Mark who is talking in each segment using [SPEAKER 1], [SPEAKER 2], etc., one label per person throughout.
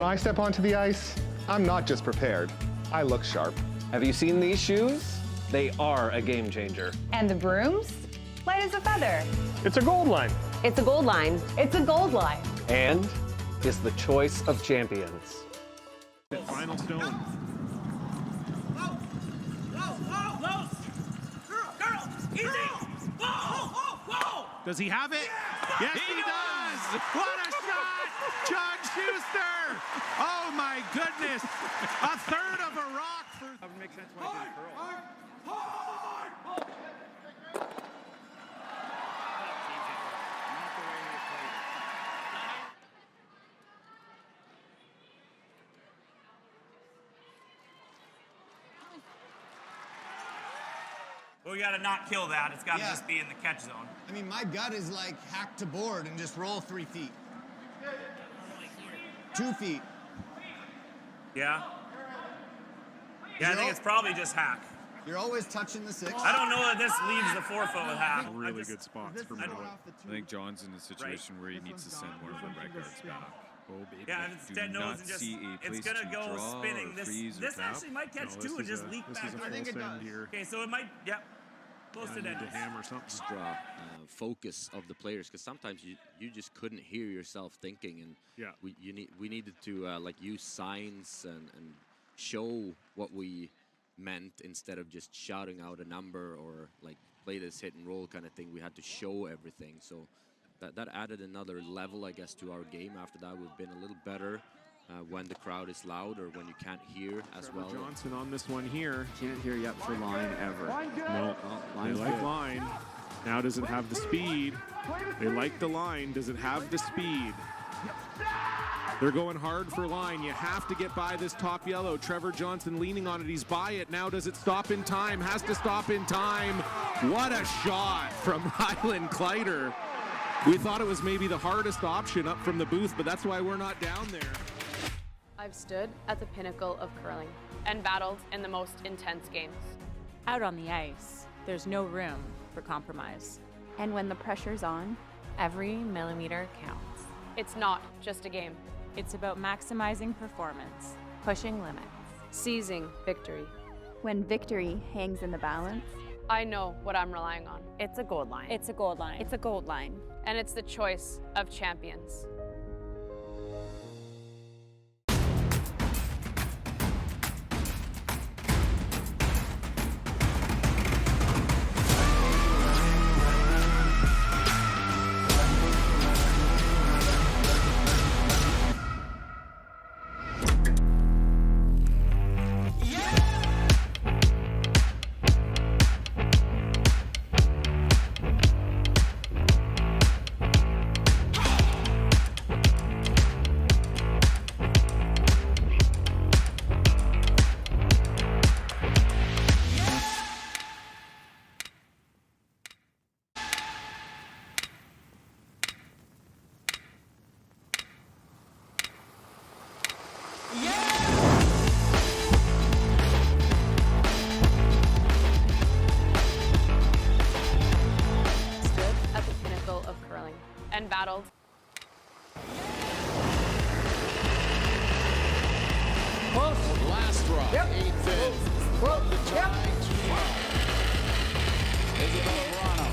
[SPEAKER 1] When I step onto the ice, I'm not just prepared, I look sharp.
[SPEAKER 2] Have you seen these shoes? They are a game changer.
[SPEAKER 3] And the brooms? Light as a feather.
[SPEAKER 4] It's a gold line.
[SPEAKER 5] It's a gold line.
[SPEAKER 3] It's a gold line.
[SPEAKER 2] And is the choice of champions.
[SPEAKER 4] Final stone. Does he have it? Yes, he does! What a shot! John Schuster! Oh my goodness! A third of a rock for... That would make sense when I did curl.
[SPEAKER 6] Well, we got to not kill that. It's got to just be in the catch zone.
[SPEAKER 7] I mean, my gut is like hack to board and just roll 3 feet. 2 feet.
[SPEAKER 6] Yeah? Yeah, I think it's probably just hack.
[SPEAKER 7] You're always touching the 6.
[SPEAKER 6] I don't know that this leaves the 4-foot with hack.
[SPEAKER 4] Really good spots for Miller.
[SPEAKER 8] I think John's in a situation where he needs to send one of the right guards back.
[SPEAKER 6] Yeah, if it's dead nose and just, it's going to go spinning. This actually might catch two and just leak back.
[SPEAKER 4] I think it does.
[SPEAKER 6] Okay, so it might, yep. Close to dead.
[SPEAKER 4] Hammer something.
[SPEAKER 9] Extra focus of the players, because sometimes you just couldn't hear yourself thinking, and we needed to like use signs and show what we meant instead of just shouting out a number or like play this hit and roll kind of thing. We had to show everything, so that added another level, I guess, to our game. After that, we've been a little better when the crowd is loud or when you can't hear as
[SPEAKER 4] Trevor
[SPEAKER 9] well.
[SPEAKER 4] Johnson on this one here.
[SPEAKER 10] Can't hear yet for line ever.
[SPEAKER 4] No, they like line. Now does it have the speed? They like the line. Does it have the speed? They're going hard for line. You have to get by this top yellow. Trevor Johnson leaning on it. He's by it. Now does it stop in time? Has to stop in time. What a shot from Ryland Kleider. We thought it was maybe the hardest option up from the booth, but that's why we're not down there.
[SPEAKER 5] I've stood at the pinnacle of curling and battled in the most intense games.
[SPEAKER 11] Out on the ice, there's no room for compromise.
[SPEAKER 12] And when the pressure's on, every millimeter counts.
[SPEAKER 5] It's not just a game.
[SPEAKER 11] It's about maximizing performance,
[SPEAKER 12] Pushing limits.
[SPEAKER 5] Seizing victory.
[SPEAKER 12] When victory hangs in the balance,
[SPEAKER 5] I know what I'm relying on.
[SPEAKER 12] it's a gold line.
[SPEAKER 11] it's a gold line.
[SPEAKER 12] It's a gold line.
[SPEAKER 5] And it's the choice of champions. Stood at the pinnacle of curling and battled.
[SPEAKER 7] Last drop. 8th in. From the tie to Isabel Verano.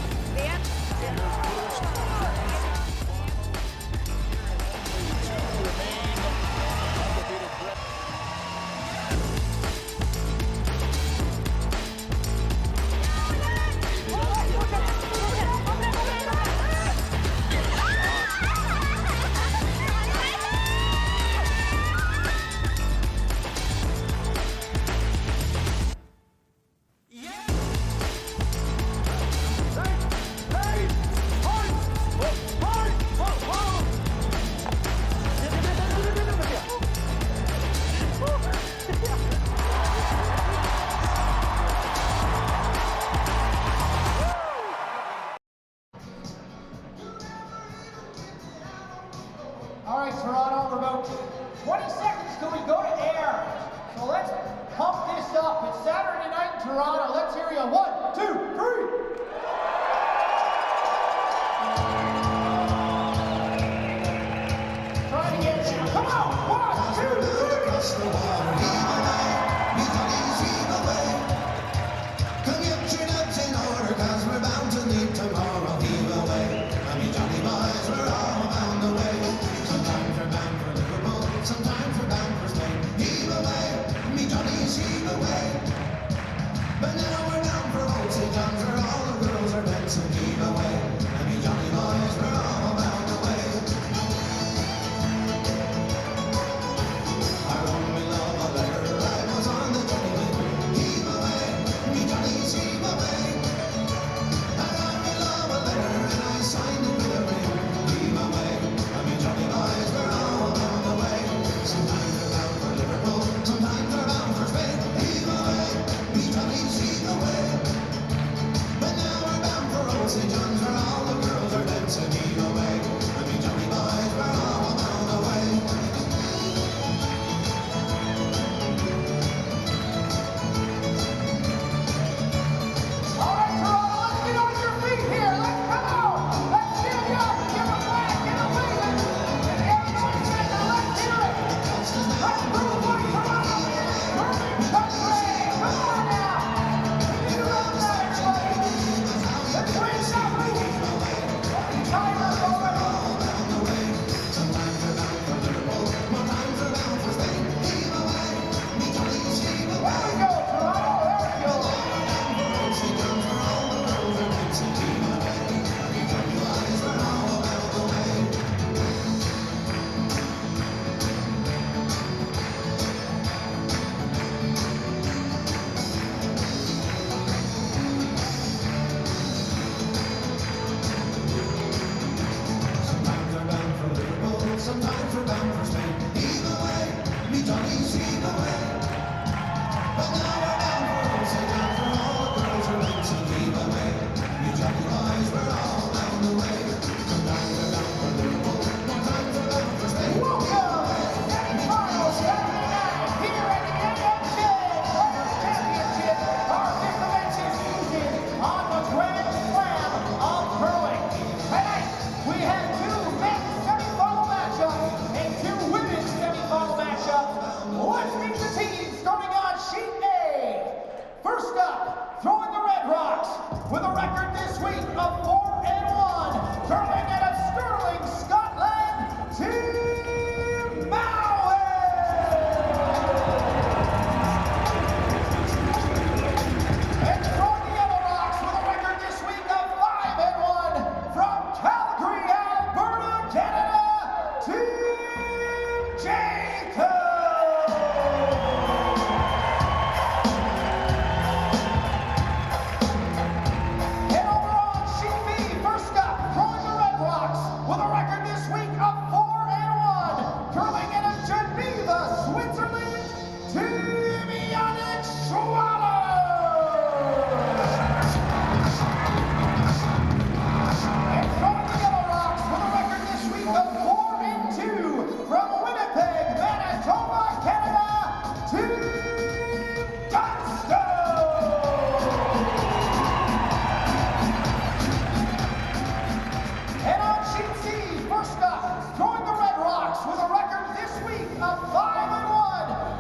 [SPEAKER 13] All right, Toronto, we're about 20 seconds till we go to air. So let's pump this up. It's Saturday night in Toronto. Let's hear you. 1, 2, 3. Try to get down. Come on. 1, 2.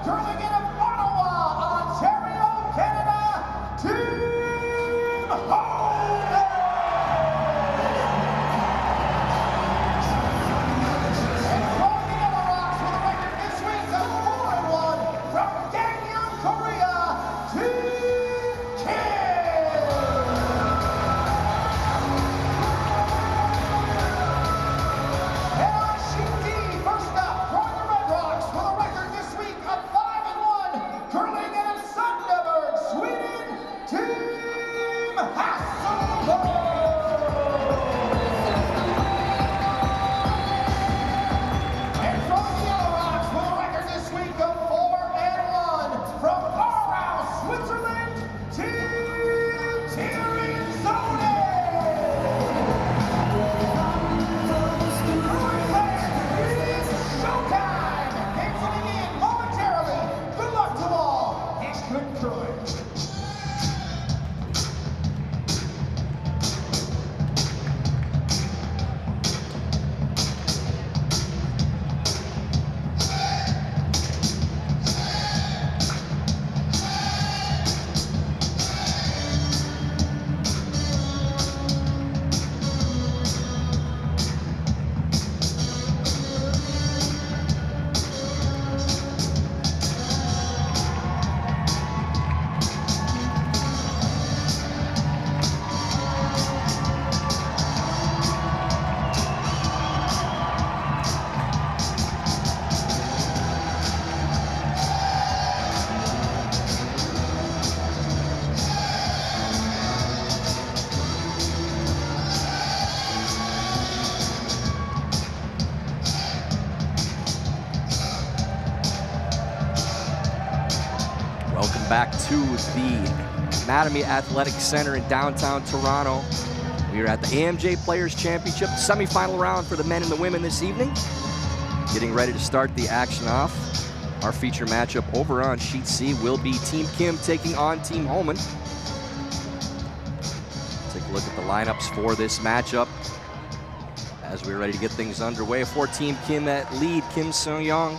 [SPEAKER 13] curling out of Ottawa, Ontario, Canada, Team Homan! And throwing the other rocks for the record this week, a 4-1 from Gangneung, Korea, Team Kim! And on sheet D, first up, throwing the red rocks for the record this week, a 5-1, curling out of Sunderberg, Sweden, Team Hasselborg! And throwing the yellow rocks for the record this week, a 4-1, from Aarau, Switzerland, Team Tirinzone! Showtime! Game's coming in momentarily. Good luck to all, and good curling.
[SPEAKER 14] Welcome back to the Anatomy Athletic Center in downtown Toronto. We are at the AMJ Players Championship semifinal round for the men and the women this evening. Getting ready to start the action off. Our feature matchup over on sheet C will be Team Kim taking on Team Homan. Take a look at the lineups for this matchup as we're ready to get things underway. For Team Kim at lead, Kim Sung-young.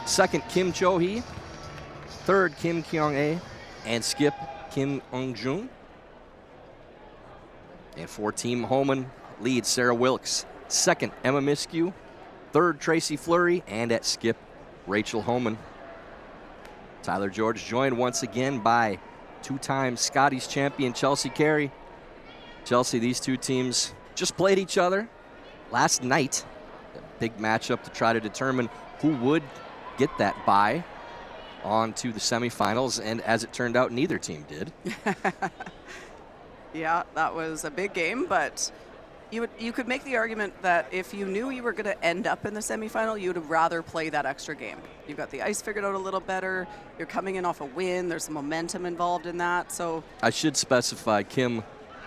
[SPEAKER 14] Second, Kim Cho-hee. Third, Kim Kyung-ae, and skip Kim Eung-jun. And for Team Homan, lead Sarah Wilkes. Second, Emma Miskew. Third, Tracy Fleury, and at skip, Rachel Homan. Tyler George joined once again by two-time Scotties champion Chelsea Carey. Chelsea, these two teams just played each other last night. A big matchup to try to determine who would get that bye on to the semifinals, and as it turned out, neither team did.
[SPEAKER 15] Yeah, that was a big game, but you could make the argument that if you knew you were going to end up in the semifinal, you would rather play that extra game. You've got the ice figured out a little better. You're coming in off a win. There's some momentum involved in that. So
[SPEAKER 14] I should specify Kim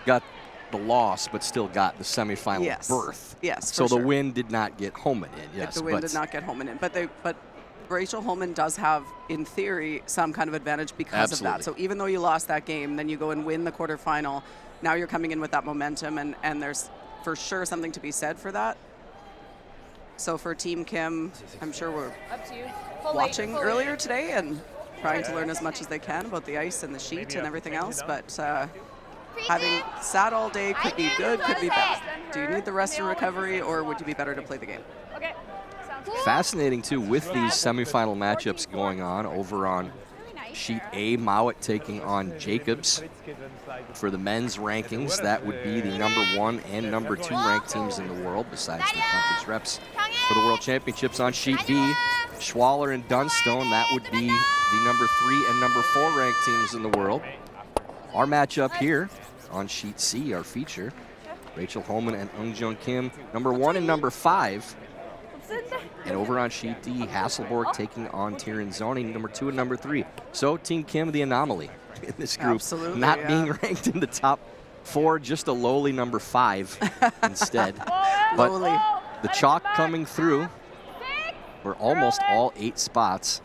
[SPEAKER 14] got the loss, but still got the semifinal berth.
[SPEAKER 15] Yes,
[SPEAKER 14] so
[SPEAKER 15] for
[SPEAKER 14] the win did not get Homan in. Yes,
[SPEAKER 15] the win did not get Homan in, but Rachel Homan does have, in theory, some kind of advantage because of that. So even though you lost that game, then you go and win the quarterfinal. Now you're coming in with that momentum, and there's for sure something to be said for that. So for Team Kim, I'm sure we're watching earlier today and trying to learn as much as they can about the ice and the sheet and everything else. But having sat all day could be good, could be bad. Do you need the rest and recovery, or would you be better to play the game?
[SPEAKER 5] Okay.
[SPEAKER 14] Fascinating, too, with these semifinal matchups going on over on sheet A. Mowat taking on Jacobs. For the men's rankings, that would be the #1 and #2 ranked teams in the world, besides the conference reps for the World Championships. On sheet B, Schwaller and Dunstone, that would be the #3 and #4 ranked teams in the world. Our matchup here on sheet C, our feature, Rachel Homan and Eung-jun Kim, #1 and #5. And over on sheet D, Hasselborg taking on Tirinzone, #2 and #3. So Team Kim, the anomaly in this group.
[SPEAKER 15] Absolutely,
[SPEAKER 14] not being ranked in the top 4, just a lowly #5 instead. But the chalk coming through for almost all 8 spots.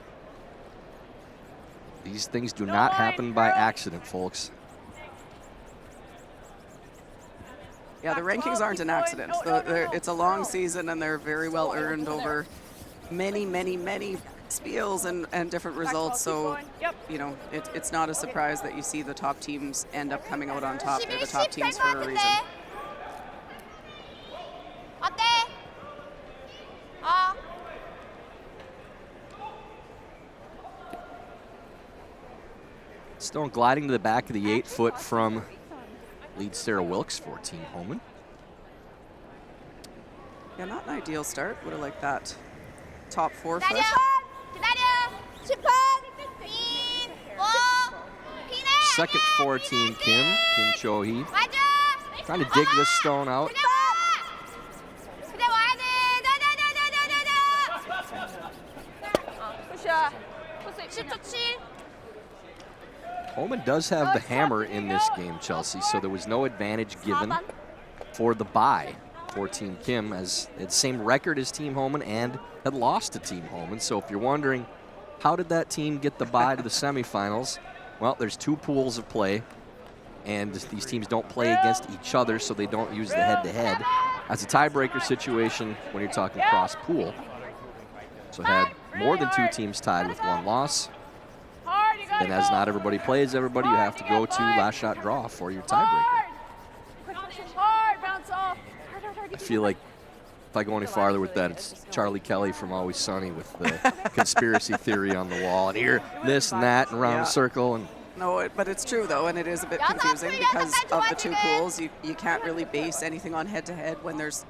[SPEAKER 14] These things do not happen by accident, folks.
[SPEAKER 15] Yeah, the rankings aren't an accident. It's a long season, and they're very well earned over many spiels and different results. So, you know, it's not a surprise that you see the top teams end up coming out on top. They're the top teams for a reason.
[SPEAKER 14] Stone gliding to the back of the 8-foot from lead Sarah Wilkes for Team Homan.
[SPEAKER 15] Yeah, not an ideal start. Would have liked that top 4 foot.
[SPEAKER 14] Second for Team Kim Cho-hee. Trying to dig this stone out. Homan does have the hammer in this game, Chelsea, so there was no advantage given for the bye for Team Kim, as it's the same record as Team Homan and had lost to Team Homan. So if you're wondering, how did that team get the bye to the semifinals? Well, there's 2 pools of play, and these teams don't play against each other, so they don't use the head-to-head. As a tiebreaker situation when you're talking cross-pool. So had more than 2 teams tied with 1 loss. Then as not everybody plays everybody, you have to go to last shot draw for your tiebreaker. I feel like if I go any farther with that, it's Charlie Kelly from Always Sunny with the conspiracy theory on the wall, and here, this and that, and around a circle. And
[SPEAKER 15] no, but it's true though, and it is a bit confusing because of the 2 pools. You can't really base anything on head-to-head when there's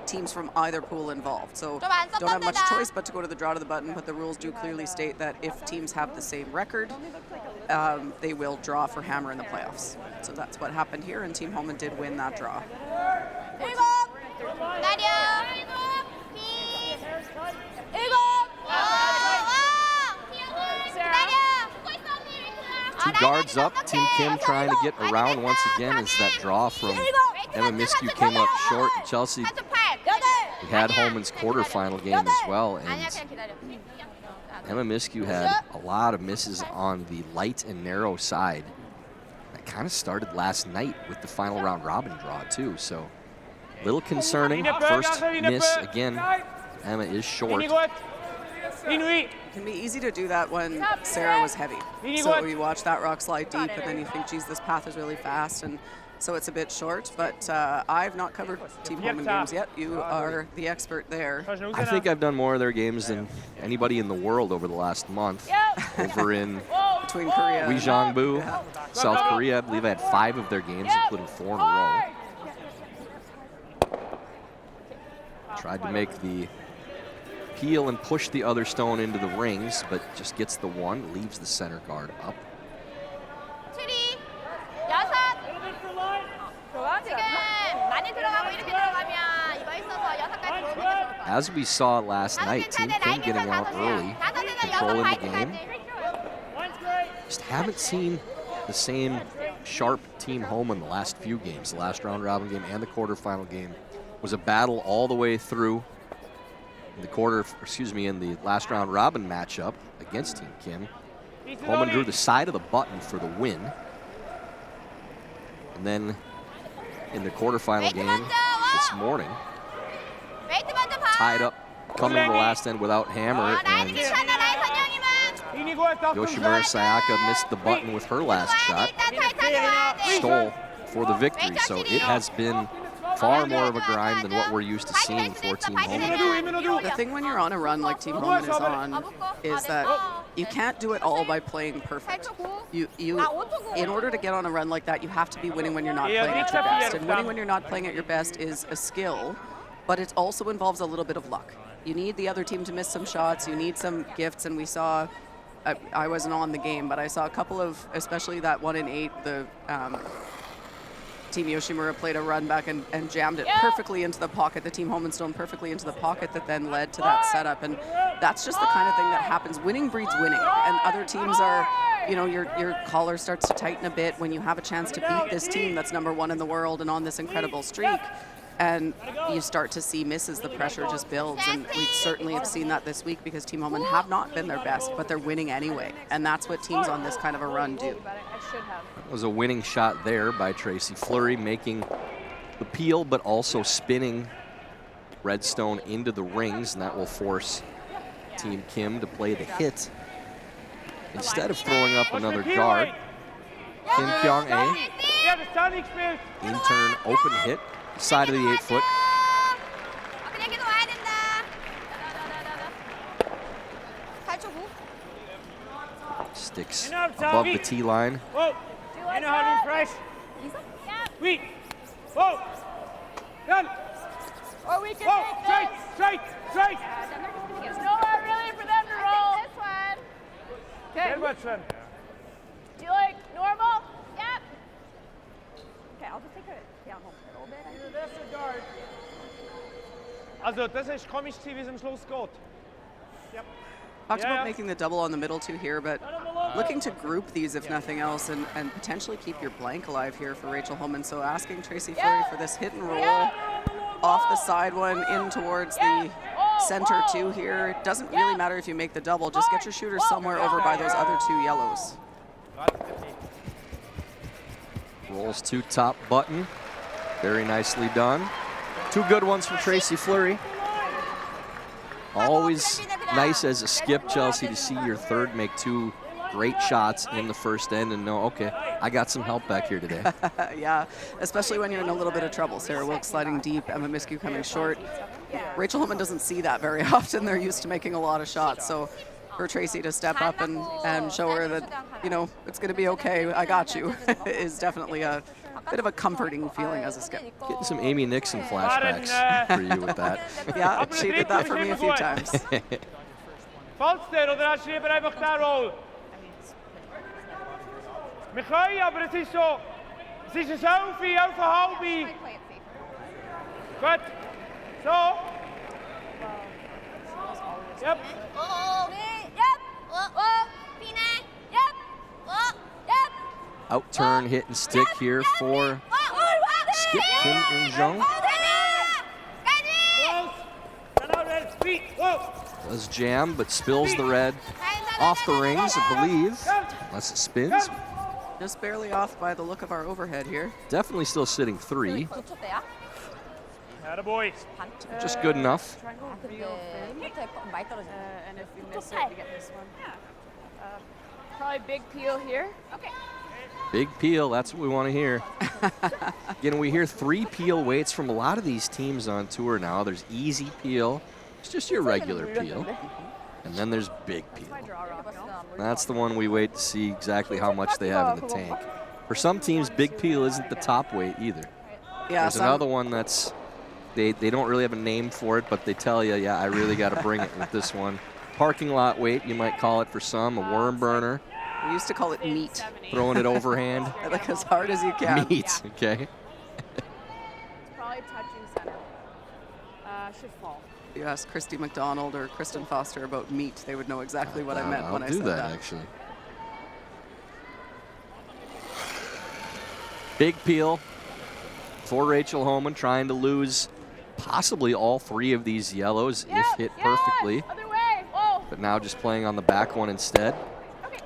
[SPEAKER 15] teams from either pool involved. So don't have much choice but to go to the draw to the button, but the rules do clearly state that if teams have the same record, they will draw for hammer in the playoffs. So that's what happened here, and Team Homan did win that draw.
[SPEAKER 14] Two guards up, Team Kim trying to get around once again as that draw from Emma Miskew came up short. And Chelsea, we had Homan's quarterfinal game as well, and Emma Miskew had a lot of misses on the light and narrow side. That kind of started last night with the final round robin draw too, so a little concerning. First miss again, Emma is short.
[SPEAKER 15] It can be easy to do that when Sarah was heavy. So you watch that rock slide deep and then you think, geez, this path is really fast, and so it's a bit short. But I've not covered Team Homan games yet. You are the expert there.
[SPEAKER 14] I think I've done more of their games than anybody in the world over the last month. Over in
[SPEAKER 15] between Korea,
[SPEAKER 14] Uijeongbu, South Korea, I believe I had 5 of their games, including 4 in a row. Tried to make the peel and push the other stone into the rings, but just gets the 1, leaves the center guard up. As we saw last night, Team Kim getting out early, controlling the game. Just haven't seen the same sharp Team Homan the last few games. The last round robin game and the quarterfinal game was a battle all the way through. In the last round robin matchup against Team Kim, Homan drew the side of the button for the win. And then in the quarterfinal game this morning, tied up, coming to the last end without hammer, and Yoshimura Sayaka missed the button with her last shot, stole for the victory. So it has been far more of a grind than what we're used to seeing for Team Homan.
[SPEAKER 15] The thing when you're on a run like Team Homan is on is that you can't do it all by playing perfect. In order to get on a run like that, you have to be winning when you're not playing at your best. And winning when you're not playing at your best is a skill, but it also involves a little bit of luck. You need the other team to miss some shots, you need some gifts, and we saw, I wasn't on the game, but I saw a couple of, especially that 1 in 8, the Team Yoshimura played a run back and jammed it perfectly into the pocket, the Team Homan stone perfectly into the pocket that then led to that setup. And that's just the kind of thing that happens. Winning breeds winning. And other teams are, you know, your collar starts to tighten a bit when you have a chance to beat this team that's #1 in the world and on this incredible streak. And you start to see misses, the pressure just builds. And we certainly have seen that this week because Team Homan have not been their best, but they're winning anyway. And that's what teams on this kind of a run do.
[SPEAKER 14] That was a winning shot there by Tracy Fleury, making the peel, but also spinning Redstone into the rings, and that will force Team Kim to play the hit. Instead of throwing up another guard, Kim Kyung-ae, in-turn open hit, side of the 8-foot. Sticks above the tee line.
[SPEAKER 6] You know how to refresh? Wait. Whoa. Done.
[SPEAKER 16] Or we can
[SPEAKER 6] straight.
[SPEAKER 16] It's nowhere really for them to roll. This one. Okay.
[SPEAKER 6] Very much then.
[SPEAKER 16] Do you like normal? Yep. Okay, I'll just take it down home a little bit.
[SPEAKER 6] Either this or guard. Also, das ist komisch, wie es am Schluss geht. Yep.
[SPEAKER 15] Talked about making the double on the middle two here, but looking to group these if nothing else and potentially keep your blank alive here for Rachel Homan. So asking Tracy Fleury for this hit and roll off the side one in towards the center two here. It doesn't really matter if you make the double, just get your shooter somewhere over by those other two yellows.
[SPEAKER 14] Rolls to top button. Very nicely done. Two good ones from Tracy Fleury. Always nice as a skip, Chelsea, to see your third make two great shots in the first end and know, okay, I got some help back here today.
[SPEAKER 15] Yeah, especially when you're in a little bit of trouble. Sarah Wilkes sliding deep, Emma Miskew coming short. Rachel Homan doesn't see that very often. They're used to making a lot of shots. So for Tracy to step up and show her that, you know, it's going to be okay, I got you, is definitely a bit of a comforting feeling as a skip.
[SPEAKER 14] Getting some Amy Nixon flashbacks for you with that.
[SPEAKER 15] Yeah, she did that for me a few times.
[SPEAKER 6] Fallst du oder hast du lieber einfach da roll? Wir können, aber es ist so, es ist ein Selfie, auf eine halbe. Gut. So. Yep.
[SPEAKER 14] Out-turn hit and stick here for skip Kim Eun-jung. Does jam, but spills the red off the rings, I believe, unless it spins.
[SPEAKER 15] Just barely off by the look of our overhead here.
[SPEAKER 14] Definitely still sitting 3.
[SPEAKER 6] Attaboy.
[SPEAKER 14] Just good enough.
[SPEAKER 5] And if you miss it, you get this one. Probably big peel here. Okay.
[SPEAKER 14] Big peel, that's what we want to hear. Again, we hear 3 peel weights from a lot of these teams on tour now. There's easy peel, it's just your regular peel. And then there's big peel. That's the one we wait to see exactly how much they have in the tank. For some teams, big peel isn't the top weight either.
[SPEAKER 15] Yeah,
[SPEAKER 14] there's another one that's, they don't really have a name for it, but they tell you, yeah, I really got to bring it with this one. Parking lot weight, you might call it for some, a worm burner.
[SPEAKER 15] We used to call it meat.
[SPEAKER 14] Throwing it overhand.
[SPEAKER 15] Like as hard as you can.
[SPEAKER 14] Meat, okay.
[SPEAKER 5] It's probably touching center. Should fall.
[SPEAKER 15] You ask Christy McDonald or Kristen Foster about meat, they would know exactly what I meant when I said that.
[SPEAKER 14] I'll do that, actually. Big peel for Rachel Homan, trying to lose possibly all 3 of these yellows if hit perfectly.
[SPEAKER 16] Other way. Whoa.
[SPEAKER 14] But now just playing on the back one instead.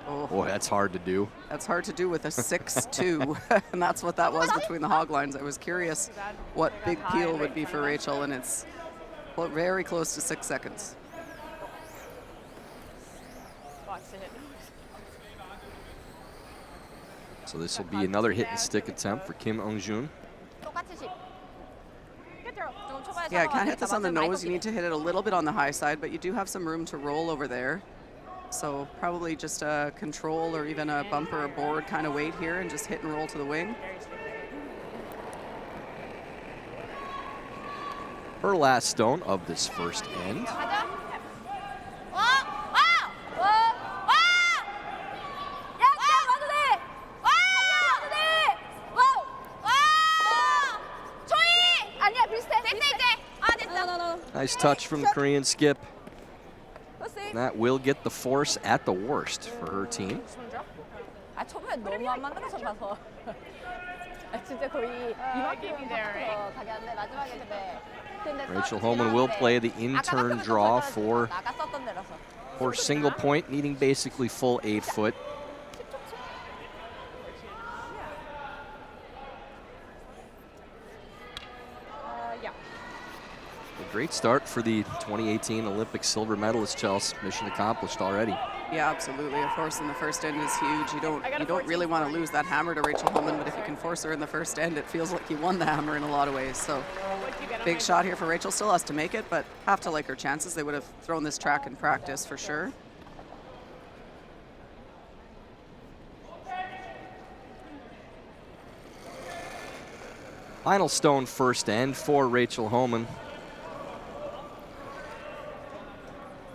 [SPEAKER 15] Oh.
[SPEAKER 14] Boy, that's hard to do.
[SPEAKER 15] That's hard to do with a 6-2, and that's what that was between the hog lines. I was curious what big peel would be for Rachel, and it's very close to 6 seconds.
[SPEAKER 14] So this will be another hit and stick attempt for Kim Eun-jung.
[SPEAKER 15] Yeah, I can't hit this on the nose. You need to hit it a little bit on the high side, but you do have some room to roll over there. So probably just a control or even a bumper or board kind of weight here and just hit and roll to the wing.
[SPEAKER 14] Her last stone of this first end. Nice touch from the Korean skip. That will get the force at the worst for her team. Rachel Homan will play the in-turn draw for single point, needing basically full 8-foot. Great start for the 2018 Olympic silver medalist, Chelsea. Mission accomplished already.
[SPEAKER 15] Yeah, absolutely. A force in the first end is huge. You don't really want to lose that hammer to Rachel Homan, but if you can force her in the first end, it feels like you won the hammer in a lot of ways. So big shot here for Rachel. Still has to make it, but have to like her chances. They would have thrown this track in practice for sure.
[SPEAKER 14] Final stone first end for Rachel Homan.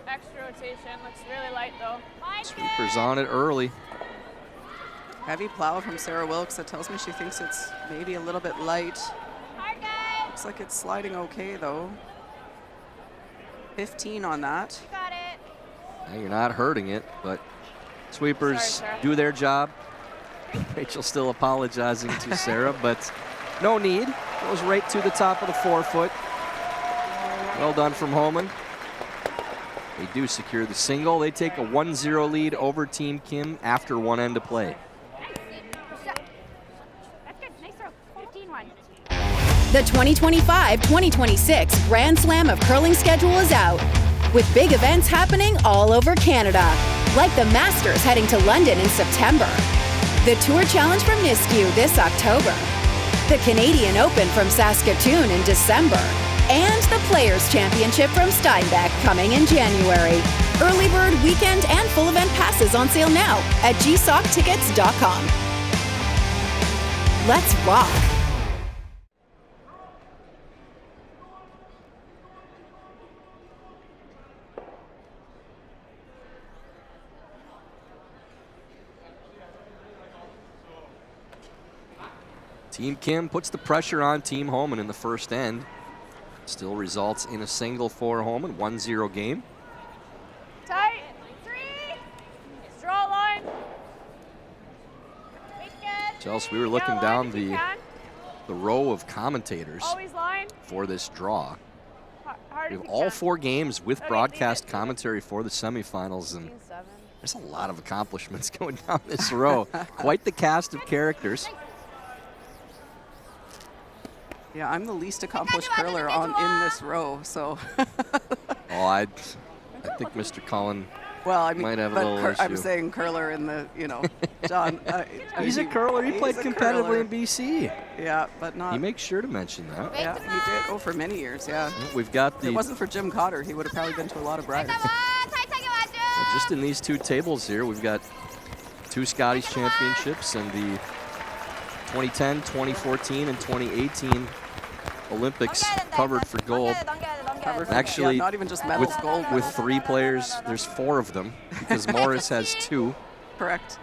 [SPEAKER 16] Extra rotation. Looks really light, though.
[SPEAKER 14] Sweepers on it early.
[SPEAKER 15] Heavy plow from Sarah Wilkes. That tells me she thinks it's maybe a little bit light. Looks like it's sliding okay, though. 15 on that.
[SPEAKER 16] You got it.
[SPEAKER 14] Now you're not hurting it, but sweepers do their job. Rachel still apologizing to Sarah, but no need. Goes right to the top of the forefoot. Well done from Homan. They do secure the single. They take a 1-0 lead over Team Kim after one end to play.
[SPEAKER 16] That's good. Nice throw. 15-1.
[SPEAKER 17] The 2025-2026 Grand Slam of Curling schedule is out, with big events happening all over Canada, like the Masters heading to London in September, the Tour Challenge from Nisku this October, the Canadian Open from Saskatoon in December, and the Players' Championship from Steinbeck coming in January. Early bird weekend and full event passes on sale now at gsocktickets.com. Let's rock!
[SPEAKER 14] Team Kim puts the pressure on Team Homan in the first end. Still results in a single for Homan, 1-0 game.
[SPEAKER 16] Tight. 3. Draw line.
[SPEAKER 14] Chelsea, we were looking down the row of commentators for this draw. We have all 4 games with broadcast commentary for the semifinals, and there's a lot of accomplishments going down this row. Quite the cast of characters.
[SPEAKER 15] Yeah, I'm the least accomplished curler in this row, so.
[SPEAKER 14] I think Mr. Cullen might have a little issue.
[SPEAKER 15] I'm saying curler in the, John.
[SPEAKER 14] He's a curler. He played competitively in BC.
[SPEAKER 15] Yeah, but not.
[SPEAKER 14] He makes sure to mention that.
[SPEAKER 15] Yeah, he did. Oh, for many years, yeah.
[SPEAKER 14] We've got the.
[SPEAKER 15] If it wasn't for Jim Cotter, he would have probably been to a lot of Briars.
[SPEAKER 14] Just in these 2 tables here, we've got 2 Scotties championships and the 2010, 2014, and 2018 Olympics covered for gold. Actually,
[SPEAKER 15] not even just medals, gold.
[SPEAKER 14] With 3 players, there's 4 of them because Morris has 2.
[SPEAKER 15] Correct.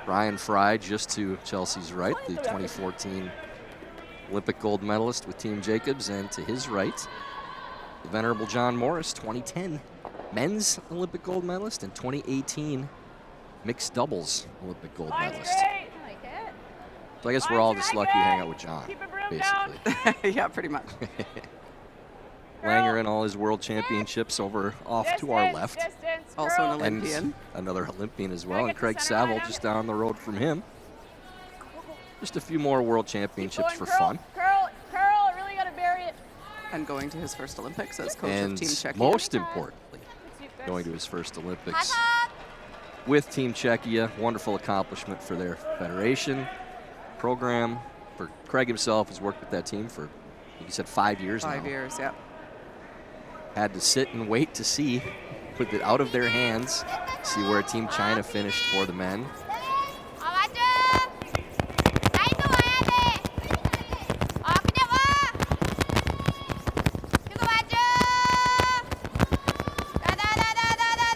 [SPEAKER 14] Brian Fry just to Chelsea's right, the 2014 Olympic gold medalist with Team Jacobs, and to his right, the venerable John Morris, 2010 men's Olympic gold medalist and 2018 mixed doubles Olympic gold medalist. So I guess we're all just lucky to hang out with John, basically.
[SPEAKER 15] Yeah, pretty much.
[SPEAKER 14] Langer and all his world championships off to our left.
[SPEAKER 15] Also an Olympian.
[SPEAKER 14] And another Olympian as well. And Craig Saville just down the road from him. Just a few more world championships for fun.
[SPEAKER 16] Curl, really got to bury it.
[SPEAKER 15] And going to his first Olympics as coach
[SPEAKER 14] and
[SPEAKER 15] of Team Czechia.
[SPEAKER 14] Most importantly, going to his first Olympics with Team Czechia. Wonderful accomplishment for their federation program. For Craig himself, has worked with that team for, he said, 5 years now.
[SPEAKER 15] 5 years, yeah.
[SPEAKER 14] Had to sit and wait to see, put it out of their hands, see where Team China finished for the men.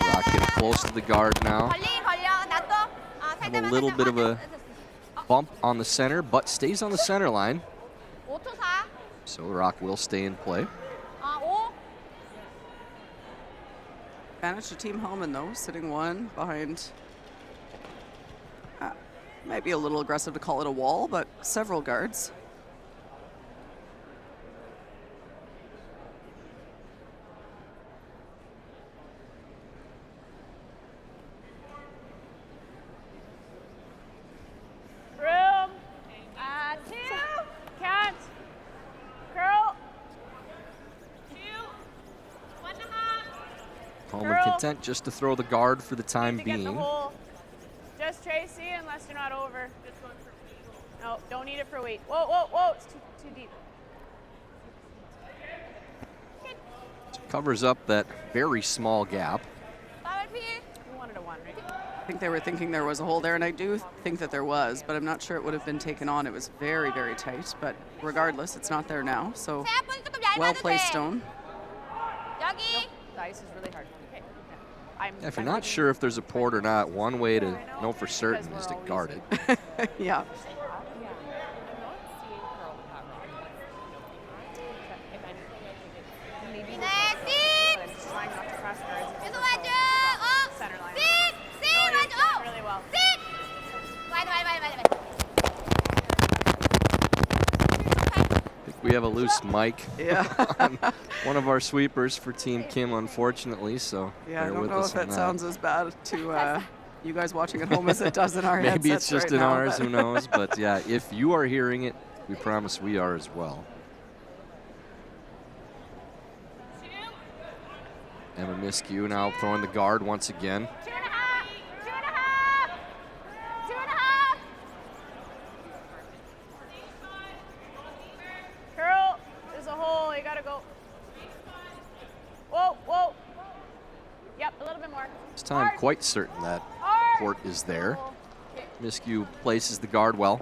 [SPEAKER 14] Rock getting close to the guard now. Have a little bit of a bump on the center, but stays on the center line. So Rock will stay in play.
[SPEAKER 15] Advantage to Team Homan, though, sitting 1 behind. Might be a little aggressive to call it a wall, but several guards.
[SPEAKER 16] Room. 2. Can't. Curl.
[SPEAKER 14] Homan content just to throw the guard for the time being.
[SPEAKER 16] Just Tracy, unless you're not over. Just going for weight. No, don't need it for weight. Whoa, whoa, whoa! It's too deep.
[SPEAKER 14] Covers up that very small gap.
[SPEAKER 16] You wanted a 1, right?
[SPEAKER 15] I think they were thinking there was a hole there, and I do think that there was, but I'm not sure it would have been taken on. It was very, very tight, but regardless, it's not there now. So well-placed stone.
[SPEAKER 16] Nope, the ice is really hard. Okay.
[SPEAKER 14] If you're not sure if there's a port or not, one way to know for certain is to guard it.
[SPEAKER 15] Yeah.
[SPEAKER 14] We have a loose mic
[SPEAKER 15] yeah.
[SPEAKER 14] on one of our sweepers for Team Kim, unfortunately, so
[SPEAKER 15] yeah, I
[SPEAKER 14] bear
[SPEAKER 15] don't
[SPEAKER 14] with
[SPEAKER 15] know
[SPEAKER 14] us
[SPEAKER 15] if it sounds as bad to you guys watching at home as it does in our headsets.
[SPEAKER 14] Maybe it's just
[SPEAKER 15] right
[SPEAKER 14] in
[SPEAKER 15] now,
[SPEAKER 14] ours,
[SPEAKER 15] but
[SPEAKER 14] who knows, but yeah, if you are hearing it, we promise we are as well. Emma Miskew now throwing the guard once again.
[SPEAKER 16] 2.5. Curl, there's a hole, you gotta go. Whoa, whoa. Yep, a little bit more.
[SPEAKER 14] This time quite certain that port is there. Miskew places the guard well.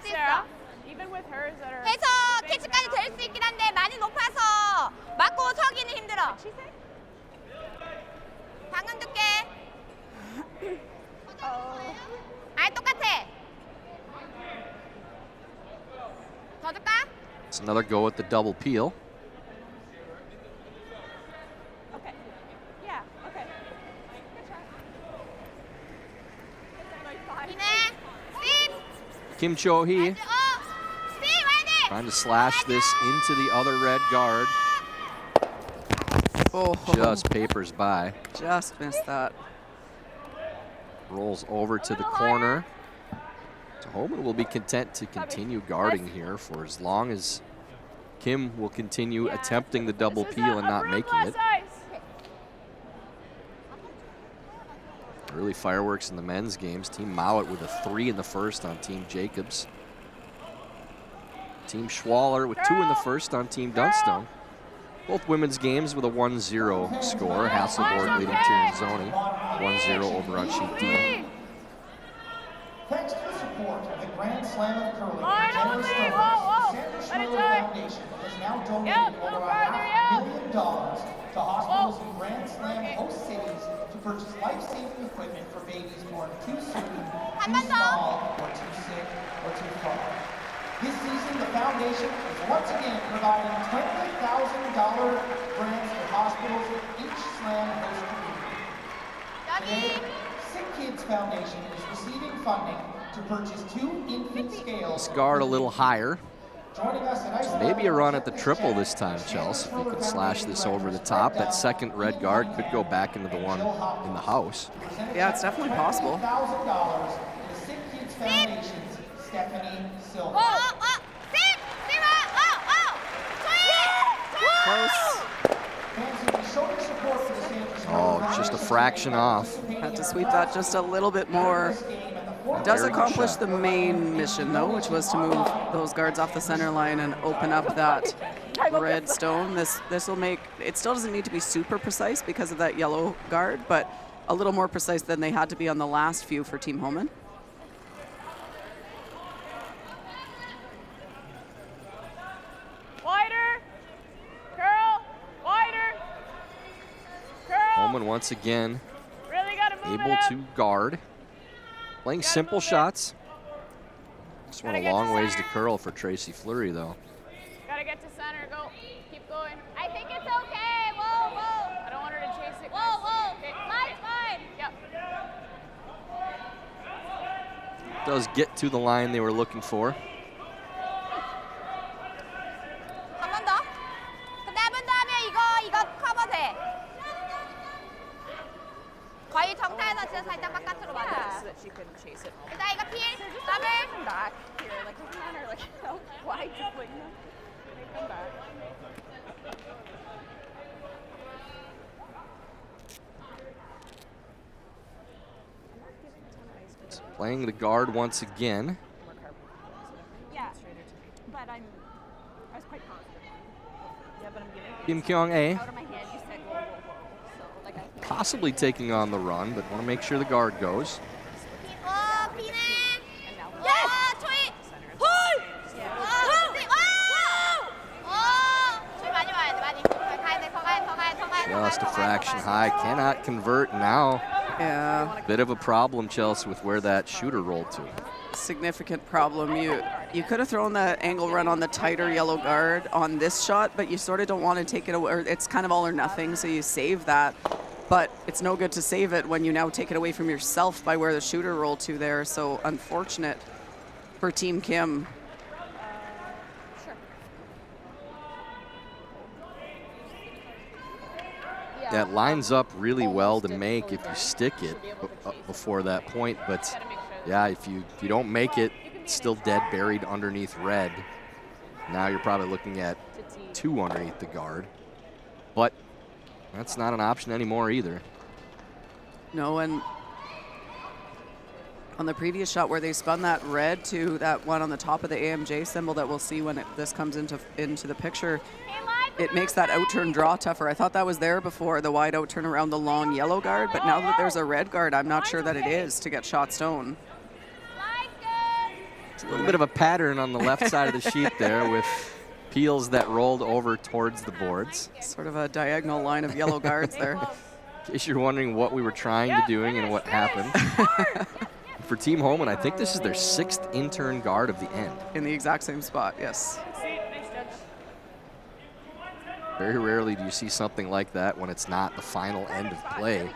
[SPEAKER 16] Sarah, even with hers that are
[SPEAKER 18] 해서 캐치까지 될 수 있긴 한데 많이 높아서 맞고 서기는 힘들어. 방금 두께. 아니 똑같아. 더 줄까?
[SPEAKER 14] It's another go at the double peel.
[SPEAKER 16] Okay. Yeah, okay. Good try.
[SPEAKER 14] Kim Cho-hee trying to slash this into the other red guard.
[SPEAKER 15] Oh,
[SPEAKER 14] just papers by.
[SPEAKER 15] Just missed that.
[SPEAKER 14] Rolls over to the corner. So Homan will be content to continue guarding here for as long as Kim will continue attempting the double peel and not making it. Early fireworks in the men's games. Team Mowat with a 3 in the first on Team Jacobs. Team Schwaller with 2 in the first on Team Dunstone. Both women's games with a 1-0 score. Hasselborg leading Tirinzoni 1-0 over on sheet D.
[SPEAKER 13] Thanks to the support of the Grand Slam of Curling,
[SPEAKER 16] Line
[SPEAKER 13] generous
[SPEAKER 16] only.
[SPEAKER 13] donors,
[SPEAKER 16] Whoa,
[SPEAKER 13] the
[SPEAKER 16] whoa.
[SPEAKER 13] Sandra
[SPEAKER 16] Let it
[SPEAKER 13] Schroeder
[SPEAKER 16] die.
[SPEAKER 13] Foundation has now donated
[SPEAKER 16] Yep,
[SPEAKER 13] over
[SPEAKER 16] farther,
[SPEAKER 13] $500,000 to hospitals in Grand Slam host cities to purchase life-saving equipment for babies born too soon, too small, or too sick, or too far. This season, the foundation is once again providing $20,000 grants to hospitals in each slam host community. Today, Sick Kids Foundation is receiving funding to purchase 2 infant scales.
[SPEAKER 14] This guard a little higher.
[SPEAKER 13] Joining us at
[SPEAKER 14] So maybe a run at the triple this time, Chelsea. If you can slash this over the top, that second red guard could go back into the one in the house.
[SPEAKER 15] Yeah, it's definitely possible.
[SPEAKER 13] $1,000 to Sick Kids Foundation's Stephanie Silva.
[SPEAKER 15] Close.
[SPEAKER 14] Oh, just a fraction off.
[SPEAKER 15] Had to sweep that just a little bit more. It does accomplish the main mission, though, which was to move those guards off the center line and open up that red stone. This will make, it still doesn't need to be super precise because of that yellow guard, but a little more precise than they had to be on the last few for Team Homan.
[SPEAKER 16] Wider. Curl. Wider. Curl.
[SPEAKER 14] Homan once again
[SPEAKER 16] Really gotta move
[SPEAKER 14] able
[SPEAKER 16] it up.
[SPEAKER 14] to guard. Playing simple shots. Just went a long ways to curl for Tracy Fleury, though.
[SPEAKER 16] Gotta get to center. Go. Keep going. I think it's okay. Whoa, whoa. I don't want her to chase it. Whoa, whoa. Okay. Line's fine. Yep.
[SPEAKER 14] Does get to the line they were looking for.
[SPEAKER 18] 한 번 더. 근데 한 번 더 하면 이거 커버 돼. 거의 정타에서 진짜 살짝 바깥으로 맞아.
[SPEAKER 16] So that she couldn't chase it.
[SPEAKER 18] 일단 이거 필. 더블.
[SPEAKER 16] Come back here. Like, come on, or like, how wide to fling them. They come back.
[SPEAKER 14] playing the guard once again.
[SPEAKER 11] Yeah, but I was quite positive. Yeah, but I'm giving
[SPEAKER 14] Kim Kyung-ae
[SPEAKER 11] out of my head. You said whoa, whoa, whoa. So like I
[SPEAKER 14] possibly taking on the run, but want to make sure the guard goes. Just a fraction high, cannot convert now.
[SPEAKER 15] Yeah.
[SPEAKER 14] Bit of a problem, Chelsea, with where that shooter rolled to.
[SPEAKER 15] Significant problem. You could have thrown that angle run on the tighter yellow guard on this shot, but you sort of don't want to take it away. Or it's kind of all or nothing, so you save that. But it's no good to save it when you now take it away from yourself by where the shooter rolled to there. So unfortunate for Team Kim.
[SPEAKER 14] That lines up really well to make if you stick it before that point, but yeah, if you don't make it, it's still dead buried underneath red. Now you're probably looking at 2 underneath the guard, but that's not an option anymore either.
[SPEAKER 15] No, and on the previous shot where they spun that red to that one on the top of the AMJ symbol that we'll see when this comes into the picture, it makes that out-turn draw tougher. I thought that was there before, the wide out-turn around the long yellow guard, but now that there's a red guard, I'm not sure that it is to get shot stone.
[SPEAKER 14] It's a little bit of a pattern on the left side of the sheet there with peels that rolled over towards the boards.
[SPEAKER 15] Sort of a diagonal line of yellow guards there.
[SPEAKER 14] In case you're wondering what we were trying to doing and what happened. For Team Homan, I think this is their 6th in-turn guard of the end.
[SPEAKER 15] In the exact same spot, yes.
[SPEAKER 14] Very rarely do you see something like that when it's not the final end of play.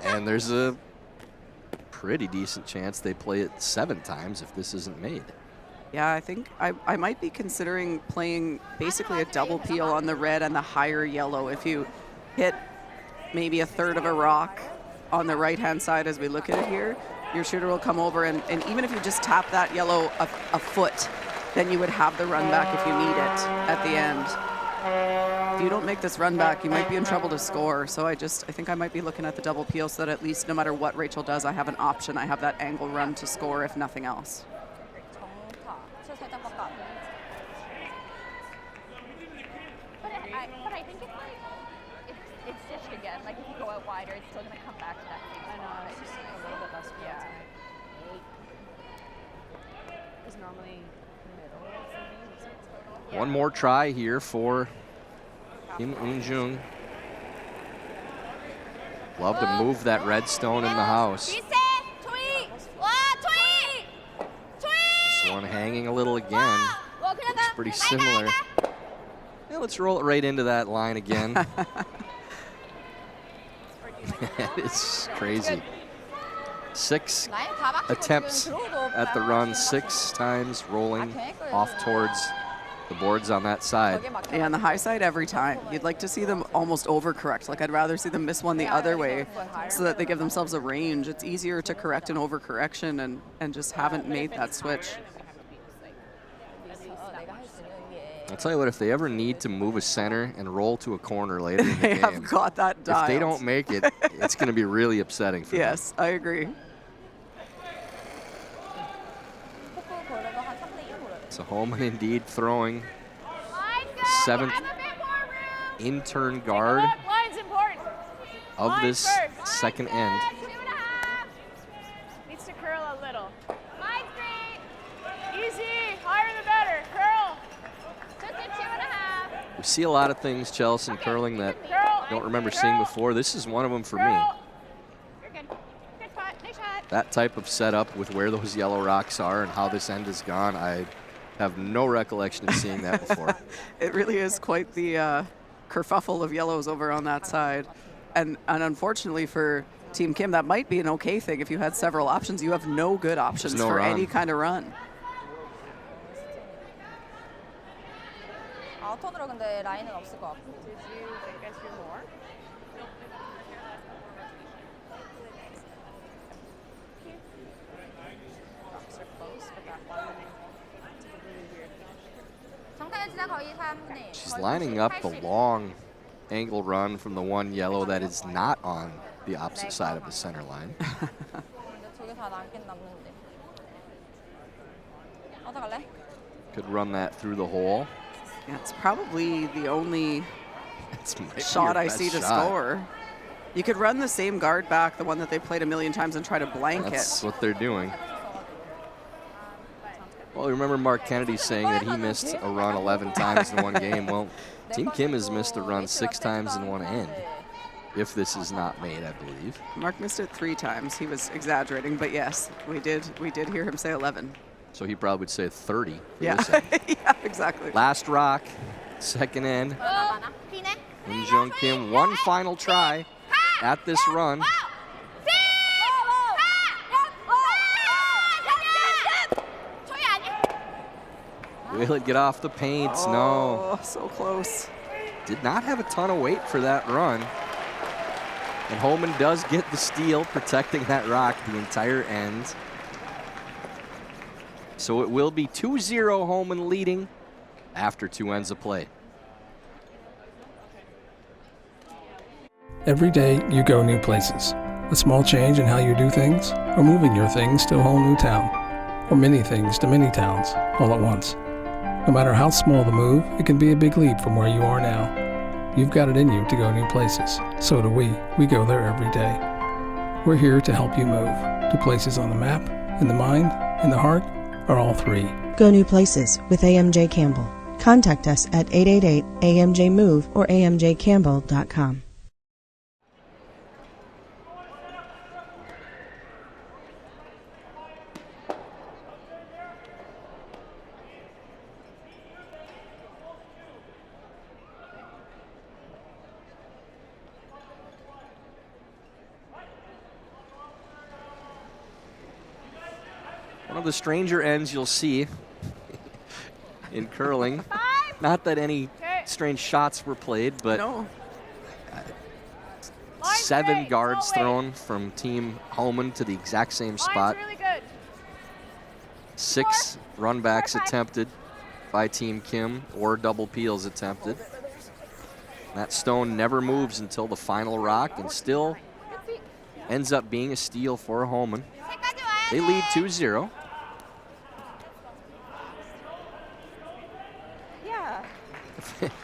[SPEAKER 14] And there's a pretty decent chance they play it 7 times if this isn't made.
[SPEAKER 15] Yeah, I think I might be considering playing basically a double peel on the red and the higher yellow. If you hit maybe a third of a rock on the right-hand side as we look at it here, your shooter will come over, and even if you just tap that yellow a foot, then you would have the run back if you need it at the end. If you don't make this run back, you might be in trouble to score. So I think I might be looking at the double peel so that at least no matter what Rachel does, I have an option. I have that angle run to score if nothing else.
[SPEAKER 18] But I think it's stitched again. Like if you go out wider, it's still going to come back to that same spot. I know, it's just a little bit less feel to it.
[SPEAKER 5] Is normally middle for me.
[SPEAKER 14] One more try here for Kim Eun-jung. Love to move that red stone in the house. This one hanging a little again. Looks pretty similar. Yeah, let's roll it right into that line again. It's crazy. 6 attempts at the run, 6 times rolling off towards the boards on that side.
[SPEAKER 15] Yeah, on the high side every time. You'd like to see them almost overcorrect. Like I'd rather see them miss one the other way so that they give themselves a range. It's easier to correct an overcorrection and just haven't made that switch.
[SPEAKER 14] I'll tell you what, if they ever need to move a center and roll to a corner later in the
[SPEAKER 15] They
[SPEAKER 14] game,
[SPEAKER 15] have got that dialed.
[SPEAKER 14] if they don't make it, it's going to be really upsetting for them.
[SPEAKER 15] Yes, I agree.
[SPEAKER 14] So Homan indeed throwing 7th in-turn guard of this second end.
[SPEAKER 5] Needs to curl a little. Easy, higher the better. Curl. Just at 2.5.
[SPEAKER 14] We see a lot of things, Chelsea, in curling that I don't remember seeing before. This is one of them for me.
[SPEAKER 5] You're good. Good spot. Nice shot.
[SPEAKER 14] That type of setup with where those yellow rocks are and how this end is gone, I have no recollection of seeing that before.
[SPEAKER 15] It really is quite the kerfuffle of yellows over on that side. And unfortunately for Team Kim, that might be an okay thing. If you had several options, you have no good options for any kind of run.
[SPEAKER 18] 아웃턴으로 근데 라인은 없을 것 같고.
[SPEAKER 5] Did you think I threw more? Rocks are close, but that one did a really weird
[SPEAKER 18] 정타연지나 거의 3분의 1.
[SPEAKER 14] She's lining up the long angle run from the one yellow that is not on the opposite side of the center line.
[SPEAKER 18] 근데 두 개 다 남긴 남는데.
[SPEAKER 14] Could run that through the hole.
[SPEAKER 15] Yeah, it's probably the only
[SPEAKER 14] might be
[SPEAKER 15] shot
[SPEAKER 14] your
[SPEAKER 15] I
[SPEAKER 14] best
[SPEAKER 15] see to
[SPEAKER 14] shot.
[SPEAKER 15] score. You could run the same guard back, the one that they played a million times, and try to blank
[SPEAKER 14] That's
[SPEAKER 15] it.
[SPEAKER 14] what they're doing. Well, remember Mark Kennedy saying that he missed a run 11 times in one game. Well, Team Kim has missed a run 6 times in one end, if this is not made, I believe.
[SPEAKER 15] Mark missed it 3 times. He was exaggerating, but yes, we did hear him say 11.
[SPEAKER 14] So he probably would say 30.
[SPEAKER 15] Yeah, yeah, exactly.
[SPEAKER 14] Last rock, second end. Min Jung Kim, one final try at this run. Will it get off the paint? No.
[SPEAKER 15] Oh, so close.
[SPEAKER 14] Did not have a ton of weight for that run. And Homan does get the steal, protecting that rock the entire end. So it will be 2-0 Homan leading after 2 ends of play.
[SPEAKER 19] Every day you go new places. A small change in how you do things, or moving your things to a whole new town, or many things to many towns all at once. No matter how small the move, it can be a big leap from where you are now. You've got it in you to go new places. So do we. We go there every day. We're here to help you move to places on the map, in the mind, in the heart, or all three.
[SPEAKER 20] Go new places with AMJ Campbell. Contact us at 888-AMJ-MOVE or amjcampbell.com.
[SPEAKER 14] One of the stranger ends you'll see in curling. Not that any strange shots were played, but
[SPEAKER 15] no.
[SPEAKER 14] 7 guards thrown from Team Homan to the exact same spot. 6 runbacks attempted by Team Kim, or double peels attempted. That stone never moves until the final rock, and still ends up being a steal for Homan. They lead 2-0.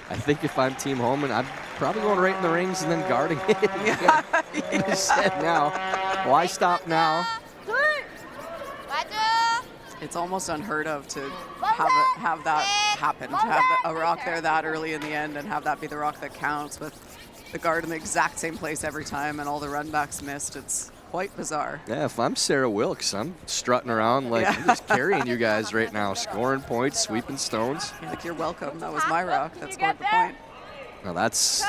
[SPEAKER 14] I think if I'm Team Homan, I'm probably going right in the rings and then guarding it. Yeah. You said now. Why stop now?
[SPEAKER 15] It's almost unheard of to have that happen, to have a rock there that early in the end and have that be the rock that counts with the guard in the exact same place every time and all the runbacks missed. It's quite bizarre.
[SPEAKER 14] Yeah, if I'm Sarah Wilkes, I'm strutting around like I'm just carrying you guys right now, scoring points, sweeping stones.
[SPEAKER 15] Like, you're welcome. That was my rock that scored the point.
[SPEAKER 14] Now that's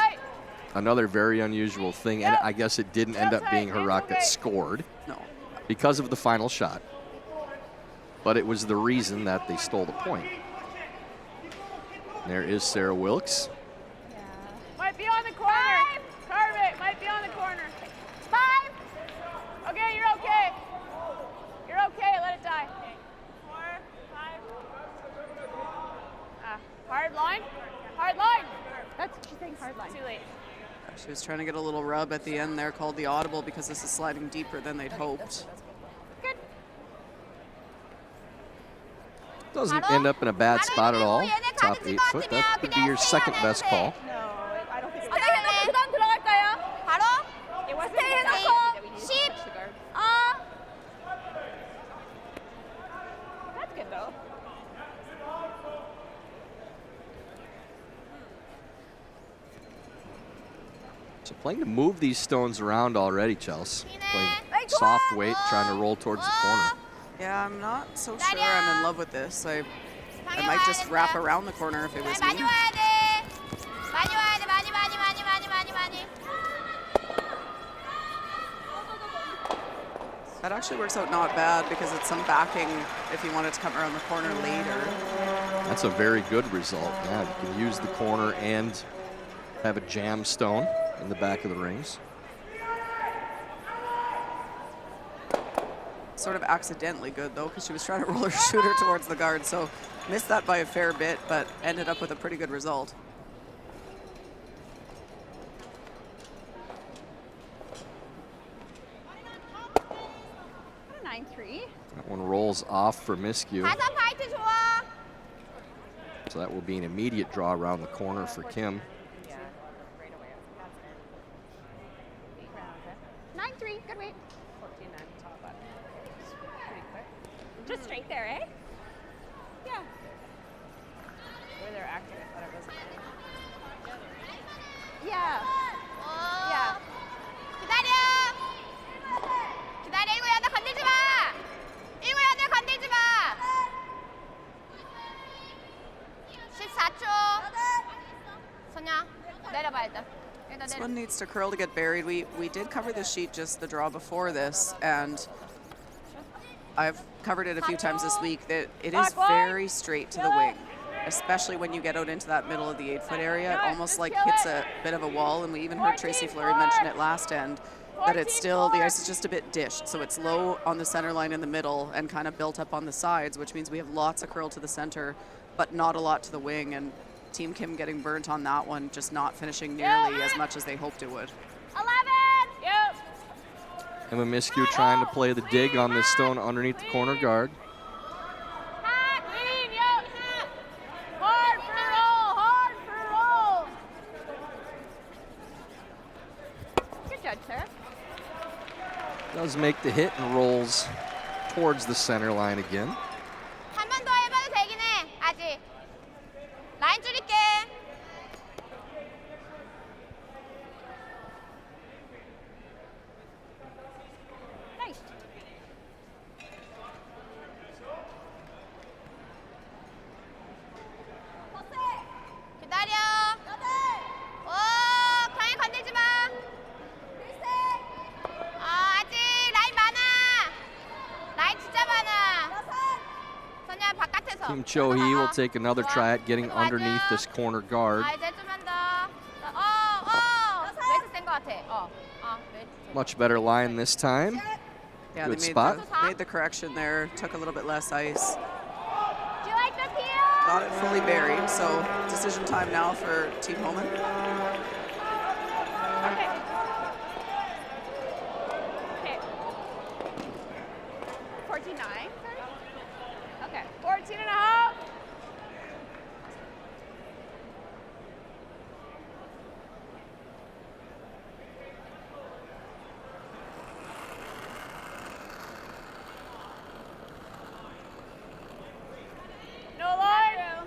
[SPEAKER 14] another very unusual thing, and I guess it didn't end up being her rock that scored.
[SPEAKER 15] No.
[SPEAKER 14] Because of the final shot. But it was the reason that they stole the point. There is Sarah Wilkes.
[SPEAKER 5] Might be on the corner. Carve it. Might be on the corner. 5. Okay, you're okay. You're okay. Let it die. 4, 5. Hard line. Hard line.
[SPEAKER 11] She's saying hard line.
[SPEAKER 5] Too late.
[SPEAKER 15] She was trying to get a little rub at the end there, called the audible, because this is sliding deeper than they'd hoped.
[SPEAKER 14] Doesn't end up in a bad spot at all. Top 8 foot. That would be your second best call.
[SPEAKER 11] No, I don't think it's
[SPEAKER 16] It wasn't 10.
[SPEAKER 11] That's good though.
[SPEAKER 14] So playing to move these stones around already, Chelsea. Playing soft weight, trying to roll towards the corner.
[SPEAKER 15] Yeah, I'm not so sure I'm in love with this. I might just wrap around the corner if it was me. That actually works out not bad because it's some backing if you wanted to come around the corner later.
[SPEAKER 14] That's a very good result. Yeah, you can use the corner and have a jam stone in the back of the rings.
[SPEAKER 15] Sort of accidentally good though, because she was trying to roll her shooter towards the guard, so missed that by a fair bit, but ended up with a pretty good result.
[SPEAKER 11] What a 9-3.
[SPEAKER 14] That one rolls off for Miscue. So that will be an immediate draw around the corner for Kim.
[SPEAKER 18] 9-3, good weight. 14-9 top up. Pretty quick. Just straight there, eh? Yeah.
[SPEAKER 11] Where they're acting, I thought it was.
[SPEAKER 18] Yeah. Yeah. 기다려. 기다려. 19, 8 건들지 마. 19, 8 건들지 마. 14초. 선야, 내려봐 일단.
[SPEAKER 15] This one needs to curl to get buried. We did cover the sheet just the draw before this, and I've covered it a few times this week, that it is very straight to the wing, especially when you get out into that middle of the 8-foot area. It almost like hits a bit of a wall, and we even heard Tracy Fleury mention it last end, that it's still, the ice is just a bit dished. So it's low on the center line in the middle and kind of built up on the sides, which means we have lots of curl to the center, but not a lot to the wing. And Team Kim getting burnt on that one, just not finishing nearly as much as they hoped it would.
[SPEAKER 18] 11. Yep.
[SPEAKER 14] Emma Miskew trying to play the dig on this stone underneath the corner guard.
[SPEAKER 5] Clean, yep. Hard for roll, hard for roll.
[SPEAKER 18] Good judge, sir.
[SPEAKER 14] Does make the hit and rolls towards the center line again.
[SPEAKER 18] 한 번 더 해봐도 되긴 해, 아직. 라인 줄일게. 나이스. 기다려. 오, 강에 건들지 마. 아직 라인 많아. 라인 진짜 많아. 선야 바깥에서.
[SPEAKER 14] Kim Cho-hee will take another try at getting underneath this corner guard.
[SPEAKER 18] 아, 이제 좀만 더. 웨이트 센거 같아.
[SPEAKER 14] Much better line this time.
[SPEAKER 15] Yeah,
[SPEAKER 14] Good
[SPEAKER 15] they
[SPEAKER 14] spot.
[SPEAKER 15] made the correction there, took a little bit less ice.
[SPEAKER 18] Do you like the peel?
[SPEAKER 15] Got it fully buried, so decision time now for Team Homan.
[SPEAKER 5] Okay. Okay. 14-9. Okay. 14.5. No line.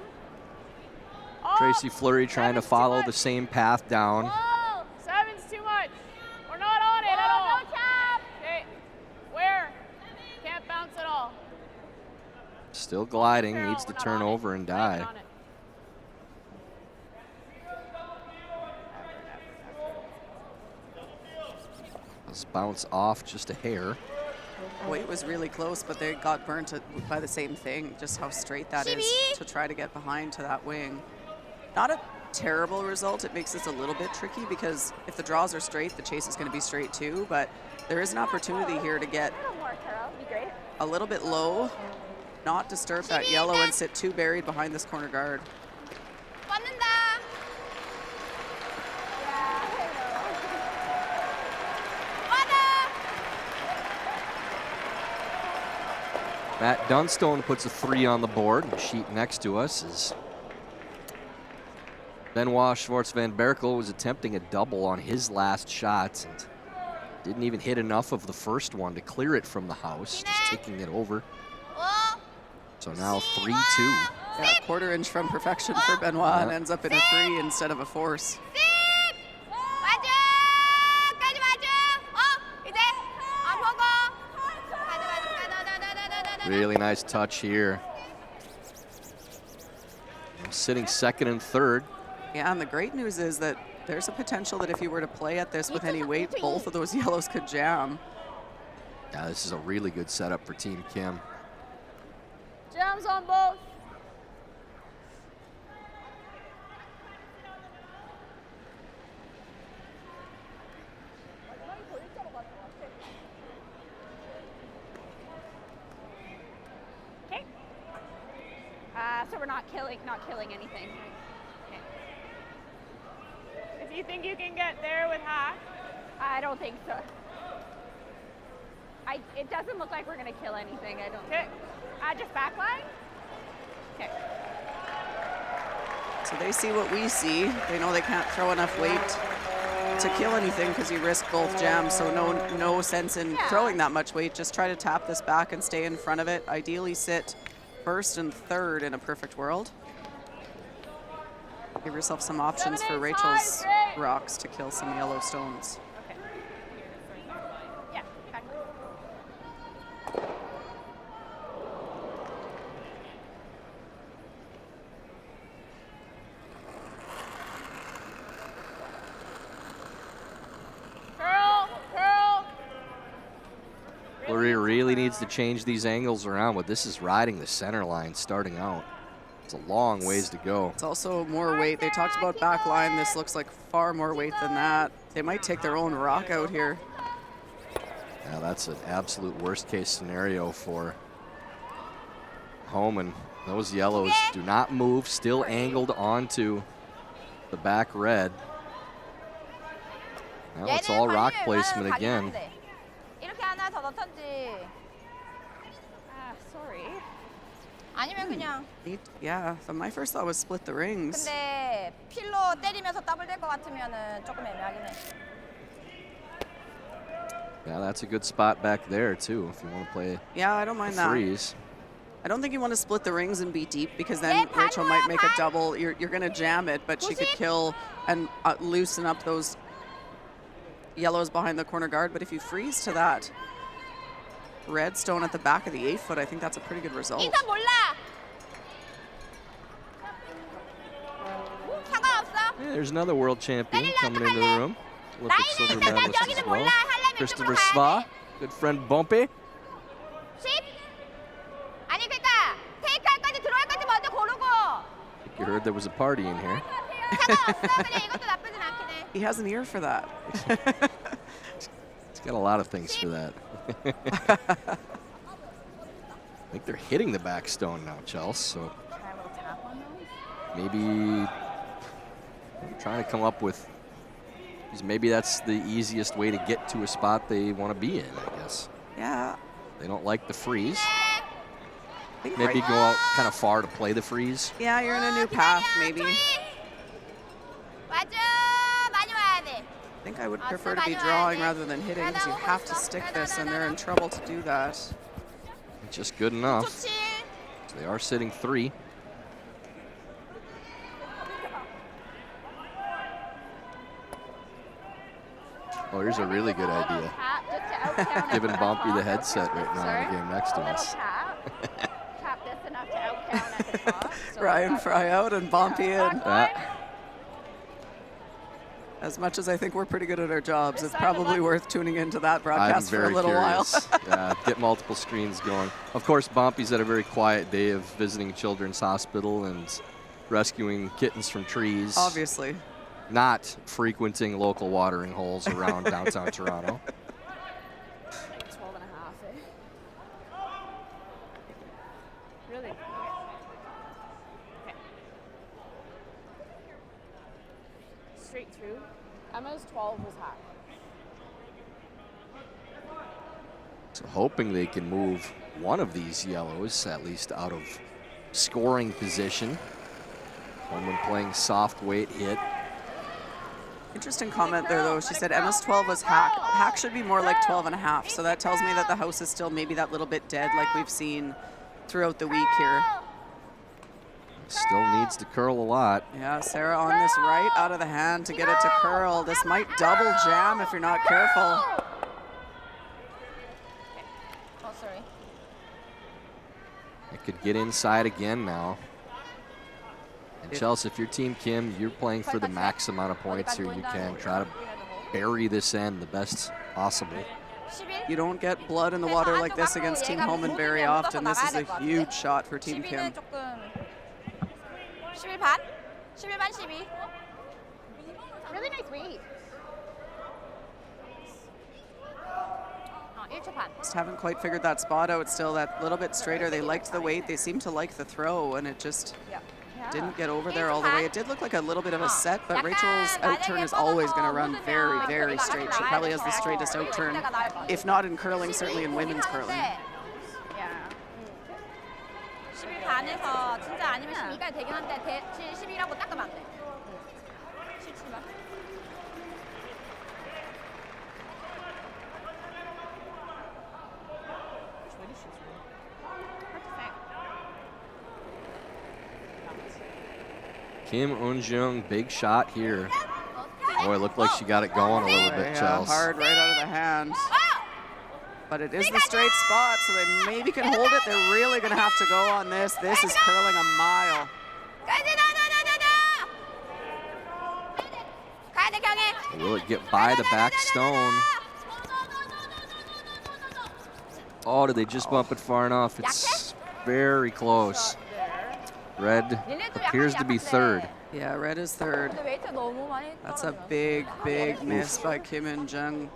[SPEAKER 14] Tracy Fleury trying to follow the same path down.
[SPEAKER 5] Whoa, 7's too much. We're not on it at all.
[SPEAKER 18] No tap.
[SPEAKER 5] Okay. Where? Can't bounce at all.
[SPEAKER 14] Still gliding, needs to turn over and die.
[SPEAKER 5] On it.
[SPEAKER 14] Let's bounce off just a hair.
[SPEAKER 15] Boy, it was really close, but they got burnt by the same thing, just how straight that is to try to get behind to that wing. Not a terrible result. It makes this a little bit tricky because if the draws are straight, the chase is going to be straight too, but there is an opportunity here to get a little bit low, not disturb that yellow and sit too buried behind this corner guard.
[SPEAKER 14] Matt Dunstone puts a 3 on the board. The sheet next to us is Benoit Schwartz van Berkel was attempting a double on his last shots and didn't even hit enough of the first one to clear it from the house, just taking it over. So now 3-2.
[SPEAKER 15] Yeah, quarter inch from perfection for Benoit and ends up in a 3 instead of a force.
[SPEAKER 14] Really nice touch here. Sitting second and third.
[SPEAKER 15] Yeah, and the great news is that there's a potential that if you were to play at this with any weight, both of those yellows could jam.
[SPEAKER 14] Yeah, this is a really good setup for Team Kim.
[SPEAKER 5] Jams on both.
[SPEAKER 18] Okay. So we're not killing anything. Okay.
[SPEAKER 5] If you think you can get there with half.
[SPEAKER 18] I don't think so. It doesn't look like we're gonna kill anything. I don't.
[SPEAKER 5] Okay.
[SPEAKER 18] Just backline. Okay.
[SPEAKER 15] So they see what we see. They know they can't throw enough weight to kill anything because you risk both jams. So no sense in throwing that much weight. Just try to tap this back and stay in front of it. Ideally sit first and third in a perfect world. Give yourself some options for Rachel's rocks to kill some yellow stones.
[SPEAKER 14] Fleury really needs to change these angles around, but this is riding the center line starting out. It's a long ways to go.
[SPEAKER 15] It's also more weight. They talked about back line. This looks like far more weight than that. They might take their own rock out here.
[SPEAKER 14] Yeah, that's an absolute worst case scenario for Homan. Those yellows do not move, still angled onto the back red. Now it's all rock placement again.
[SPEAKER 18] 이렇게 하나 더 넣던지. sorry. 아니면 그냥.
[SPEAKER 15] Yeah, so my first thought was split the rings.
[SPEAKER 18] 근데 필로 때리면서 더블 될 것 같으면은 조금 애매하긴 해.
[SPEAKER 14] Yeah, that's a good spot back there too if you want to play.
[SPEAKER 15] Yeah, I don't mind that.
[SPEAKER 14] Freeze.
[SPEAKER 15] I don't think you want to split the rings and be deep because then Rachel might make a double. You're going to jam it, but she could kill and loosen up those yellows behind the corner guard. But if you freeze to that red stone at the back of the 8-foot, I think that's a pretty good result.
[SPEAKER 18] Yeah,
[SPEAKER 14] there's another world champion coming into the room. Olympic silver medalist as well. Christopher Sva, good friend Bumpy.
[SPEAKER 18] 아니 그러니까 테이크할까지 들어갈까지 먼저 고르고.
[SPEAKER 14] You heard there was a party in here.
[SPEAKER 15] He has an ear for that.
[SPEAKER 14] He's got a lot of things for that. I think they're hitting the back stone now, Chelsea. So maybe I'm trying to come up with, maybe that's the easiest way to get to a spot they want to be in, I guess.
[SPEAKER 15] Yeah.
[SPEAKER 14] They don't like the freeze. Maybe go out kind of far to play the freeze.
[SPEAKER 15] Yeah, you're in a new path, maybe. I think I would prefer to be drawing rather than hitting because you have to stick this and they're in trouble to do that.
[SPEAKER 14] Just good enough. So they are sitting 3. Oh, here's a really good idea. Giving Bumpy the headset right now in the game next to us.
[SPEAKER 15] Ryan Fry out and Bumpy in. As much as I think we're pretty good at our jobs, it's probably worth tuning into that broadcast for a little while.
[SPEAKER 14] Yeah, get multiple screens going. Of course, Bumpy's had a very quiet day of visiting Children's Hospital and rescuing kittens from trees.
[SPEAKER 15] Obviously.
[SPEAKER 14] Not frequenting local watering holes around downtown Toronto.
[SPEAKER 5] 12 and a half, Really? Okay. Straight through. Emma's 12 was hot.
[SPEAKER 14] So hoping they can move one of these yellows at least out of scoring position. Homan playing soft weight hit.
[SPEAKER 15] Interesting comment there, though. She said Emma's 12 was hack. Hack should be more like 12 and a half. So that tells me that the house is still maybe that little bit dead like we've seen throughout the week here.
[SPEAKER 14] Still needs to curl a lot.
[SPEAKER 15] Yeah, Sarah on this right out of the hand to get it to curl. This might double jam if you're not careful.
[SPEAKER 18] Oh, sorry.
[SPEAKER 14] It could get inside again now. And Chelsea, if you're Team Kim, you're playing for the max amount of points here you can. Try to bury this end the best possible.
[SPEAKER 15] You don't get blood in the water like this against Team Homan very often. This is a huge shot for Team Kim.
[SPEAKER 18] 11 반? 11 반 12. Really nice weight. 1초 반.
[SPEAKER 15] Just haven't quite figured that spot out still. That little bit straighter. They liked the weight. They seemed to like the throw, and it just didn't get over there all the way. It did look like a little bit of a set, but Rachel's outturn is always going to run very, very straight. She probably has the straightest outturn, if not in curling, certainly in women's curling.
[SPEAKER 18] 안에서 진짜 아니면 12까지 되긴 한데 12라고 닦으면 안 돼. 17만.
[SPEAKER 14] Kim Eun-jung, big shot here. Boy, it looked like she got it going a little bit, Chelsea.
[SPEAKER 15] Hard right out of the hand. But it is the straight spot, so they maybe can hold it. They're really going to have to go on this. This is curling a mile.
[SPEAKER 14] Will it get by the back stone? Oh, did they just bump it far enough? It's very close. Red appears to be third.
[SPEAKER 15] Yeah, red is third. That's a big, big miss by Kim Eun-jung.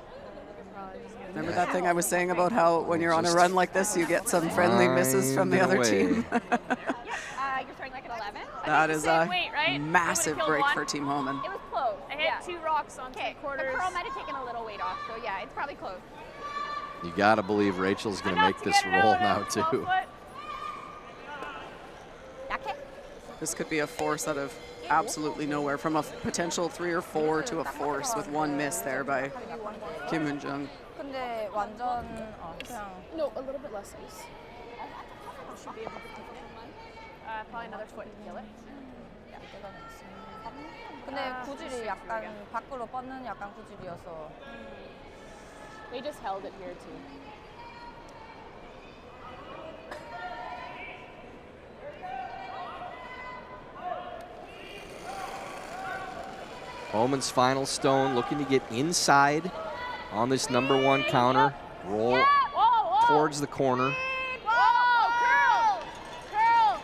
[SPEAKER 15] Remember that thing I was saying about how when you're on a run like this, you get some friendly misses from the other team?
[SPEAKER 18] You're starting like at 11?
[SPEAKER 15] That is a
[SPEAKER 5] weight, right?
[SPEAKER 15] massive break for Team Homan.
[SPEAKER 18] It was close.
[SPEAKER 5] I hit 2 rocks on 3 quarters.
[SPEAKER 18] The curl might have taken a little weight off, so yeah, it's probably close.
[SPEAKER 14] You gotta believe Rachel's gonna make this roll now too.
[SPEAKER 15] This could be a force out of absolutely nowhere, from a potential 3 or 4 to a force with one miss there by Kim Eun-jung.
[SPEAKER 18] 근데 완전 그냥
[SPEAKER 5] No, a little bit less ice. Should be able to take it. Probably another foot to kill it.
[SPEAKER 18] 근데 구질이 약간 밖으로 뻗는 약간 구질이어서.
[SPEAKER 5] They just held it here too.
[SPEAKER 14] Homan's final stone, looking to get inside on this #1 counter. Roll towards the corner.
[SPEAKER 5] Whoa, curl! Curl!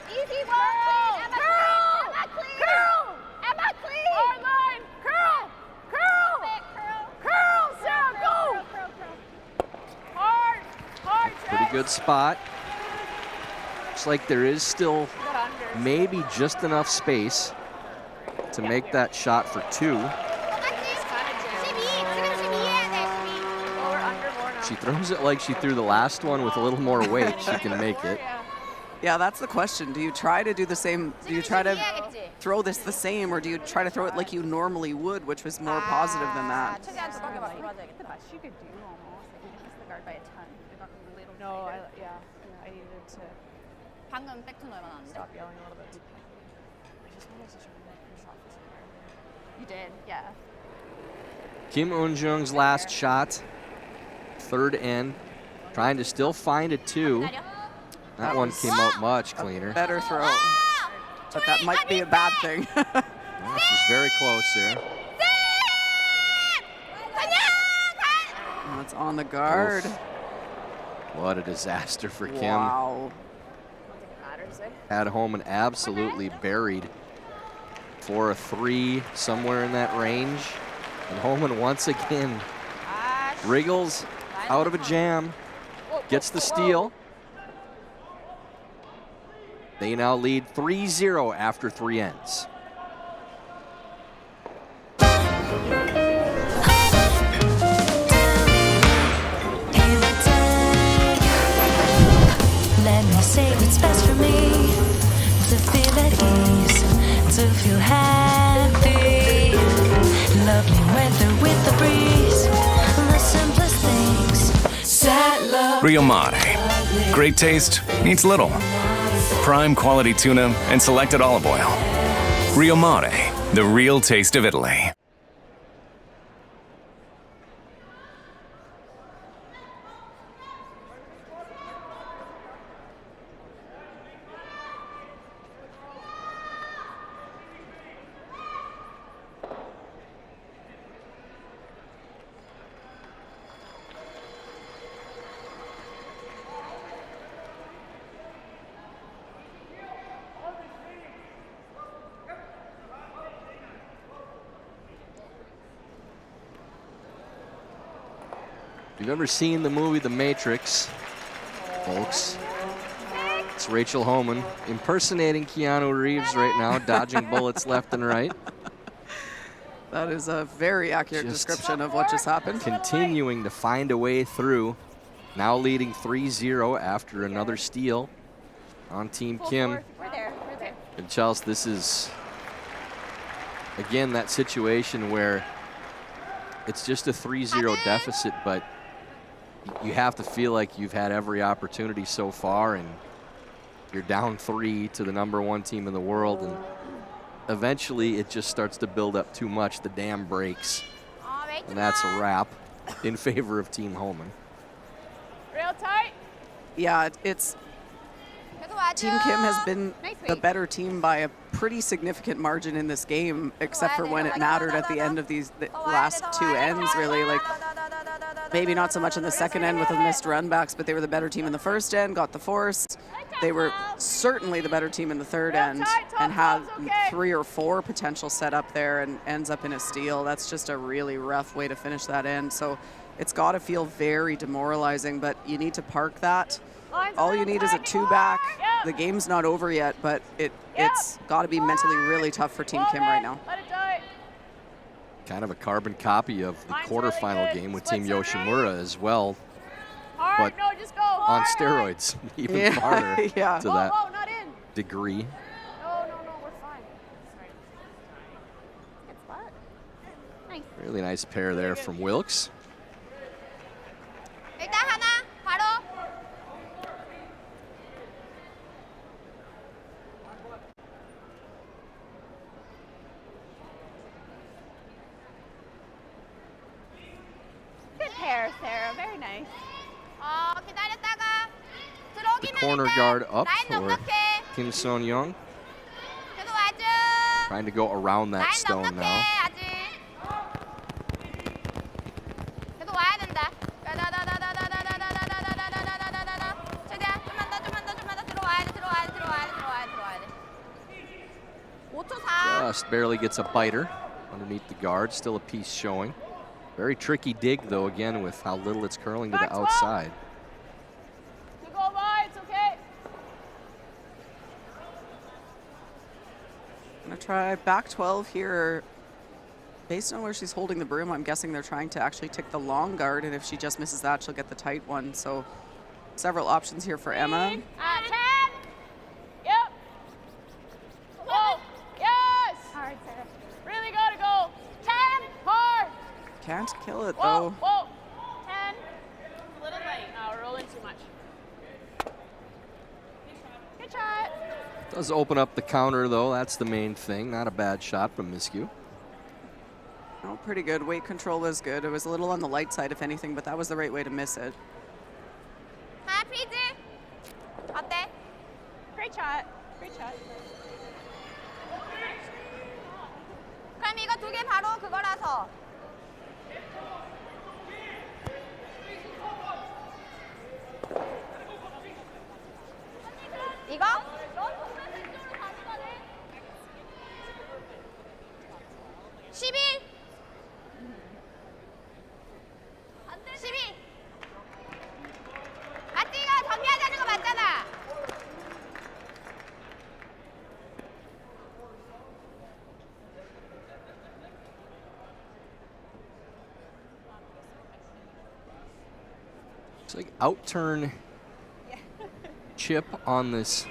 [SPEAKER 18] Easy one, Emma clean! Curl! Emma clean!
[SPEAKER 5] Hard line! Curl! Curl! Curl! Sarah, go! Hard! Hard,
[SPEAKER 14] Pretty good spot. Looks like there is still maybe just enough space to make that shot for 2. She throws it like she threw the last one with a little more weight. She can make it.
[SPEAKER 15] Yeah, that's the question. Do you try to do the same? Do you try to throw this the same, or do you try to throw it like you normally would, which was more positive than that?
[SPEAKER 18] She could do almost. Like we missed the guard by a ton. We got a little.
[SPEAKER 5] No, I needed to
[SPEAKER 18] 방금 백투 넣으면 안 돼.
[SPEAKER 5] stop yelling a little bit. I just wanted to try and make her shot for earlier.
[SPEAKER 18] You did, yeah.
[SPEAKER 14] Kim Eun-jung's last shot. Third end. Trying to still find a 2. That one came out much cleaner.
[SPEAKER 15] Better throw. But that might be a bad thing.
[SPEAKER 14] Well, she's very close there.
[SPEAKER 15] That's on the guard.
[SPEAKER 14] Oof. What a disaster for Kim.
[SPEAKER 15] Wow.
[SPEAKER 14] Had Homan absolutely buried for a 3 somewhere in that range. And Homan once again wriggles out of a jam, gets the steal. They now lead 3-0 after 3 ends.
[SPEAKER 2] Let me say what's best for me, to feel at ease, to feel happy. Lovely weather with the breeze, the simplest things. Sad love.
[SPEAKER 11] Rio Mare. Great taste needs little. Prime quality tuna and selected olive oil. Rio Mare, the real taste of Italy.
[SPEAKER 14] If you've ever seen the movie The Matrix, folks, it's Rachel Homan impersonating Keanu Reeves right now, dodging bullets left and right.
[SPEAKER 15] That is a very accurate description of what just happened.
[SPEAKER 14] Continuing to find a way through, now leading 3-0 after another steal. on Team Kim.
[SPEAKER 18] We're there. We're there.
[SPEAKER 14] And Chelsea, this is, again, that situation where it's just a 3-0 deficit, but you have to feel like you've had every opportunity so far, and you're down 3 to the #1 team in the world, and eventually it just starts to build up too much. The dam breaks, and that's a wrap in favor of Team Homan.
[SPEAKER 5] Real tight.
[SPEAKER 15] Yeah, it's Team Kim has been the better team by a pretty significant margin in this game, except for when it mattered at the end of the last 2 ends, really. Like, maybe not so much in the second end with the missed run backs, but they were the better team in the first end, got the force. They were certainly the better team in the third end and had 3 or 4 potential set up there and ends up in a steal. That's just a really rough way to finish that end. So it's got to feel very demoralizing, but you need to park that. All you need is a 2-back. The game's not over yet, but it's got to be mentally really tough for Team Kim right now.
[SPEAKER 14] Kind of a carbon copy of the quarterfinal game with Team Yoshimura as well, but on steroids, even farther to that degree.
[SPEAKER 5] No, we're fine.
[SPEAKER 18] Good spot. Nice.
[SPEAKER 14] Really nice pair there from Wilkes.
[SPEAKER 18] 일단 하나 바로. Good pair, Sarah. Very nice. 기다렸다가
[SPEAKER 14] The corner guard up for Kim Son-young. Trying to go around that stone now.
[SPEAKER 18] 계속 와야 된다. 최대한 좀만 더 들어와야 돼. 5초 4.
[SPEAKER 14] Just barely gets a biter underneath the guard. Still a piece showing. Very tricky dig, though, again, with how little it's curling to the outside.
[SPEAKER 5] You go by, it's okay.
[SPEAKER 15] I'm going to try back 12 here. Based on where she's holding the broom, I'm guessing they're trying to actually take the long guard, and if she just misses that, she'll get the tight one. So several options here for Emma.
[SPEAKER 5] 10. Yep. Oh, yes.
[SPEAKER 18] Hard, Sarah.
[SPEAKER 5] Really gotta go. 10. Hard.
[SPEAKER 15] Can't kill it,
[SPEAKER 5] Whoa,
[SPEAKER 15] though.
[SPEAKER 5] whoa. 10. A little late. No, we're rolling too much. Good shot.
[SPEAKER 14] Does open up the counter, though. That's the main thing. Not a bad shot from Miskew.
[SPEAKER 15] Oh, pretty good. Weight control was good. It was a little on the light side, if anything, but that was the right way to miss it.
[SPEAKER 18] 프리즈. 어때?
[SPEAKER 5] Great shot. Great shot.
[SPEAKER 18] 그럼 이거 2개 바로 그거라서. 이거? 11. 12. 맞지? 이거 정리하자는 거 맞잖아.
[SPEAKER 14] It's like out-turn chip on this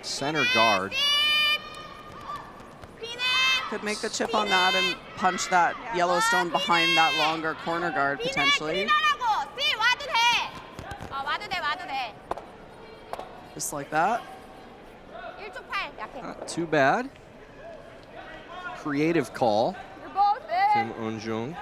[SPEAKER 14] center guard.
[SPEAKER 15] Could make the chip on that and punch that Yellowstone behind that longer corner guard, potentially. Just like that.
[SPEAKER 14] Not too bad. Creative call.
[SPEAKER 5] You're both
[SPEAKER 14] Kim Eun-jung.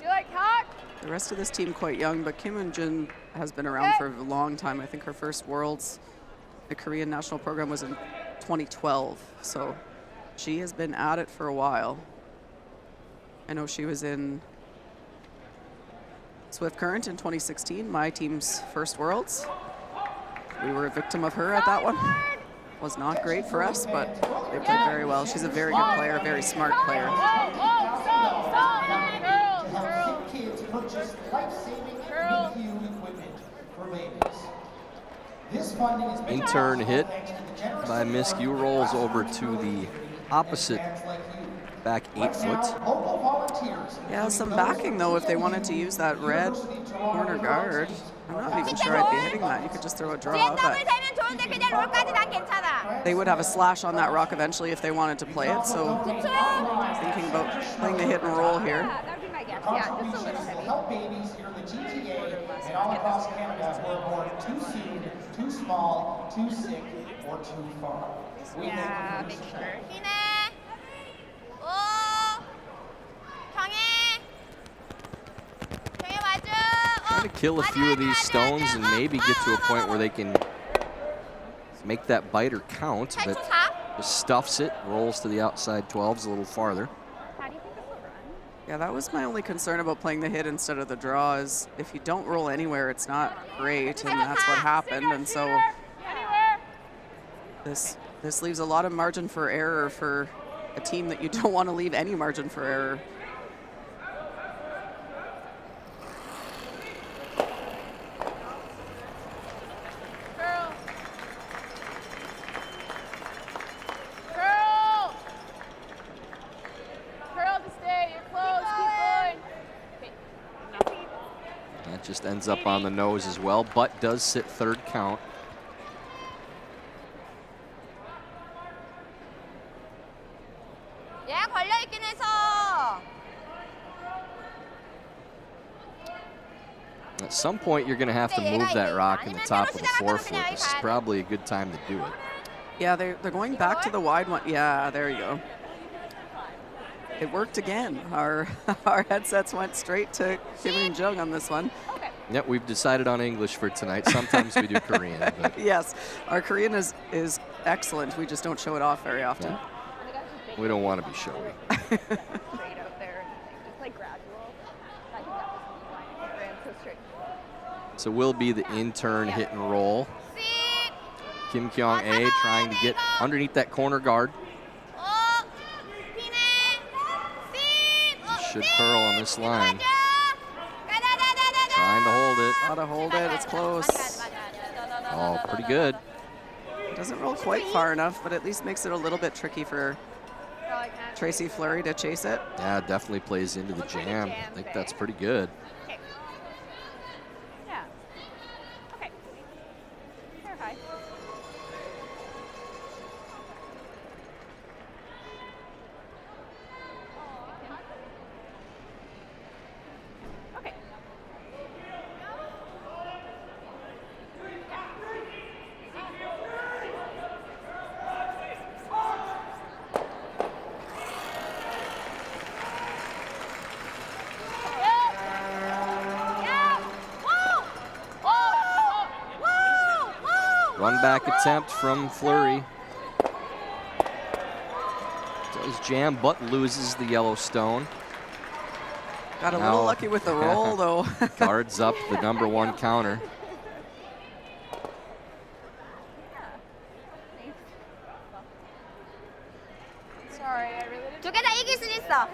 [SPEAKER 5] You like hot?
[SPEAKER 15] The rest of this team quite young, but Kim Eun-jung has been around for a long time. I think her first Worlds, the Korean national program, was in 2012. So she has been at it for a while. I know she was in Swift Current in 2016, my team's first Worlds. We were a victim of her at that one. Was not great for us, but they played very well. She's a very good player, very smart player.
[SPEAKER 14] In-turn hit by Miskew, rolls over to the opposite back 8 foot.
[SPEAKER 15] Yeah, some backing though if they wanted to use that red corner guard. I'm not even sure I'd be hitting that. You could just throw a draw, but they would have a slash on that rock eventually if they wanted to play it. So thinking about playing the hit and roll here.
[SPEAKER 18] That'd be my guess. Yeah, just a little heavy.
[SPEAKER 13] Help babies here in the GTA and all across Canada who are born too soon, too small, too sick, or too far.
[SPEAKER 18] Yeah, make sure.
[SPEAKER 14] Trying to kill a few of these stones and maybe get to a point where they can make that biter count, but just stuffs it, rolls to the outside 12s a little farther.
[SPEAKER 15] Yeah, that was my only concern about playing the hit instead of the draw is if you don't roll anywhere, it's not great, and that's what happened. And so this leaves a lot of margin for error for a team that you don't want to leave any margin for error.
[SPEAKER 14] Just ends up on the nose as well, but does sit third count. At some point, you're going to have to move that rock in the top of the forefoot. This is probably a good time to do it.
[SPEAKER 15] Yeah, they're going back to the wide one. Yeah, there you go. It worked again. Our headsets went straight to Kim and Jung on this one.
[SPEAKER 14] Yep, we've decided on English for tonight. Sometimes we do Korean. But
[SPEAKER 15] yes, our Korean is excellent. We just don't show it off very often.
[SPEAKER 14] Yeah. We don't want to be showy. So will be the intern hit and roll. Kim Kyung-ae trying to get underneath that corner guard. Should curl on this line. Trying to hold it.
[SPEAKER 15] Gotta hold it, it's close.
[SPEAKER 14] Oh, pretty good.
[SPEAKER 15] Doesn't roll quite far enough, but at least makes it a little bit tricky for Tracy Fleury to chase it.
[SPEAKER 14] Yeah, definitely plays into the jam. I think that's pretty good.
[SPEAKER 18] Yeah. Okay. Fair high. Okay.
[SPEAKER 14] Run back attempt from Fleury. Does jam, but loses the yellow stone.
[SPEAKER 15] Got a little lucky with the roll, though.
[SPEAKER 14] Guards up the #1 counter.
[SPEAKER 5] Sorry, I really didn't.
[SPEAKER 18] 두개 다 이길 수 있어.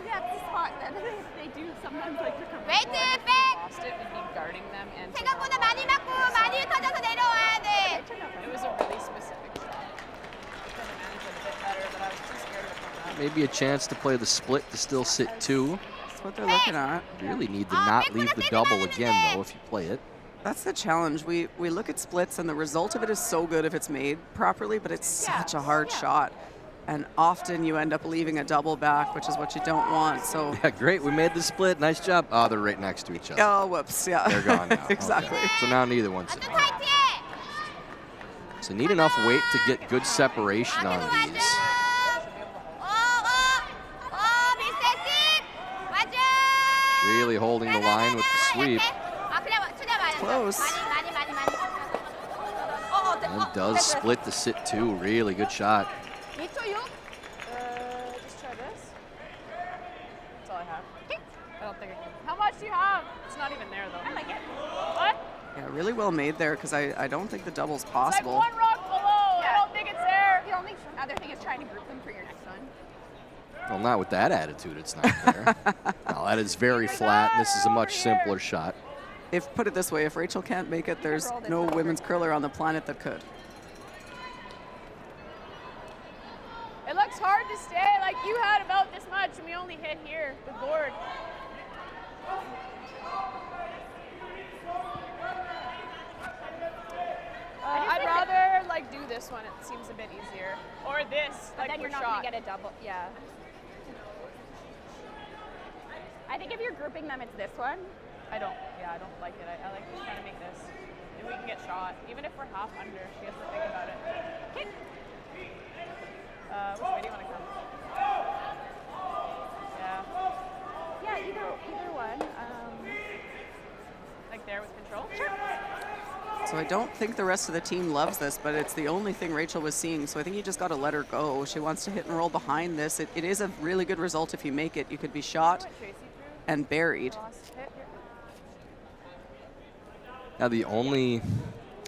[SPEAKER 12] They do sometimes like to come.
[SPEAKER 18] 웨이트 백.
[SPEAKER 12] Lost it, we'd be guarding them and.
[SPEAKER 18] 생각보다 많이 맞고 많이 흩어져서 내려와야 돼.
[SPEAKER 12] It was a really specific shot. I tried to manage it a bit better, but I was too scared to come out.
[SPEAKER 14] Maybe a chance to play the split to still sit 2.
[SPEAKER 15] That's what they're looking at.
[SPEAKER 14] Really need to not leave the double again, though, if you play it.
[SPEAKER 15] That's the challenge. We look at splits, and the result of it is so good if it's made properly, but it's such a hard shot. And often you end up leaving a double back, which is what you don't want. So
[SPEAKER 14] yeah, great. We made the split. Nice job. Oh, they're right next to each other.
[SPEAKER 15] Oh, whoops. Yeah.
[SPEAKER 14] They're gone now.
[SPEAKER 15] Exactly.
[SPEAKER 14] Okay. So now neither one's in. So need enough weight to get good separation on these. Really holding the line with the sweep.
[SPEAKER 15] Close.
[SPEAKER 14] And does split the sit 2. Really good shot.
[SPEAKER 5] Just try this. That's all I have. I don't think I can. How much do you have? It's not even there, though. I like it. What?
[SPEAKER 15] Yeah, really well made there, because I don't think the double's
[SPEAKER 5] It's
[SPEAKER 15] possible.
[SPEAKER 5] like one rock below.
[SPEAKER 18] Yeah.
[SPEAKER 5] I don't think it's there.
[SPEAKER 18] The only other thing is trying to group them for your next one.
[SPEAKER 14] Well, not with that attitude, it's not there. No, that is very flat. And this is a much simpler shot.
[SPEAKER 15] If put it this way, if Rachel can't make it, there's no women's curler on the planet that could.
[SPEAKER 5] It looks hard to stay. Like, you had about this much, and we only hit here. Good Lord. I'd rather like do this one. It seems a bit easier. Or this,
[SPEAKER 18] But
[SPEAKER 5] like
[SPEAKER 18] then you're
[SPEAKER 5] with
[SPEAKER 18] not
[SPEAKER 5] shot.
[SPEAKER 18] going to get a double. Yeah. I think if you're grouping them, it's this one.
[SPEAKER 5] I don't like it. I like just trying to make this. Maybe we can get shot. Even if we're half under, she has to think about it.
[SPEAKER 18] Kick.
[SPEAKER 5] Which way do you want to come? Yeah.
[SPEAKER 18] Yeah, either one.
[SPEAKER 5] Like there with control?
[SPEAKER 18] Sure.
[SPEAKER 15] So I don't think the rest of the team loves this, but it's the only thing Rachel was seeing. So I think you just got to let her go. She wants to hit and roll behind this. It is a really good result if you make it. You could be shot and buried.
[SPEAKER 14] Now the only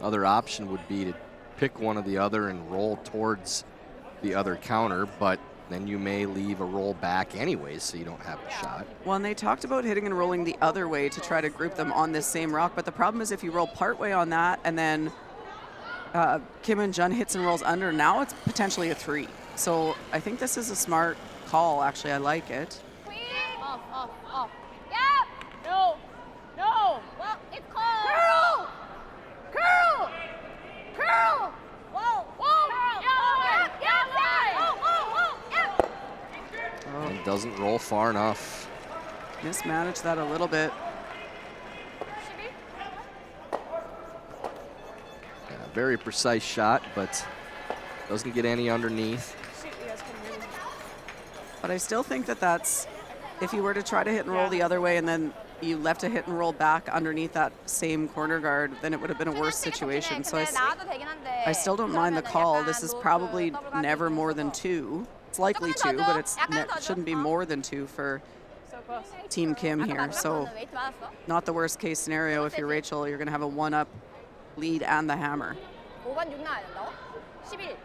[SPEAKER 14] other option would be to pick one or the other and roll towards the other counter, but then you may leave a roll back anyways, so you don't have a shot.
[SPEAKER 15] Well, and they talked about hitting and rolling the other way to try to group them on this same rock, but the problem is if you roll part way on that and then Kim and Jun hits and rolls under, now it's potentially a 3. So I think this is a smart call, actually. I like it.
[SPEAKER 5] Off. Yeah! No!
[SPEAKER 18] Well, it's called.
[SPEAKER 5] Curl!
[SPEAKER 18] Whoa!
[SPEAKER 15] Oh.
[SPEAKER 14] And doesn't roll far enough.
[SPEAKER 15] Mismanaged that a little bit.
[SPEAKER 14] Yeah, very precise shot, but doesn't get any underneath.
[SPEAKER 15] But I still think that that's, if you were to try to hit and roll the other way and then you left a hit and roll back underneath that same corner guard, then it would have been a worse situation. So I still don't mind the call. This is probably never more than 2. It's likely 2, but it shouldn't be more than 2 for Team Kim here. So not the worst case scenario. If you're Rachel, you're going to have a 1-up lead and the hammer.
[SPEAKER 18] 5번 6 나와야 된다고? 11.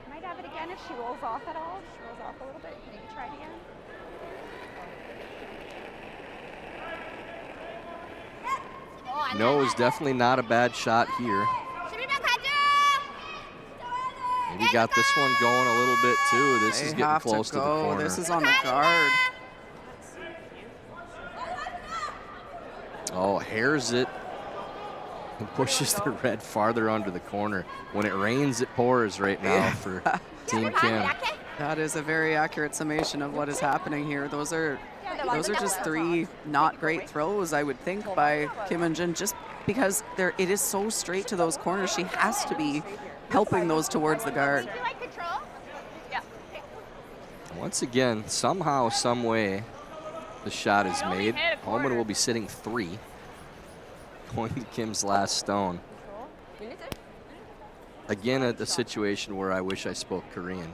[SPEAKER 18] Might have it again if she rolls off at all. If she rolls off a little bit, maybe try it again.
[SPEAKER 14] No is definitely not a bad shot here. Maybe got this one going a little bit too. This is getting close to the corner.
[SPEAKER 15] This is on the guard.
[SPEAKER 14] Oh, hairs it and pushes the red farther under the corner. When it rains, it pours right now for Team Kim.
[SPEAKER 15] That is a very accurate summation of what is happening here. Those are just 3 not great throws, I would think, by Kim and Jin, just because it is so straight to those corners. She has to be helping those towards the guard.
[SPEAKER 14] Once again, somehow, some way, the shot is made. Homan will be sitting 3, going to Kim's last stone. Again, at the situation where I wish I spoke Korean.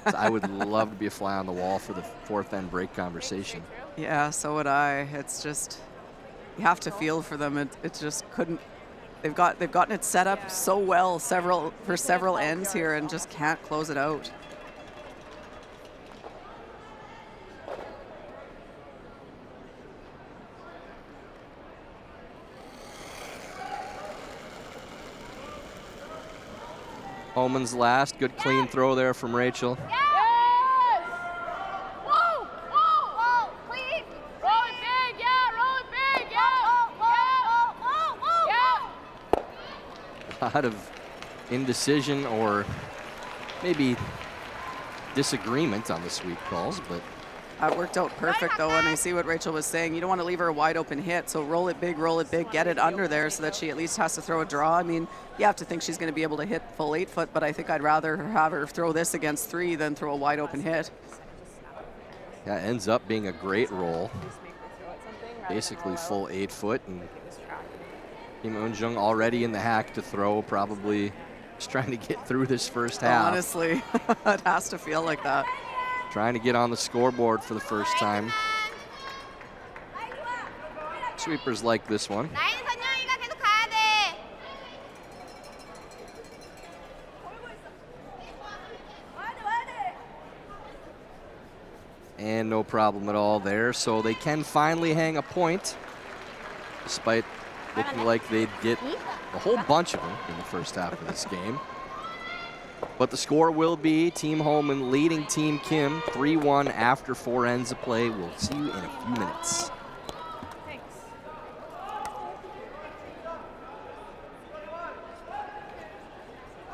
[SPEAKER 14] I would love to be a fly on the wall for the 4th end break conversation.
[SPEAKER 15] Yeah, so would I. It's just, you have to feel for them. It just couldn't. They've gotten it set up so well for several ends here and just can't close it out.
[SPEAKER 14] Homan's last, good clean throw there from Rachel.
[SPEAKER 5] Yes! Whoa! Please! Roll it big,
[SPEAKER 14] A lot of indecision or maybe disagreement on the sweep calls, but
[SPEAKER 15] That worked out perfect, though, and I see what Rachel was saying. You don't want to leave her a wide open hit, so roll it big, get it under there so that she at least has to throw a draw. I mean, you have to think she's going to be able to hit full 8-foot, but I think I'd rather have her throw this against 3 than throw a wide open hit.
[SPEAKER 14] that ends up being a great roll. Basically full 8-foot, and Kim Eun-jung already in the hack to throw, probably just trying to get through this first half.
[SPEAKER 15] Honestly, it has to feel like that.
[SPEAKER 14] Trying to get on the scoreboard for the first time. Sweepers like this one. And no problem at all there. So they can finally hang a point, despite looking like they'd get a whole bunch of them in the first half of this game. But the score will be Team Homan leading Team Kim 3-1 after 4 ends of play. We'll see you in a few minutes.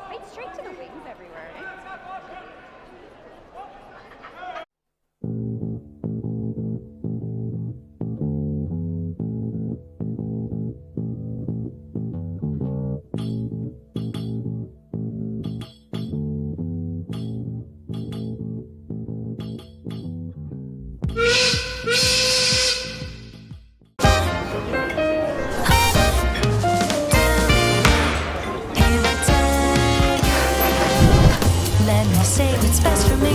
[SPEAKER 18] Right straight to the wings everywhere, eh?
[SPEAKER 2] Let me say what's best for me,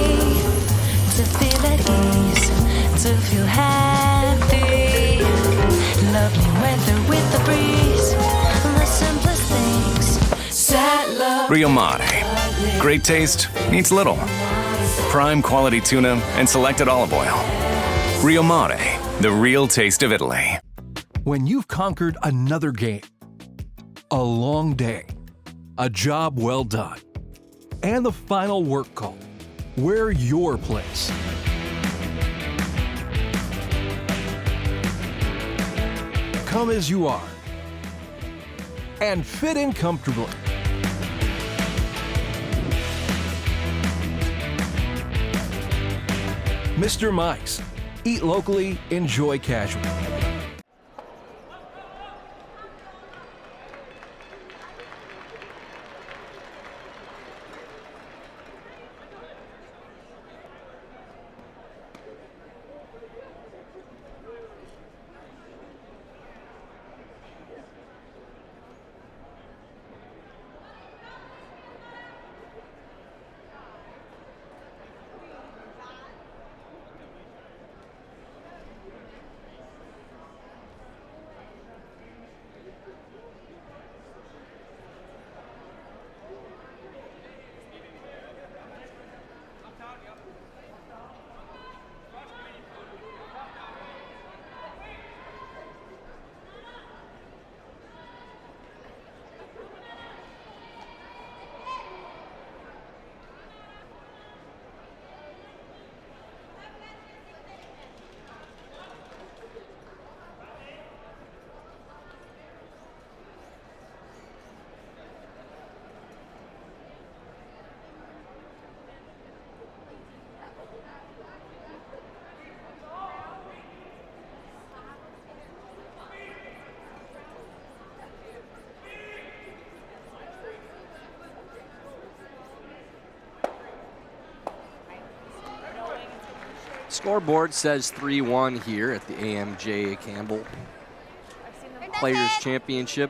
[SPEAKER 2] to feel at ease, to feel happy. Lovely weather with the breeze, the simplest things. Sad love.
[SPEAKER 11] Rio Mare. Great taste needs little. Prime quality tuna and selected olive oil. Rio Mare, the real taste of Italy.
[SPEAKER 2] When you've conquered another game, a long day, a job well done, and the final work call, we're your place. Come as you are and fit in comfortably. Mr. Mike's. Eat locally, enjoy casual.
[SPEAKER 14] Scoreboard says 3-1 here at the AMJ Campbell Players Championship.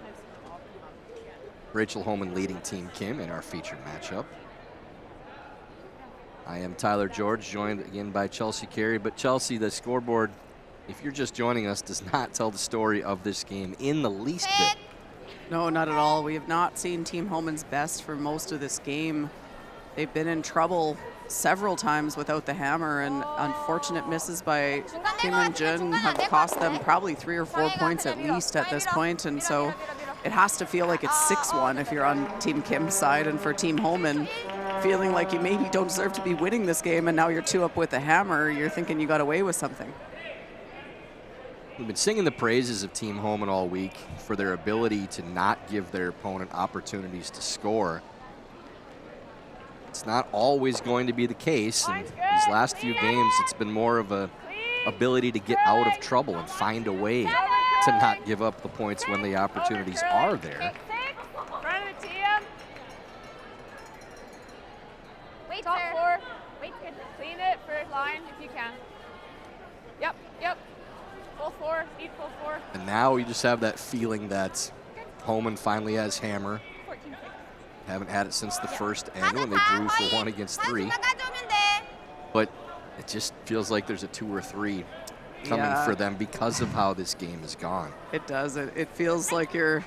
[SPEAKER 14] Rachel Homan leading Team Kim in our feature matchup. I am Tyler George, joined again by Chelsea Carey. But Chelsea, the scoreboard, if you're just joining us, does not tell the story of this game in the least bit.
[SPEAKER 15] No, not at all. We have not seen Team Homan's best for most of this game. They've been in trouble several times without the hammer, and unfortunate misses by Kim and Jun have cost them probably 3 or 4 points at least at this point, and so it has to feel like it's 6-1 if you're on Team Kim's side, and for Team Homan, feeling like you maybe don't deserve to be winning this game, and now you're 2 up with the hammer, you're thinking you got away with something.
[SPEAKER 14] We've been singing the praises of Team Homan all week for their ability to not give their opponent opportunities to score. It's not always going to be the case. In these last few games, it's been more of a ability to get out of trouble and find a way to not give up the points when the opportunities are there.
[SPEAKER 5] Front of the team.
[SPEAKER 18] Wait,
[SPEAKER 5] Top
[SPEAKER 18] sir.
[SPEAKER 5] 4.
[SPEAKER 18] Wait, good.
[SPEAKER 5] Clean it for line if you can. Yep, yep. Full 4, speed full 4.
[SPEAKER 14] And now you just have that feeling that Homan finally has hammer. Haven't had it since the first end when they drew for 1 against 3. But it just feels like there's a 2 or 3 coming for them because of how this game has gone.
[SPEAKER 15] It does. It feels like you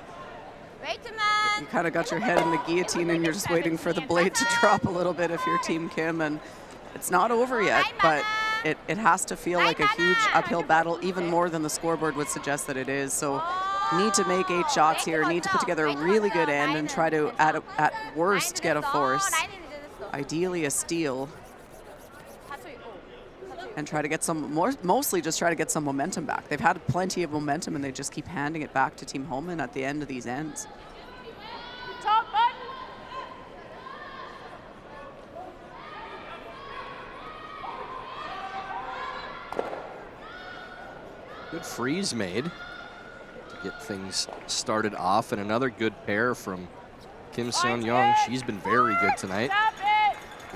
[SPEAKER 15] kind of got your head in the guillotine and you're just waiting for the blade to drop a little bit if you're Team Kim, and it's not over yet, but it has to feel like a huge uphill battle, even more than the scoreboard would suggest that it is. So need to make 8 shots here, need to put together a really good end and try to, at worst, get a force. ideally a steal and try to get some mostly just try to get some momentum back. They've had plenty of momentum and they just keep handing it back to Team Homan at the end of these ends.
[SPEAKER 5] Top button.
[SPEAKER 14] Good freeze made to get things started off, and another good pair from Kim Seon-young. She's been very good tonight.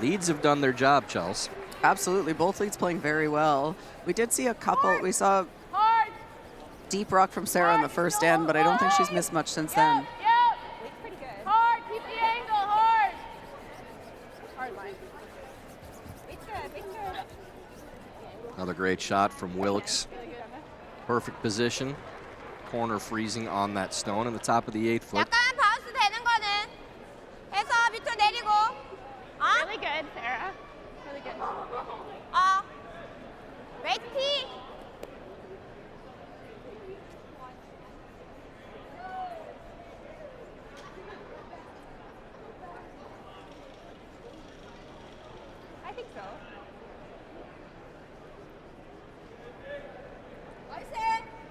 [SPEAKER 14] Leads have done their job, Chels.
[SPEAKER 15] Absolutely, both leads playing very well. We did see a couple, we saw deep rock from Sarah in the first end, but I don't think she's missed much since then.
[SPEAKER 5] Pretty good. Hard, keep the angle, hard. Hard line. It's good, it's good.
[SPEAKER 14] Another great shot from Wilkes. Perfect position. Corner freezing on that stone in the top of the 8 foot.
[SPEAKER 16] 약간 바운스 되는 거는 해서 밑으로 내리고.
[SPEAKER 5] Really good, Sarah. Really good.
[SPEAKER 16] 웨이티.
[SPEAKER 5] I think so.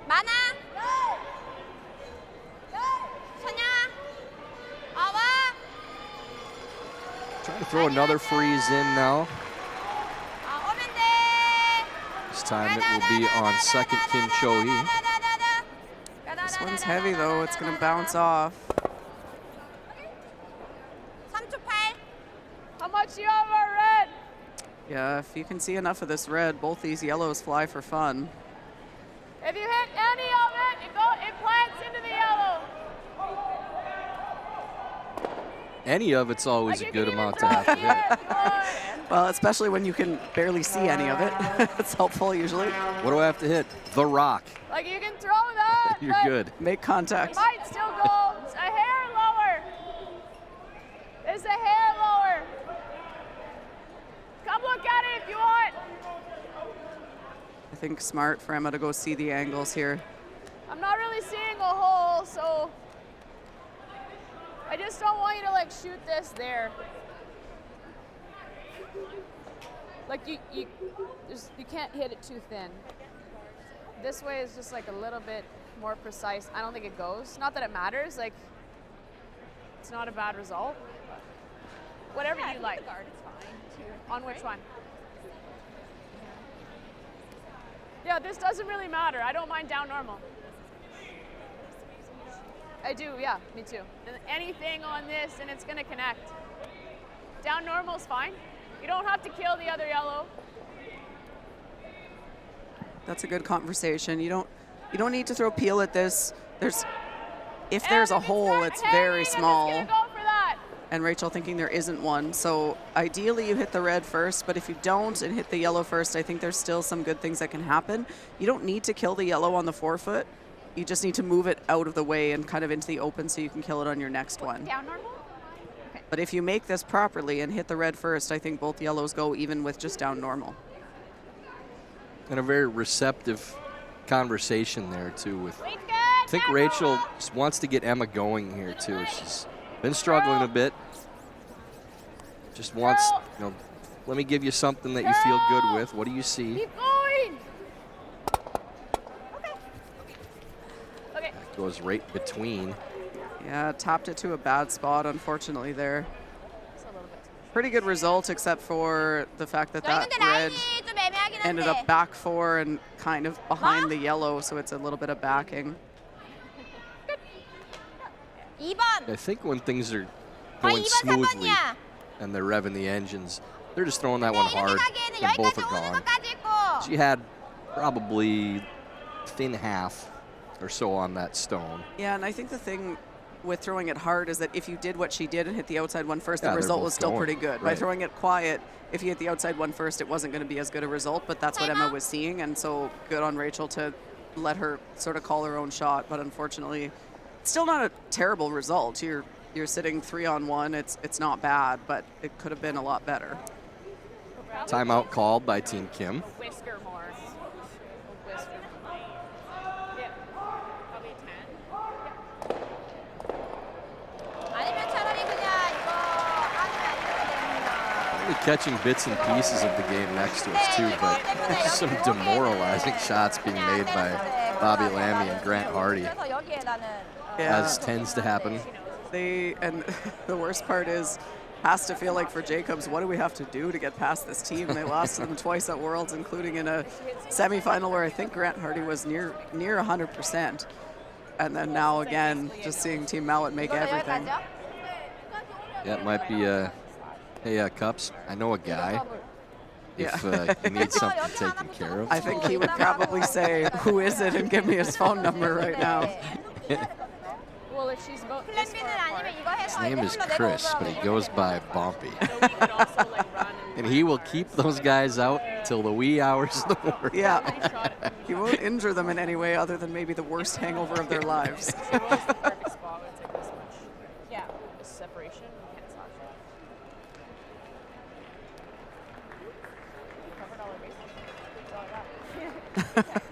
[SPEAKER 16] 많아. 선야. 와.
[SPEAKER 14] Trying to throw another freeze in now. This time it will be on second Kim Cho-hee.
[SPEAKER 15] This one's heavy though, it's gonna bounce off.
[SPEAKER 16] 3초 8.
[SPEAKER 5] How much do you have our red?
[SPEAKER 15] Yeah, if you can see enough of this red, both these yellows fly for fun.
[SPEAKER 5] If you hit any of it, it plants into the yellow.
[SPEAKER 14] Any of it's always a good amount to have to hit.
[SPEAKER 15] Well, especially when you can barely see any of it. It's helpful usually.
[SPEAKER 14] What do I have to hit? The rock.
[SPEAKER 5] Like you can throw that.
[SPEAKER 14] You're good.
[SPEAKER 15] Make contact.
[SPEAKER 5] It might still go a hair lower. It's a hair lower. Come look at it if you want.
[SPEAKER 15] I think smart for Emma to go see the angles here.
[SPEAKER 5] I'm not really seeing a hole, so I just don't want you to like shoot this there. Like you can't hit it too thin. This way is just like a little bit more precise. I don't think it goes. Not that it matters. Like it's not a bad result. Whatever you like.
[SPEAKER 18] Guard is fine too.
[SPEAKER 5] On which one? Yeah, this doesn't really matter. I don't mind down normal. I do, yeah, me too. And anything on this and it's gonna connect. Down normal's fine. You don't have to kill the other yellow.
[SPEAKER 15] That's a good conversation. You don't need to throw peel at this. If there's a hole, it's very small. And Rachel thinking there isn't one. So ideally you hit the red first, but if you don't and hit the yellow first, I think there's still some good things that can happen. You don't need to kill the yellow on the 4-foot. You just need to move it out of the way and kind of into the open so you can kill it on your next one.
[SPEAKER 16] Down normal?
[SPEAKER 15] Okay. But if you make this properly and hit the red first, I think both yellows go even with just down normal.
[SPEAKER 14] And a very receptive conversation there too. I think Rachel just wants to get Emma going here too. She's been struggling a bit. Just wants, let me give you something that you feel good with. What do you see?
[SPEAKER 5] Keep going. Okay.
[SPEAKER 14] That goes right between.
[SPEAKER 15] Yeah, tapped it to a bad spot, unfortunately, there. Pretty good result, except for the fact that that red ended up back 4 and kind of behind the yellow, so it's a little bit of backing.
[SPEAKER 14] I think when things are going smoothly and they're revving the engines, they're just throwing that one hard and both are gone. She had probably thin half or so on that stone.
[SPEAKER 15] Yeah, and I think the thing with throwing it hard is that if you did what she did and hit the outside one first,
[SPEAKER 14] Yeah,
[SPEAKER 15] the
[SPEAKER 14] they're
[SPEAKER 15] result
[SPEAKER 14] both
[SPEAKER 15] was still
[SPEAKER 14] going.
[SPEAKER 15] pretty good.
[SPEAKER 14] Right.
[SPEAKER 15] By throwing it quiet, if you hit the outside one first, it wasn't going to be as good a result, but that's what Emma was seeing, and so good on Rachel to let her sort of call her own shot, but unfortunately, still not a terrible result. You're sitting 3-on-1. It's not bad, but it could have been a lot better.
[SPEAKER 14] Timeout called by Team Kim.
[SPEAKER 5] Whisker more. Whisker. Yeah. Probably 10.
[SPEAKER 16] 아니면 차라리 그냥 이거 아니면 이렇게 됩니다.
[SPEAKER 14] catching bits and pieces of the game next to us too, but some demoralizing shots being made by Bobby Lammy and Grant Hardy, as tends to happen.
[SPEAKER 15] And the worst part is, has to feel like for Jacobs, what do we have to do to get past this team? They lost to them twice at Worlds, including in a semifinal where I think Grant Hardy was near 100%. And then now again, just seeing Team Mallett make everything.
[SPEAKER 14] Yeah, it might be hey, Cups, I know a guy. If you need something taken care of.
[SPEAKER 15] I think he would probably say, who is it, and give me his phone number right now.
[SPEAKER 5] Well, if she's both this far apart.
[SPEAKER 14] His name is Chris, but he goes by Bumpy. And he will keep those guys out till the wee hours of the morning.
[SPEAKER 15] Yeah. He won't injure them in any way other than maybe the worst hangover of their lives.
[SPEAKER 5] Yeah, the separation. You can't stop it. We covered all our bases. That's all I got.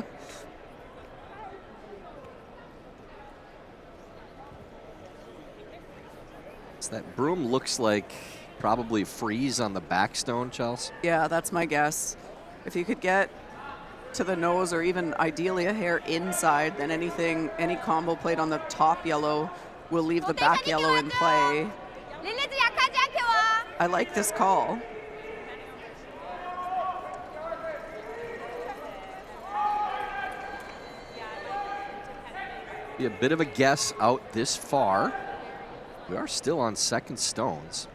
[SPEAKER 14] So that broom looks like probably freeze on the backstone, Chelsea.
[SPEAKER 15] Yeah, that's my guess. If you could get to the nose or even ideally a hair inside, then any combo played on the top yellow will leave the back yellow in play. I like this call.
[SPEAKER 14] Be a bit of a guess out this far. We are still on second stones.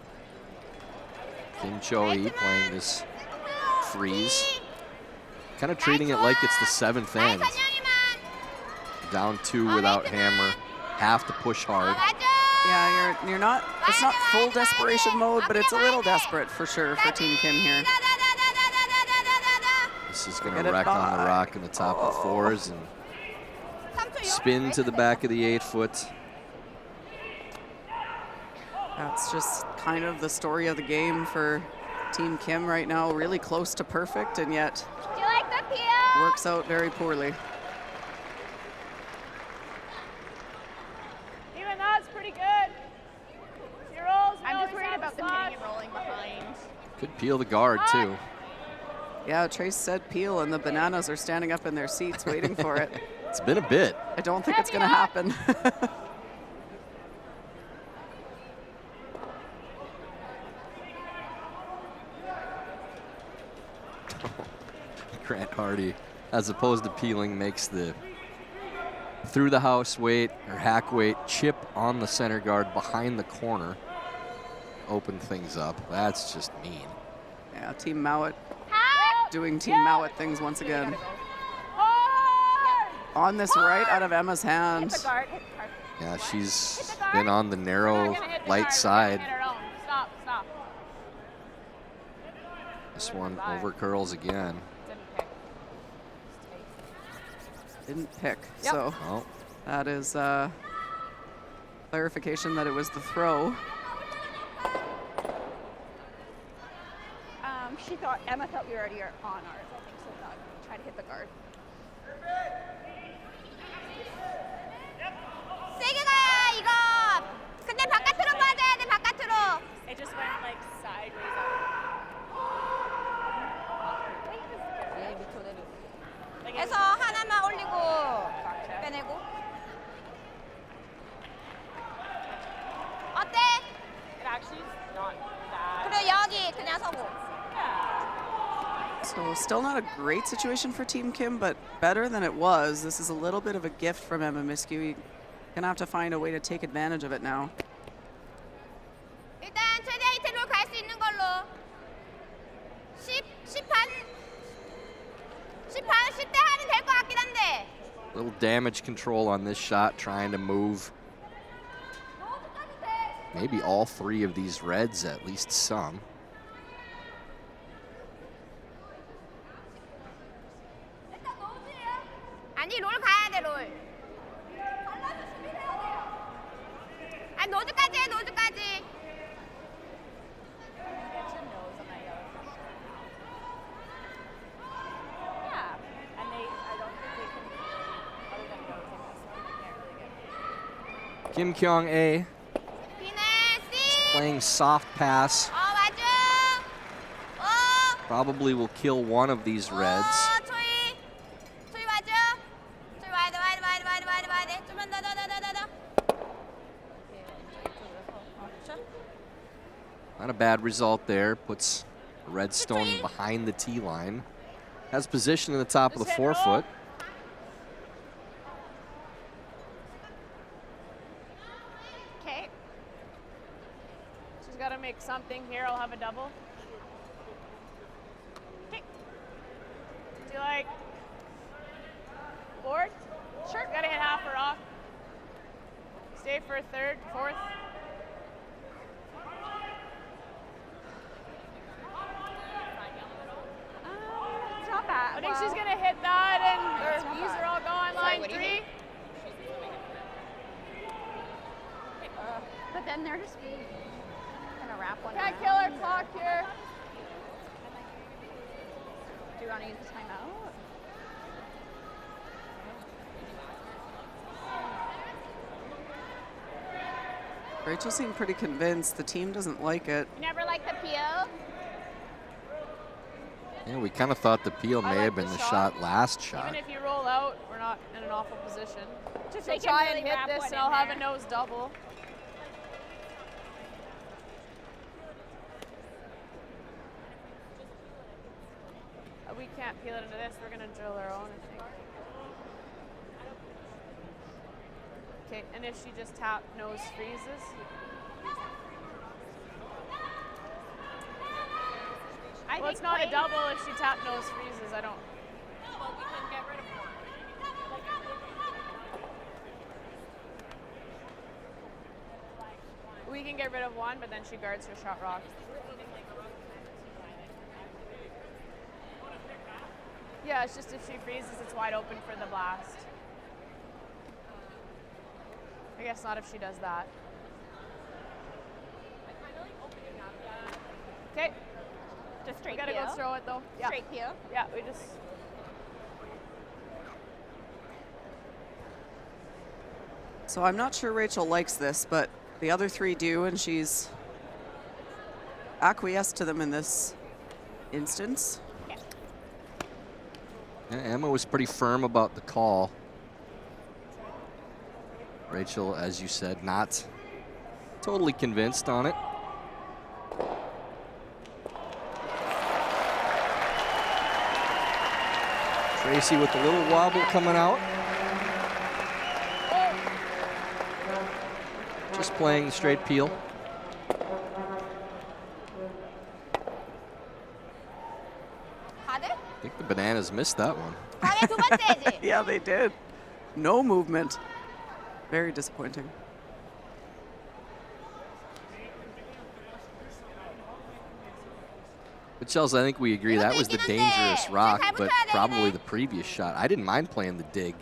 [SPEAKER 14] Kim Cho-hee playing this freeze. Kind of treating it like it's the 7th end. Down 2 without hammer. Have to push hard.
[SPEAKER 15] Yeah, you're not, it's not full desperation mode, but it's a little desperate for sure for Team Kim here.
[SPEAKER 14] This is going to wreck on the rock in the top of the 4s and spin to the back of the 8-foot.
[SPEAKER 15] That's just kind of the story of the game for Team Kim right now. Really close to perfect, and yet works out very poorly.
[SPEAKER 16] Even that's pretty good. She rolls.
[SPEAKER 18] I'm just worried about them hitting and rolling behind.
[SPEAKER 14] Could peel the guard, too.
[SPEAKER 15] Yeah, Trace said peel, and the bananas are standing up in their seats waiting for it.
[SPEAKER 14] It's been a bit.
[SPEAKER 15] I don't think it's going to happen.
[SPEAKER 14] Grant Hardy, as opposed to peeling, makes the through the house weight or hack weight chip on the center guard behind the corner. Open things up. That's just mean.
[SPEAKER 15] Yeah, Team Mallett doing Team Mallett things once again. On this right out of Emma's hands.
[SPEAKER 14] Yeah, she's been on the narrow light side.
[SPEAKER 5] Stop, stop.
[SPEAKER 14] This one over curls again.
[SPEAKER 15] Didn't pick.
[SPEAKER 5] Yep.
[SPEAKER 15] So that is clarification that it was the throw.
[SPEAKER 18] Emma thought we were already on ours. I think so. Thought try to hit the guard.
[SPEAKER 16] 세게 가 이거. 근데 바깥으로 빠져야 돼 바깥으로.
[SPEAKER 12] It just went like sideways.
[SPEAKER 16] 해서 하나만 올리고 빼내고. 어때?
[SPEAKER 12] It actually is not bad.
[SPEAKER 16] 그래 여기 그냥 서고.
[SPEAKER 15] So still not a great situation for Team Kim, but better than it was. This is a little bit of a gift from Emma Miskew. You're gonna have to find a way to take advantage of it now.
[SPEAKER 16] 일단 최대 히트로 갈 수 있는 걸로. 10대 하면 될 것 같긴 한데.
[SPEAKER 14] Little damage control on this shot, trying to move maybe all 3 of these reds, at least some.
[SPEAKER 16] 아니 롤 가야 돼 롤. 아니 노즈까지 해 노즈까지.
[SPEAKER 12] Yeah, and I don't think they can, other than nose in this one, they can't really get.
[SPEAKER 14] Kim Kyung-A playing soft pass. Probably will kill one of these reds.
[SPEAKER 18] 초이 맞아. 초이 와야 돼, 와야 돼, 와야 돼, 와야 돼, 와야 돼, 와야 돼. 좀만 더.
[SPEAKER 14] Not a bad result there. Puts Redstone behind the tee line. Has position in the top of the forefoot.
[SPEAKER 5] Okay. She's got to make something here. I'll have a double. Okay. Do you like board? Sure. Got to hit half or off. Stay for a third, fourth.
[SPEAKER 18] It's not bad.
[SPEAKER 5] I think she's gonna hit that, and her knees are all going.
[SPEAKER 18] Sorry,
[SPEAKER 5] Line
[SPEAKER 18] what do you
[SPEAKER 5] 3.
[SPEAKER 18] think? But then they're just gonna wrap one.
[SPEAKER 5] Can't
[SPEAKER 18] around.
[SPEAKER 5] kill her clock here.
[SPEAKER 18] Do you want to use the timeout?
[SPEAKER 15] Rachel seemed pretty convinced. The team doesn't like it.
[SPEAKER 18] You never liked the peel?
[SPEAKER 14] Yeah, we kind of thought the peel may have been the shot last shot.
[SPEAKER 5] Even if you roll out, we're not in an awful position.
[SPEAKER 18] Just
[SPEAKER 5] So
[SPEAKER 18] they can
[SPEAKER 5] try
[SPEAKER 18] really
[SPEAKER 5] and hit
[SPEAKER 18] wrap
[SPEAKER 5] this,
[SPEAKER 18] one
[SPEAKER 5] and
[SPEAKER 18] in
[SPEAKER 5] I'll have
[SPEAKER 18] there.
[SPEAKER 5] a nose double. We can't peel it into this. We're gonna drill our own, I think. Okay, and if she just tap nose freezes. Well, it's not a double if she tap nose freezes. I don't. We can get rid of one, but then she guards her shot rock. Yeah, it's just if she freezes, it's wide open for the blast. I guess not if she does that. Okay.
[SPEAKER 18] Just straight
[SPEAKER 5] We gotta
[SPEAKER 18] peel?
[SPEAKER 5] go throw it though. Yeah.
[SPEAKER 18] Straight peel?
[SPEAKER 5] Yeah, we just.
[SPEAKER 15] So I'm not sure Rachel likes this, but the other three do, and she's acquiesced to them in this instance.
[SPEAKER 14] Yeah, Emma was pretty firm about the call. Rachel, as you said, not totally convinced on it. Tracy with a little wobble coming out. Just playing the straight peel. I think the Bananas missed that one.
[SPEAKER 15] Yeah, they did. No movement. Very disappointing.
[SPEAKER 14] But Chelsea, I think we agree that was the dangerous rock, but probably the previous shot. I didn't mind playing the dig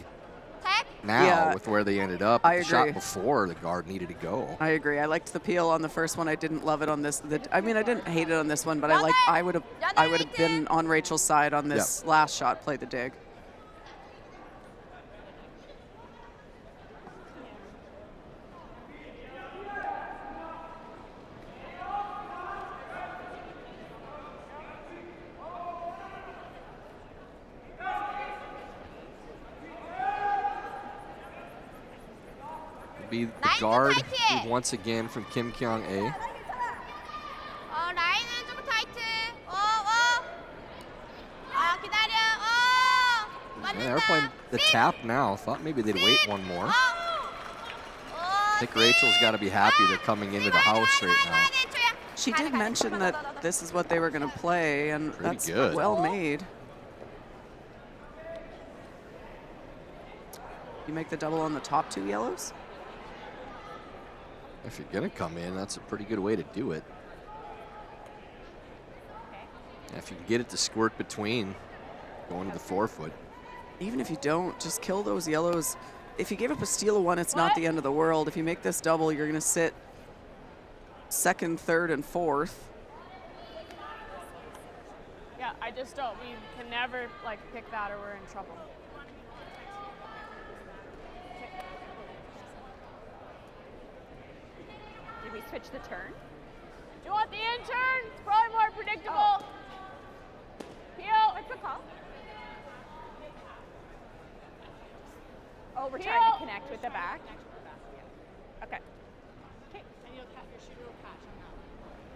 [SPEAKER 14] now
[SPEAKER 15] Yeah.
[SPEAKER 14] with where they ended up.
[SPEAKER 15] I
[SPEAKER 14] The shot
[SPEAKER 15] agree.
[SPEAKER 14] before the guard needed to go.
[SPEAKER 15] I agree. I liked the peel on the first one. I didn't love it on this. I mean, I didn't hate it on this one, but I would have been on Rachel's side on this last shot. Play the dig.
[SPEAKER 14] Be the guard move once again from Kim Kyung A.
[SPEAKER 18] 라인은 조금 타이트. 기다려.
[SPEAKER 14] Yeah, they're playing the tap now. Thought maybe they'd wait one more. I think Rachel's got to be happy they're coming into the house right now.
[SPEAKER 15] She did mention that this is what they were going to play, and
[SPEAKER 14] Pretty
[SPEAKER 15] that's
[SPEAKER 14] good.
[SPEAKER 15] well made. You make the double on the top two yellows?
[SPEAKER 14] If you're going to come in, that's a pretty good way to do it. Yeah, if you can get it to squirt between, going to the forefoot.
[SPEAKER 15] Even if you don't, just kill those yellows. If you gave up a steal of one, it's not the end of the world. If you make this double, you're going to sit second, third, and fourth.
[SPEAKER 5] Yeah, I just don't. We can never like pick that or we're in trouble.
[SPEAKER 18] Did we switch the turn?
[SPEAKER 5] Do you want the in turn? It's probably more predictable.
[SPEAKER 18] call? Oh, we're trying to connect with the back. Okay. Okay. And your shooter will catch on that.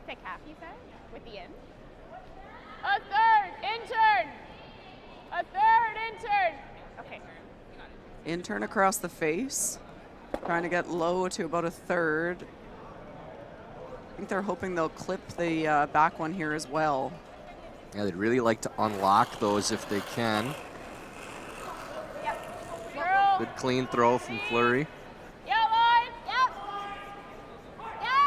[SPEAKER 18] Pick half, you said? With the in?
[SPEAKER 5] A third intern. A third intern.
[SPEAKER 18] Okay.
[SPEAKER 15] Intern across the face. Trying to get low to about a third. I think they're hoping they'll clip the back one here as well.
[SPEAKER 14] Yeah, they'd really like to unlock those if they can.
[SPEAKER 5] Yep. Girl.
[SPEAKER 14] Good clean throw from Fleury.
[SPEAKER 5] Yeah, line. Yep. Yeah.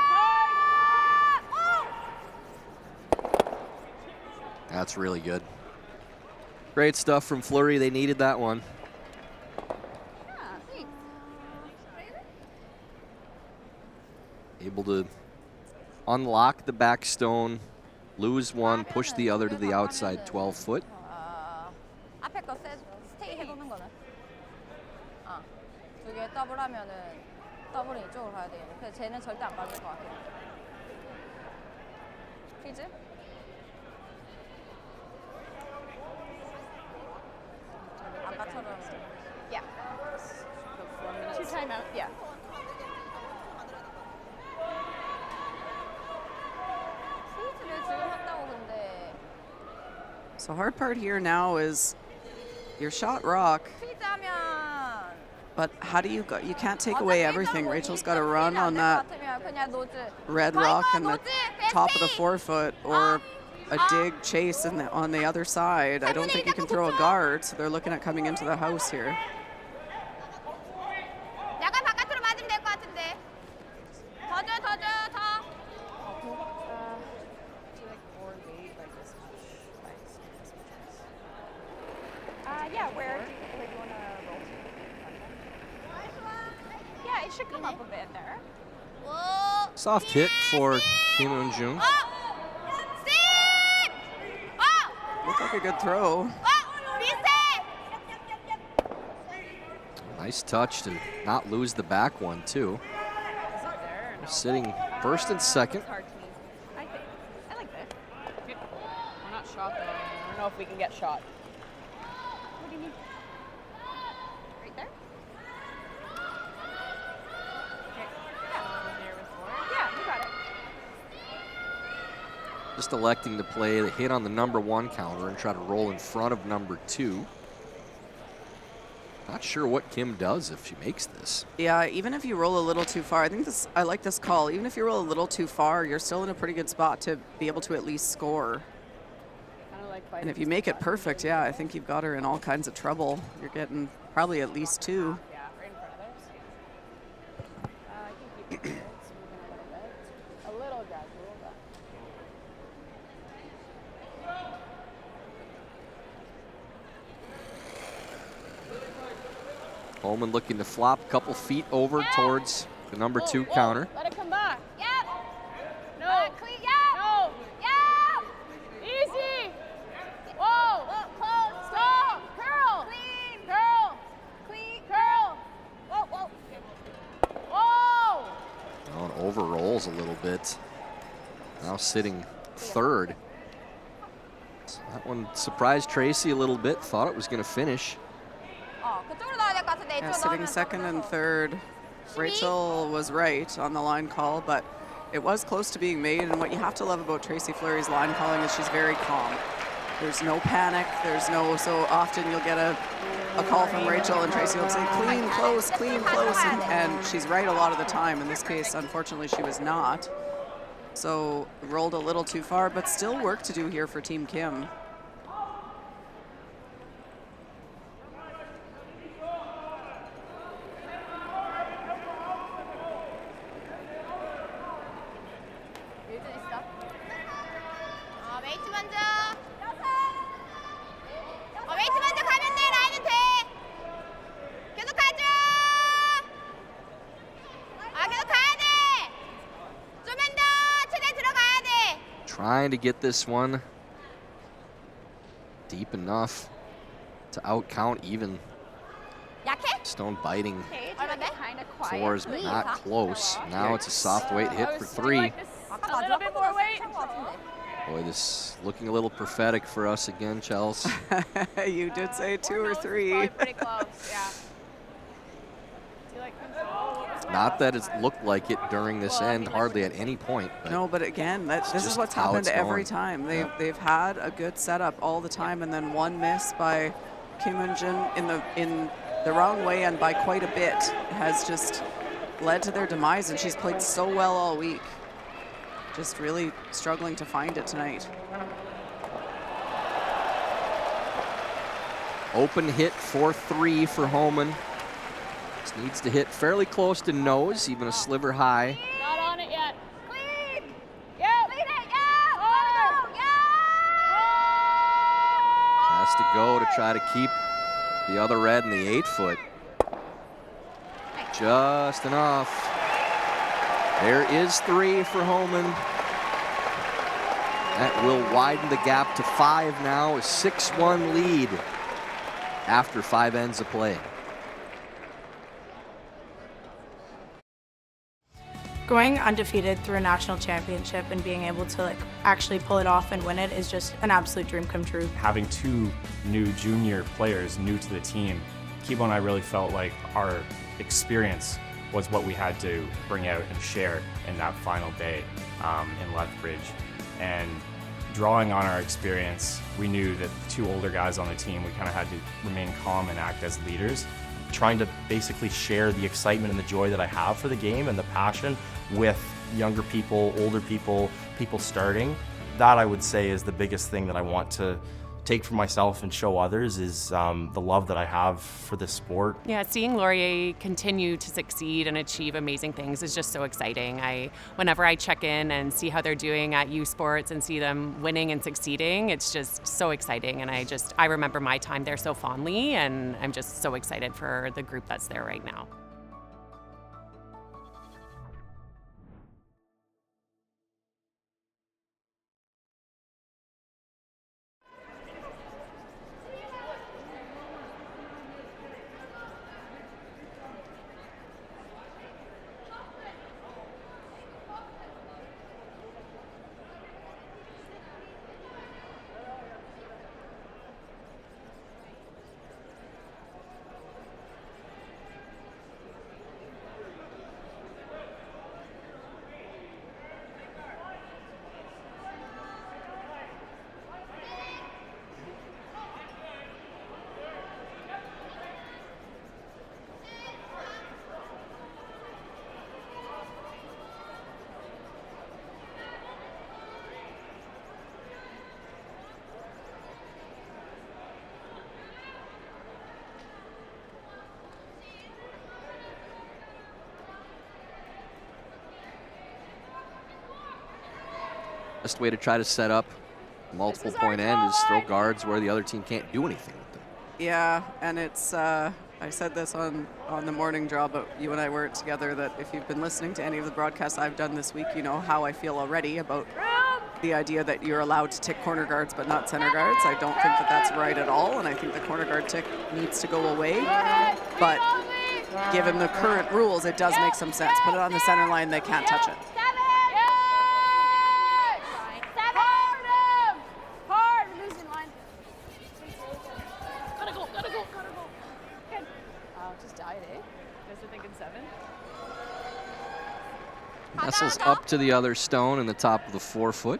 [SPEAKER 14] That's really good. Great stuff from Fleury. They needed that one. Able to unlock the back stone, lose one, push the other to the outside 12 foot.
[SPEAKER 12] 앞에 거 스테이 해보는 거는. 두 개 더블 하면은 더블은 이쪽으로 가야 돼요. 그래서 쟤는 절대 안 빠질 것 같아요. 피즈? 아까처럼.
[SPEAKER 18] Yeah. 2 timeout. Yeah.
[SPEAKER 12] 스위치를 지금 한다고 근데.
[SPEAKER 15] So hard part here now is your shot rock,
[SPEAKER 12] 피즈하면.
[SPEAKER 15] but how do you go? You can't take away everything. Rachel's got to run on that red rock and the top of the forefoot, or a dig chase on the other side. I don't think you can throw a guard, so they're looking at coming into the house here.
[SPEAKER 18] 약간 바깥으로 맞으면 될 것 같은데. 더 줘, 더 줘, 더. Yeah, where do you want to roll? Yeah, it should come up a bit there.
[SPEAKER 14] Soft hit for Kim Eun-jung.
[SPEAKER 15] Looked like a good throw.
[SPEAKER 14] Nice touch to not lose the back one, too. Sitting first and second.
[SPEAKER 5] I like this. We're not shot though. I don't know if we can get shot. What do you mean?
[SPEAKER 18] Right there?
[SPEAKER 5] Yeah, you got it.
[SPEAKER 14] Just electing to play the hit on the number 1 counter and try to roll in front of number 2. Not sure what Kim does if she makes this.
[SPEAKER 15] Yeah, even if you roll a little too far, I like this call. Even if you roll a little too far, you're still in a pretty good spot to be able to at least score. And if you make it perfect, yeah, I think you've got her in all kinds of trouble. You're getting probably at least 2.
[SPEAKER 5] Yeah, right in front of theirs. I think you can a little bit.
[SPEAKER 14] Homan looking to flop a couple feet over towards the number 2 counter.
[SPEAKER 5] Let it come back.
[SPEAKER 18] Yep.
[SPEAKER 5] No.
[SPEAKER 18] Clean. Yep.
[SPEAKER 5] No.
[SPEAKER 18] Yep.
[SPEAKER 5] Easy. Whoa.
[SPEAKER 18] Close.
[SPEAKER 5] Stop. Curl.
[SPEAKER 18] Clean.
[SPEAKER 5] Curl.
[SPEAKER 18] Clean.
[SPEAKER 5] Curl.
[SPEAKER 18] Whoa.
[SPEAKER 5] Whoa.
[SPEAKER 14] Oh, and over rolls a little bit. Now sitting third. So that one surprised Tracy a little bit. Thought it was going to finish.
[SPEAKER 12] 그쪽으로 나와야 될 것 같은데.
[SPEAKER 15] Yeah,
[SPEAKER 12] 이쪽으로
[SPEAKER 15] sitting
[SPEAKER 12] 나오면
[SPEAKER 15] second and
[SPEAKER 12] 더
[SPEAKER 15] third. Rachel was right on the line call, but it was close to being made. And what you have to love about Tracy Fleury's line calling is she's very calm. There's no panic. So often you'll get a call from Rachel and Tracy will say, clean, close, and she's right a lot of the time. In this case, unfortunately, she was not. So rolled a little too far, but still work to do here for Team Kim.
[SPEAKER 18] 웨이트 먼저. 웨이트 먼저 가면 돼. 라인은 돼. 계속 가줘. 계속 가야 돼. 좀만 더 최대 들어가야 돼.
[SPEAKER 14] Trying to get this one deep enough to outcount even Stone biting. Four is not close. Now it's a soft weight hit for 3.
[SPEAKER 5] A little bit more weight.
[SPEAKER 14] Boy, this looking a little prophetic for us again, Chelsea.
[SPEAKER 15] You did say 2 or 3.
[SPEAKER 5] Probably pretty close, yeah.
[SPEAKER 14] Not that it's looked like it during this end, hardly at any point.
[SPEAKER 15] No, but again, this is what's happened every time. They've had a good setup all the time, and then one miss by Kim Eun-jin in the wrong way and by quite a bit has just led to their demise, and she's played so well all week. Just really struggling to find it tonight.
[SPEAKER 14] Open hit 4-3 for Homan. Just needs to hit fairly close to nose, even a sliver high.
[SPEAKER 5] Not on it yet.
[SPEAKER 16] Clean! Yeah! Clean it! Yeah!
[SPEAKER 5] Oh.
[SPEAKER 16] Yeah!
[SPEAKER 14] Has to go to try to keep the other red in the 8-foot. Just enough. There is 3 for Homan. That will widen the gap to 5 now, a 6-1 lead after 5 ends of play.
[SPEAKER 12] Going undefeated through a national championship and being able to actually pull it off and win it is just an absolute dream come true.
[SPEAKER 2] Having 2 new junior players new to the team, Kibo and I really felt like our experience was what we had to bring out and share in that final day in Lethbridge. And drawing on our experience, we knew that the 2 older guys on the team, we kind of had to remain calm and act as leaders. Trying to basically share the excitement and the joy that I have for the game and the passion with younger people, older people, people starting. That I would say is the biggest thing that I want to take for myself and show others is the love that I have for this sport.
[SPEAKER 21] Yeah, seeing Laurier continue to succeed and achieve amazing things is just so exciting. Whenever I check in and see how they're doing at U Sports and see them winning and succeeding, it's just so exciting. And I remember my time there so fondly, and I'm just so excited for the group that's there right now.
[SPEAKER 14] Best way to try to set up a multiple point end is throw guards where the other team can't do anything with them.
[SPEAKER 15] Yeah, and it's, I said this on the morning draw, but you and I weren't together, that if you've been listening to any of the broadcasts I've done this week, you know how I feel already about the idea that you're allowed to tick corner guards but not center guards. I don't think that that's right at all, and I think the corner guard tick needs to go away. But given the current rules, it does make some sense. Put it on the center line, they can't touch it.
[SPEAKER 14] Nestles up to the other stone in the top of the 4-foot.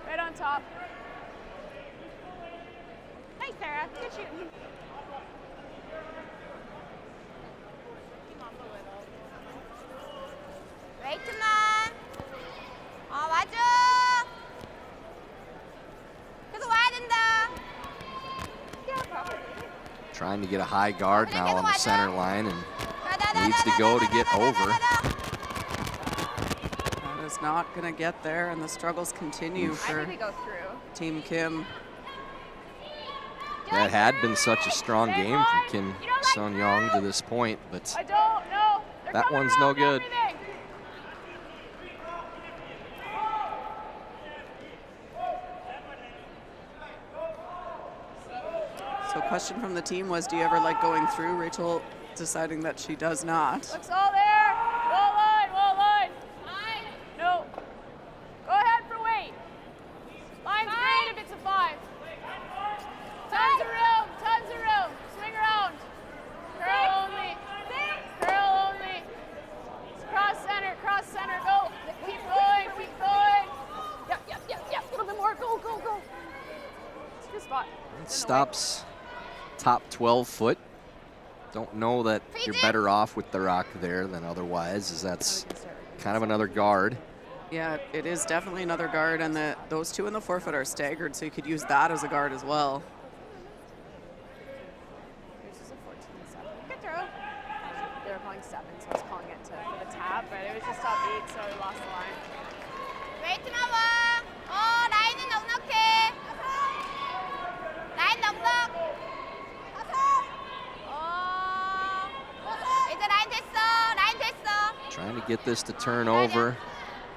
[SPEAKER 16] Right on top. Nice, Sarah. Good shooting. Right, teman. 맞아. 계속 와야 된다.
[SPEAKER 14] Trying to get a high guard now on the center line and needs to go to get over.
[SPEAKER 15] That is not going to get there, and the struggles continue for Team Kim.
[SPEAKER 14] That had been such a strong game from Kim Sun-young to this point, but that one's no good.
[SPEAKER 15] So question from the team was, do you ever like going through? Rachel deciding that she does not.
[SPEAKER 5] Looks all there. Wall line, wall line. No. Go.
[SPEAKER 14] stops top 12 foot. Don't know that you're better off with the rock there than otherwise, as that's kind of another guard.
[SPEAKER 15] Yeah, it is definitely another guard, and those two in the forefoot are staggered, so you could use that as a guard as well.
[SPEAKER 5] Good throw. They were calling 7, so I was calling it for the tap, but it was just top 8, so we lost the line.
[SPEAKER 16] 웨이트 나와. 라인은 넉넉해. 라인 넉넉. 이제 라인 됐어. 라인 됐어.
[SPEAKER 14] Trying to get this to turn over.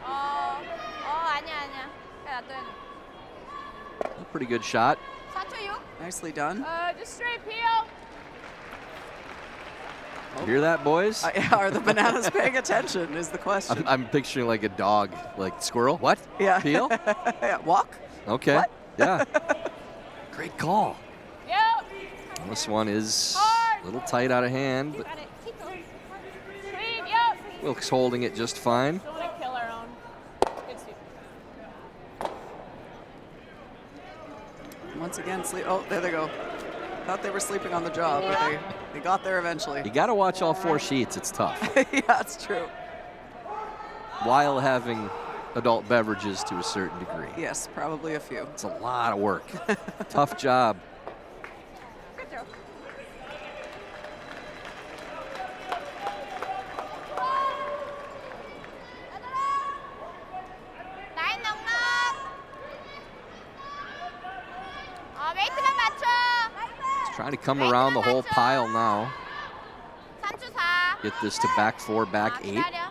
[SPEAKER 16] 아니야. 야, 놔둬야 돼.
[SPEAKER 14] A pretty good shot.
[SPEAKER 16] 4초 6.
[SPEAKER 15] Nicely done.
[SPEAKER 5] Just straight peel.
[SPEAKER 14] You hear that, boys?
[SPEAKER 15] Are the bananas paying attention is the question.
[SPEAKER 14] I'm picturing like a dog, like squirrel. What?
[SPEAKER 15] Yeah.
[SPEAKER 14] Peel?
[SPEAKER 15] Yeah, walk?
[SPEAKER 14] Okay.
[SPEAKER 15] What?
[SPEAKER 14] Yeah. Great call.
[SPEAKER 5] Yep.
[SPEAKER 14] Well, this one is a little tight out of hand, but
[SPEAKER 5] Clean, yep.
[SPEAKER 14] Wilkes holding it just fine.
[SPEAKER 5] Don't want to kill our own. Good sweep.
[SPEAKER 15] Once again, sleep. Oh, there they go. Thought they were sleeping on the job, but they got there eventually.
[SPEAKER 14] You got to watch all 4 sheets. It's tough.
[SPEAKER 15] Yeah, that's true.
[SPEAKER 14] While having adult beverages to a certain degree.
[SPEAKER 15] Yes, probably a few.
[SPEAKER 14] It's a lot of work. Tough job.
[SPEAKER 16] Good throw. 라인 넉넉. 웨이트만 맞춰.
[SPEAKER 14] He's trying to come around the whole pile now.
[SPEAKER 16] 3초 4.
[SPEAKER 14] Get this to back 4, back 8.
[SPEAKER 16] 기다려.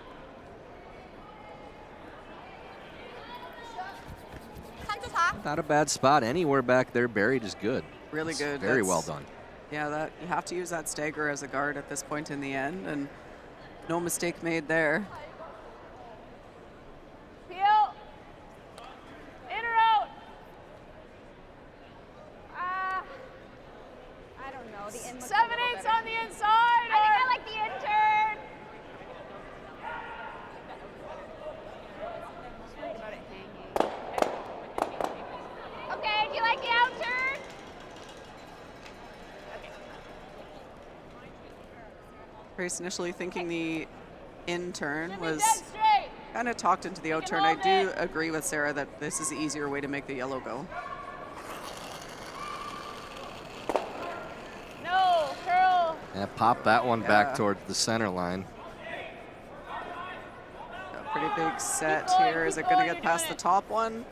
[SPEAKER 16] 3초 4.
[SPEAKER 14] Not a bad spot. Anywhere back there buried is good.
[SPEAKER 15] Really
[SPEAKER 14] It's
[SPEAKER 15] good.
[SPEAKER 14] Very well done.
[SPEAKER 15] Yeah, that you have to use that stagger as a guard at this point in the end, and no mistake made there.
[SPEAKER 5] Peel. In or out?
[SPEAKER 18] I don't know. The in
[SPEAKER 5] 7/8's on the inside.
[SPEAKER 18] I think I like the in turn. Okay, do you like the out turn?
[SPEAKER 15] Grace initially thinking the in turn
[SPEAKER 5] Dead
[SPEAKER 15] was
[SPEAKER 5] straight.
[SPEAKER 15] kind of talked into the out turn. I do agree with Sarah that this is the easier way to make the yellow go.
[SPEAKER 5] No, curl.
[SPEAKER 14] Yeah, pop that one
[SPEAKER 15] Yeah.
[SPEAKER 14] back towards the center line.
[SPEAKER 15] A pretty big set
[SPEAKER 5] Keep going,
[SPEAKER 15] here. Is
[SPEAKER 5] keep
[SPEAKER 15] it going to
[SPEAKER 5] going,
[SPEAKER 15] get
[SPEAKER 5] you're
[SPEAKER 15] past the
[SPEAKER 5] doing it.
[SPEAKER 15] top one?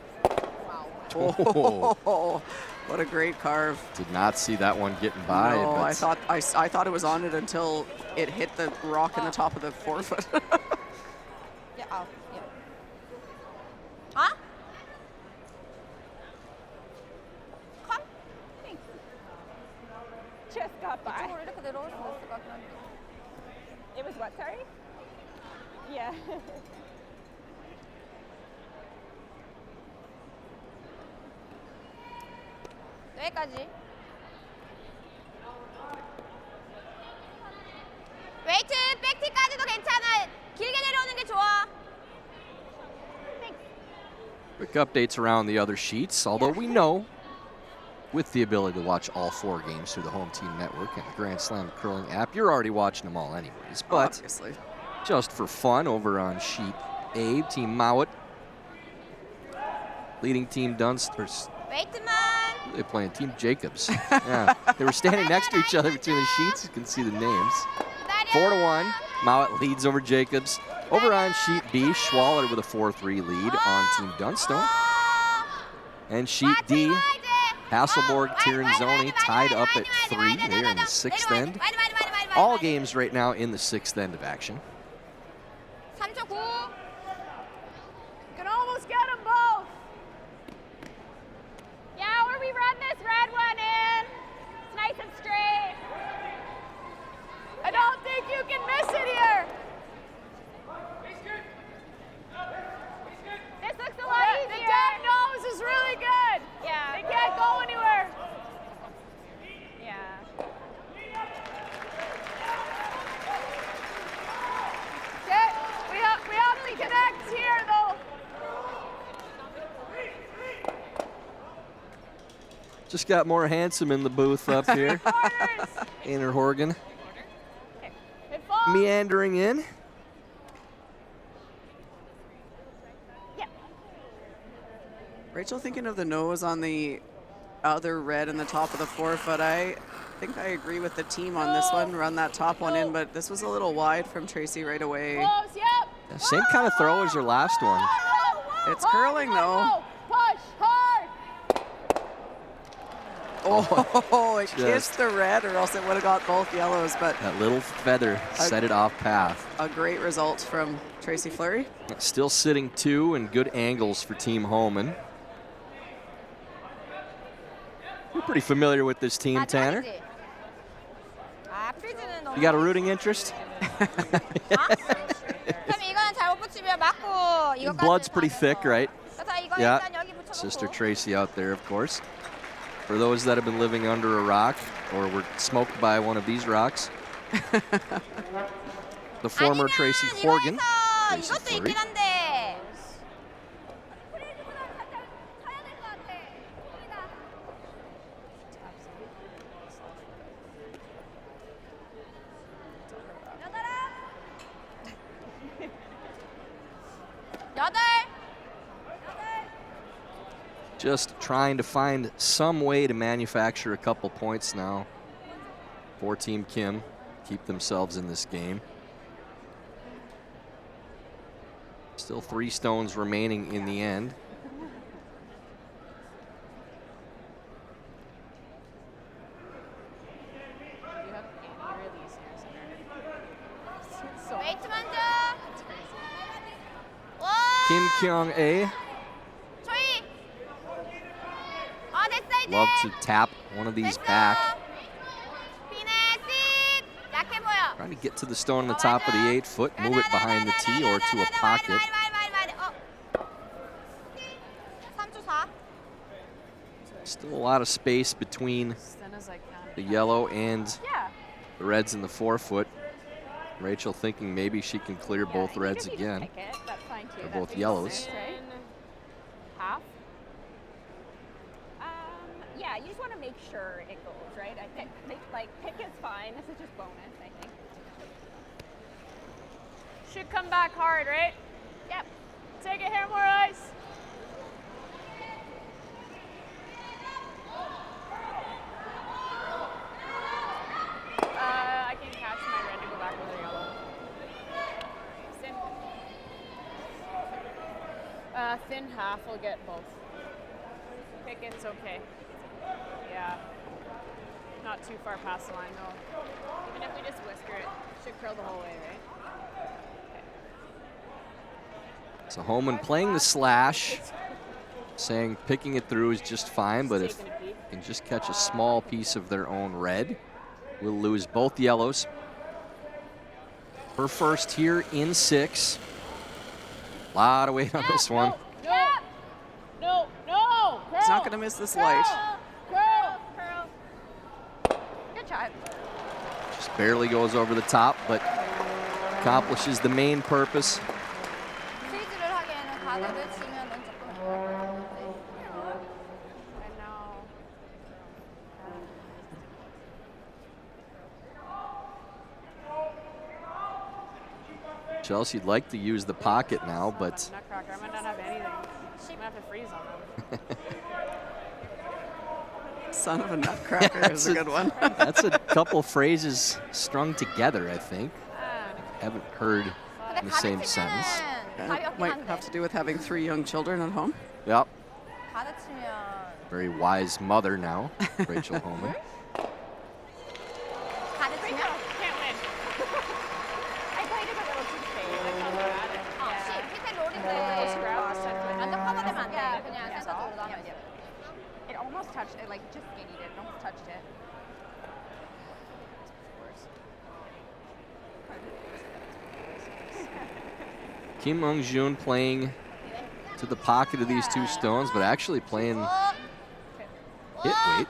[SPEAKER 14] Oh.
[SPEAKER 15] Oh, what a great carve.
[SPEAKER 14] Did not see that one getting by.
[SPEAKER 15] No,
[SPEAKER 14] but
[SPEAKER 15] I thought it was on it until it hit the rock in the top of the forefoot.
[SPEAKER 16] Yeah, out. Yeah. Huh? Come. Thanks.
[SPEAKER 18] Just got by.
[SPEAKER 16] 이쪽으로 이렇게 내려올 수 있을 것 같긴 한데.
[SPEAKER 18] It was what, sorry? Yeah.
[SPEAKER 16] 여기까지. 웨이트 백티까지도 괜찮아. 길게 내려오는 게 좋아.
[SPEAKER 14] quick updates around the other sheets, although we know with the ability to watch all 4 games through the Home Team Network and the Grand Slam Curling app, you're already watching them all anyways. But
[SPEAKER 15] obviously,
[SPEAKER 14] just for fun, over on sheet A, Team Mowat leading Team Dunsters.
[SPEAKER 16] 웨이트만.
[SPEAKER 14] They're playing Team Jacobs. Yeah, they were standing next to each other between the sheets. You can see the names. 4-1. Mowat leads over Jacobs. Over on sheet B, Schwaller with a 4-3 lead on Team Dunstone. And sheet D, Hasselborg, Tirinzoni tied up at 3. They are in the 6th end. All games right now in the 6th end of action.
[SPEAKER 16] 3초 9.
[SPEAKER 5] Can almost get them both.
[SPEAKER 18] Yeah, where we run this red one in. It's nice and straight.
[SPEAKER 5] I don't think you can miss it here.
[SPEAKER 18] This looks a lot
[SPEAKER 5] The
[SPEAKER 18] easier.
[SPEAKER 5] dead nose is really good.
[SPEAKER 18] Yeah.
[SPEAKER 5] They can't go anywhere.
[SPEAKER 18] Yeah.
[SPEAKER 5] Okay, we have to
[SPEAKER 14] Just got more handsome in the booth up here. Aner Horgan. Meandering in.
[SPEAKER 15] Rachel thinking of the nose on the other red in the top of the forefoot. I think I agree with the team on this one. Run that top one in, but this was a little wide from Tracy right away.
[SPEAKER 14] Yeah, same kind of throw as her last one.
[SPEAKER 15] It's curling though.
[SPEAKER 16] Push hard.
[SPEAKER 15] Oh, it kissed the red, or else it would have got both yellows, but
[SPEAKER 14] that little feather set it off path.
[SPEAKER 15] A great result from Tracy Fleury.
[SPEAKER 14] Still sitting 2 and good angles for Team Homan. You're pretty familiar with this team, Tanner. You got a rooting interest? Blood's pretty thick, right? Yeah. Sister Tracy out there, of course. For those that have been living under a rock or were smoked by one of these rocks. The former Tracy Horgan. Tracy Fleury. Just trying to find some way to manufacture a couple points now for Team Kim, keep themselves in this game. Still 3 stones remaining in the end. Kim Kyung-A. Love to tap one of these back. Trying to get to the stone on the top of the 8-foot, move it behind the tee or to a pocket. Still a lot of space between the yellow and the reds in the 4-foot. Rachel thinking maybe she can clear both reds again. Or both yellows.
[SPEAKER 18] Half? Yeah, you just want to make sure it goes, right? I think, like, pick is fine. This is just bonus, I think.
[SPEAKER 5] Should come back hard, right?
[SPEAKER 18] Yep.
[SPEAKER 5] Take it here, more ice. I can catch my red to go back with a yellow. Thin half will get both. Pick it's okay. Yeah. Not too far past the line though. Even if we just whisker it, should curl the whole way, right?
[SPEAKER 14] So Homan playing the slash, saying picking it through is just fine, but if they can just catch a small piece of their own red, we'll lose both yellows. Her first here in 6. A lot of weight on this one.
[SPEAKER 5] No.
[SPEAKER 15] He's not going to miss this light.
[SPEAKER 5] Curl.
[SPEAKER 18] Good shot.
[SPEAKER 14] Just barely goes over the top, but accomplishes the main purpose. Chelsea'd like to use the pocket now, but
[SPEAKER 5] Nutcracker, I might not have anything. She might have to freeze on them.
[SPEAKER 15] Son of a nutcracker is a good one.
[SPEAKER 14] That's a couple phrases strung together, I think. Haven't heard in the same sentence.
[SPEAKER 15] Might have to do with having 3 young children at home.
[SPEAKER 14] Yep. Very wise mother now, Rachel Homan.
[SPEAKER 18] It almost touched it, like just skinnied it, almost touched it.
[SPEAKER 14] Kim Eung-jun playing to the pocket of these 2 stones, but actually playing hit weight.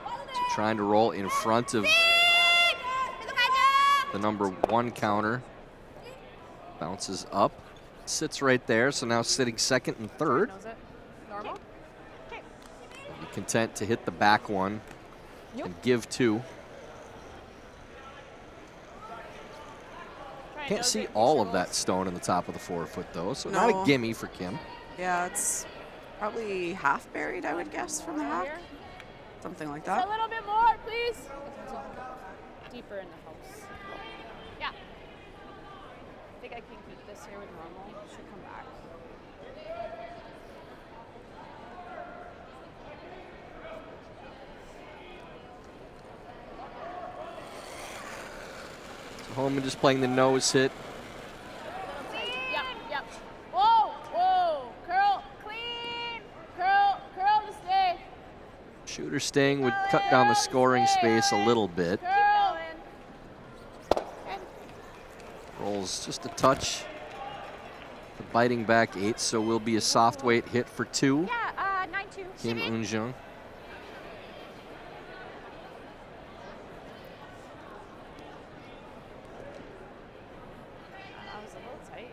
[SPEAKER 14] So trying to roll in front of the number 1 counter. Bounces up sits right there, so now sitting second and third.
[SPEAKER 5] Normal?
[SPEAKER 14] Be content to hit the back one and give 2. Can't see all of that stone in the top of the forefoot, though, so not a gimme for Kim.
[SPEAKER 15] Yeah, it's probably half buried, I would guess, from the hack. Something like that.
[SPEAKER 5] A little bit more, please. Deeper in the house. Yeah. I think I can keep this here with normal. Should come back.
[SPEAKER 14] So Homan just playing the nose hit.
[SPEAKER 5] Yep, yep. Whoa, whoa. Curl, clean. Curl to stay.
[SPEAKER 14] Shooter sting would cut down the scoring space a little bit.
[SPEAKER 5] Curl.
[SPEAKER 14] Rolls just a touch. The biting back 8, so will be a soft weight hit for 2.
[SPEAKER 18] Yeah, 9-2.
[SPEAKER 14] Kim Eunjung.
[SPEAKER 5] I was a little tight.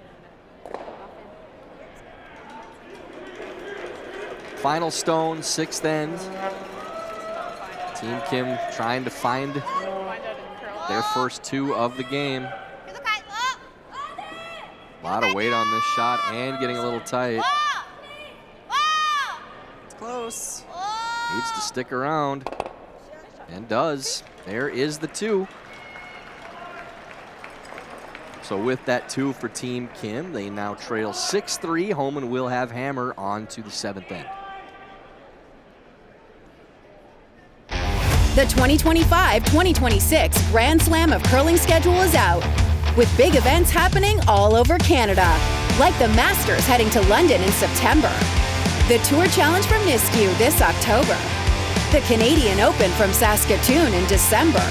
[SPEAKER 14] Final stone, 6th end. Team Kim trying to find their first 2 of the game. A lot of weight on this shot and getting a little tight.
[SPEAKER 15] It's close.
[SPEAKER 14] Needs to stick around and does. There is the 2. So with that 2 for Team Kim, they now trail 6-3. Homan will have hammer on to the 7th end.
[SPEAKER 17] The 2025-2026 Grand Slam of Curling schedule is out, with big events happening all over Canada, like the Masters heading to London in September, the Tour Challenge from Nisku this October, the Canadian Open from Saskatoon in December,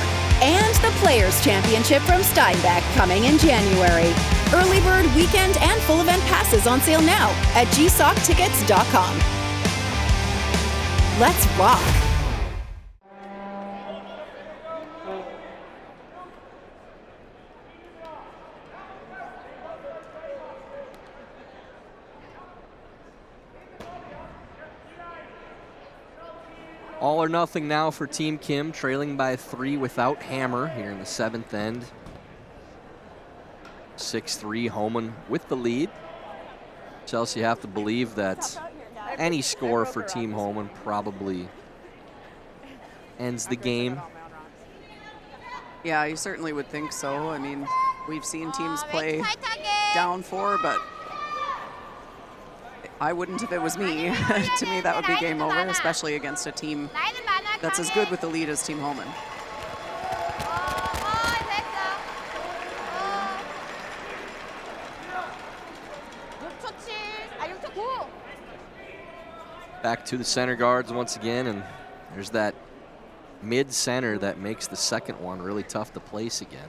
[SPEAKER 17] and the Players' Championship from Steinbach coming in January. Early bird weekend and full event passes on sale now at gsoctickets.com. Let's rock!
[SPEAKER 14] All or nothing now for Team Kim, trailing by 3 without hammer here in the 7th end. 6-3, Homan with the lead. Chelsea, you have to believe that any score for Team Homan probably ends the game.
[SPEAKER 15] Yeah, you certainly would think so. I mean, we've seen teams play down 4, but I wouldn't if it was me. To me, that would be game over, especially against a team that's as good with the lead as Team Homan.
[SPEAKER 14] Back to the center guards once again, and there's that mid-center that makes the second one really tough to place again.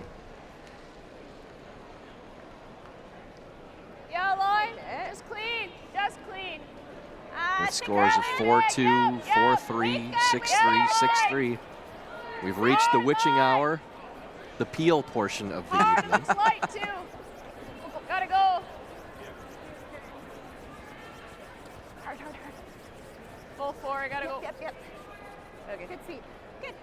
[SPEAKER 5] Yeah, line, just clean, just clean.
[SPEAKER 14] With scores of 4-2, 4-3, 6-3, 6-3. We've reached the witching hour, the peel portion of the evening.
[SPEAKER 5] It's light too. Gotta go. Hard. Full 4, I gotta go. Yep. Okay.
[SPEAKER 18] Good feet. Good.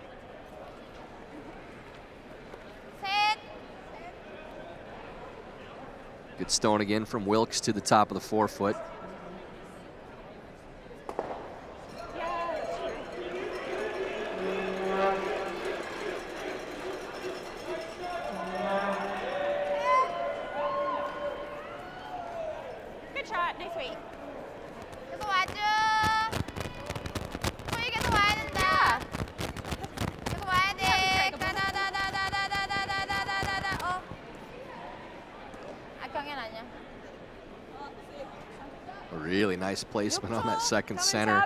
[SPEAKER 14] Good stone again from Wilkes to the top of the forefoot.
[SPEAKER 18] Good shot. Nice weight.
[SPEAKER 14] A really nice placement on that second center.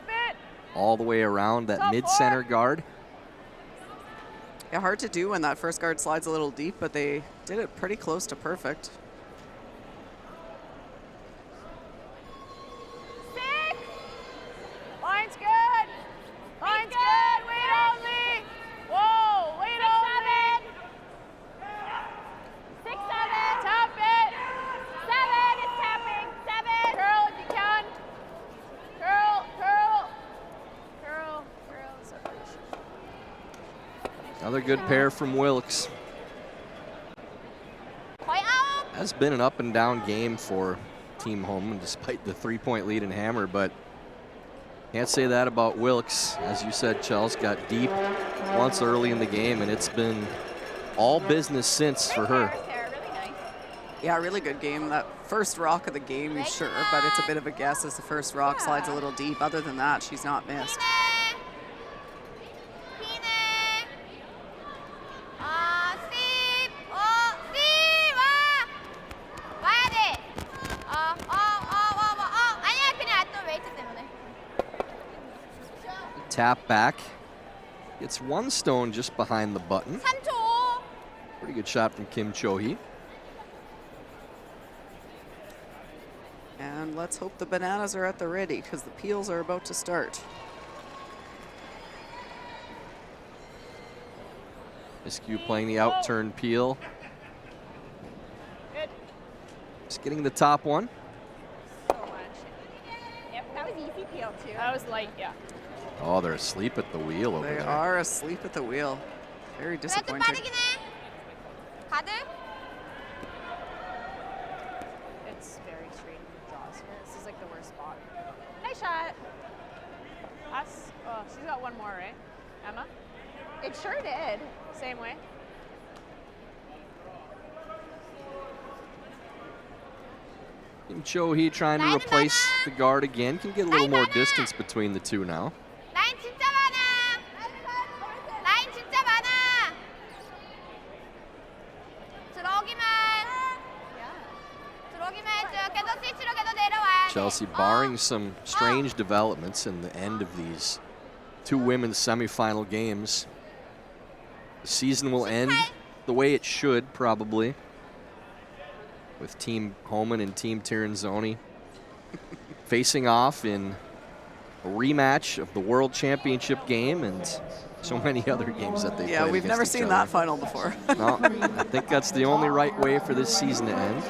[SPEAKER 14] All the way around that mid-center guard.
[SPEAKER 15] Yeah, hard to do when that first guard slides a little deep, but they did it pretty close to perfect.
[SPEAKER 5] Line's good. Line's good. Wait only. Whoa, wait only.
[SPEAKER 18] 6-7.
[SPEAKER 5] Tap it.
[SPEAKER 18] 7 is tapping.
[SPEAKER 14] Another good pair from Wilkes. Has been an up and down game for Team Homan despite the 3-point lead in Hammer, but can't say that about Wilkes. As you said, Chels got deep once early in the game, and it's been all business since for her.
[SPEAKER 15] Yeah, really good game. That first rock of the game, sure, but it's a bit of a guess as the first rock slides a little deep. Other than that, she's not missed.
[SPEAKER 14] Tap back. It's one stone just behind the button. Pretty good shot from Kim Cho-hee.
[SPEAKER 15] And let's hope the bananas are at the ready because the peels are about to start.
[SPEAKER 14] Miscue playing the out-turn peel. Just getting the top one.
[SPEAKER 18] Yep, that was easy peel too.
[SPEAKER 5] That was light, yeah.
[SPEAKER 14] Oh, they're asleep at the wheel over
[SPEAKER 15] They
[SPEAKER 14] there.
[SPEAKER 15] are asleep at the wheel. Very disappointing.
[SPEAKER 5] It's very straight draws here. This is like the worst spot.
[SPEAKER 18] Nice shot.
[SPEAKER 5] Us? Oh, she's got one more, right? Emma?
[SPEAKER 18] It sure did.
[SPEAKER 5] Same way.
[SPEAKER 14] Kim Cho-hee trying to replace the guard again. Can get a little more distance between the two now. Chelsea barring some strange developments in the end of these two women's semifinal games. The season will end the way it should, probably, with Team Homan and Team Tirinzoni facing off in a rematch of the World Championship game and so many other games that they
[SPEAKER 15] Yeah, we've never seen that final before.
[SPEAKER 14] No, I think that's the only right way for this season to end.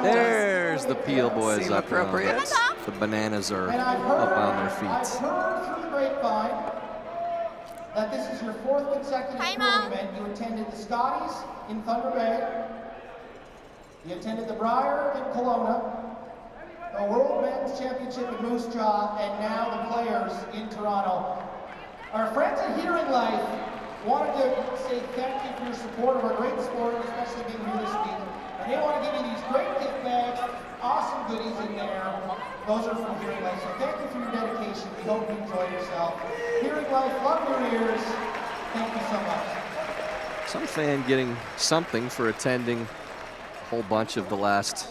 [SPEAKER 14] There's the Peel boys up.
[SPEAKER 15] Appropriate.
[SPEAKER 14] The bananas are up on their feet.
[SPEAKER 13] I've heard through the grapevine that this is your 4th consecutive curling event. You attended the Scotties in Thunder Bay. You attended the Briar in Kelowna, the World Men's Championship in Moose Jaw, and now the Players in Toronto. Our friends at Hearing Life wanted to say thank you for your support of our great sport, especially being here this week. And they want to give you these great gift bags, awesome goodies in there. Those are from Hearing Life. So thank you for your dedication. We hope you enjoy yourself. Hearing Life, love your ears. Thank you so much.
[SPEAKER 14] Some fan getting something for attending a whole bunch of the last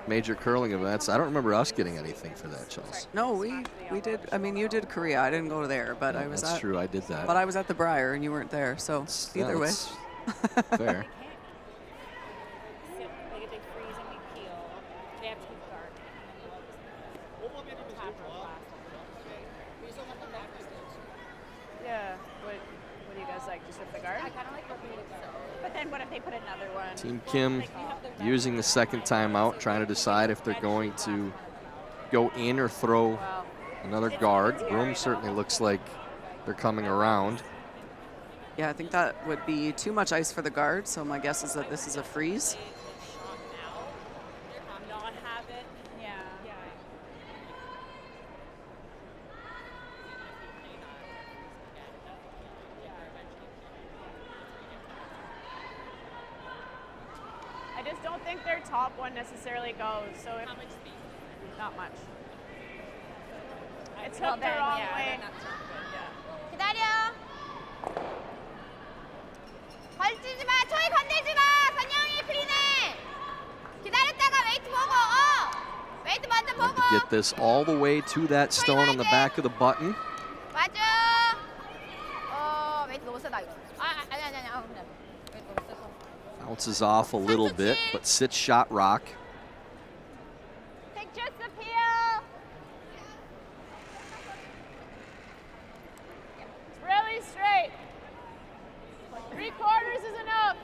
[SPEAKER 14] major curling events. I don't remember us getting anything for that, Chelsea.
[SPEAKER 15] No, we did. I mean, you did Korea. I didn't go there, but I was
[SPEAKER 14] That's true, I did that.
[SPEAKER 15] But I was at the Briar and you weren't there, so either way.
[SPEAKER 14] Fair.
[SPEAKER 5] Yeah. What do you guys like? Just with the guard?
[SPEAKER 18] I kind of like working with so. But then what if they put another one?
[SPEAKER 14] Team Kim using the second timeout, trying to decide if they're going to go in or throw another guard. Broom certainly looks like they're coming around.
[SPEAKER 15] Yeah, I think that would be too much ice for the guard, so my guess is that this is a freeze.
[SPEAKER 5] I just don't think their top one necessarily goes. So if, how much speed? Not much. It's hooked the wrong way.
[SPEAKER 16] 기다려. 걸치지 마. 초이 건들지 마. 선영이 프리네. 기다렸다가 웨이트 보고. 웨이트 먼저 보고.
[SPEAKER 14] Get this all the way to that stone on the back of the button.
[SPEAKER 16] 맞아. 웨이트 너무 세다 이거. 아니. 웨이트 너무 세서.
[SPEAKER 14] Bounces off a little bit, but sits shot rock.
[SPEAKER 16] Take just a peel.
[SPEAKER 5] It's really straight. 3/4 is enough.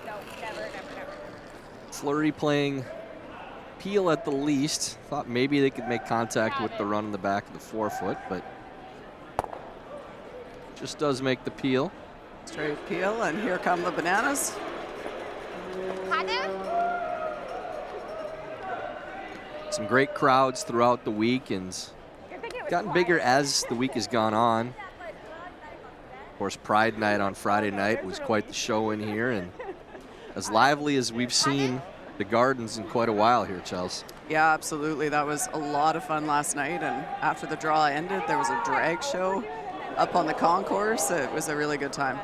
[SPEAKER 18] No, never.
[SPEAKER 14] Fleury playing peel at the least. Thought maybe they could make contact with the run in the back of the forefoot, but just does make the peel.
[SPEAKER 15] Straight peel, and here come the bananas.
[SPEAKER 14] Some great crowds throughout the week, and gotten bigger as the week has gone on. Of course, Pride Night on Friday night was quite the show in here, and as lively as we've seen the Gardens in quite a while here, Chelsea.
[SPEAKER 15] Yeah, absolutely. That was a lot of fun last night, and after the draw ended, there was a drag show up on the concourse. It was a really good time.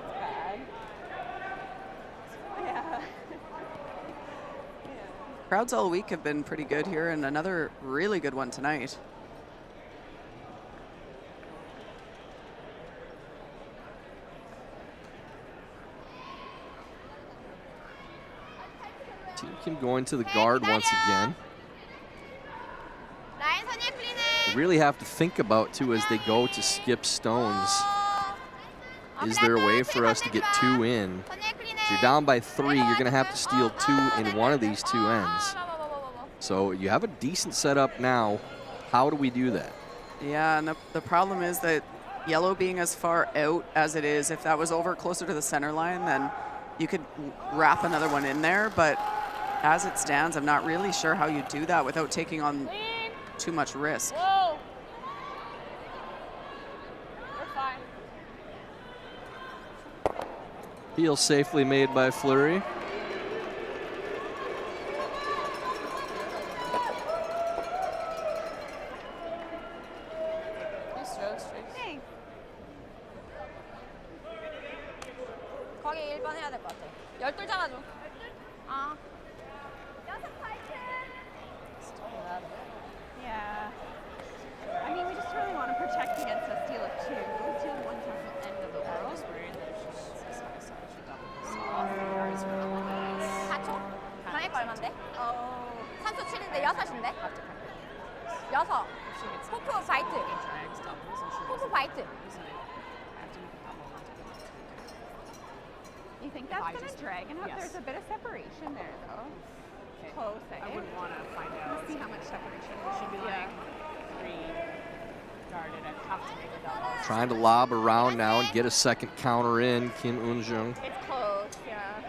[SPEAKER 15] Crowds all week have been pretty good here, and another really good one tonight.
[SPEAKER 14] Team Kim going to the guard once again. They really have to think about, too, as they go to skip stones. Is there a way for us to get 2 in? So you're down by 3. You're going to have to steal 2 in one of these 2 ends. So you have a decent setup now. How do we do that?
[SPEAKER 15] Yeah, and the problem is that yellow being as far out as it is, if that was over closer to the center line, then you could wrap another one in there. But as it stands, I'm not really sure how you do that without taking on too much risk.
[SPEAKER 5] Whoa. We're fine.
[SPEAKER 14] Peel safely made by Fleury.
[SPEAKER 5] Nice throws, Trace.
[SPEAKER 16] 거기 1번 해야 될 것 같아. 12 잡아줘. 아.
[SPEAKER 18] Yeah. I mean, we just really want to protect against a steal of 2. Steal 1 from the end of the world.
[SPEAKER 16] 4초? 방해가 얼만데? 3초 7인데 6인데? 6. 포프 바이트. 포프 바이트.
[SPEAKER 18] You think that's going to drag enough?
[SPEAKER 5] Yes.
[SPEAKER 18] There's a bit of separation there, though.
[SPEAKER 5] Okay.
[SPEAKER 18] Close, eh?
[SPEAKER 5] I wouldn't want to find out.
[SPEAKER 18] Let's see how much separation.
[SPEAKER 5] We should be like 3 guarded and tough to make a double.
[SPEAKER 14] Trying to lob around now and get a second counter in, Kim Eun-jung.
[SPEAKER 18] It's close, yeah.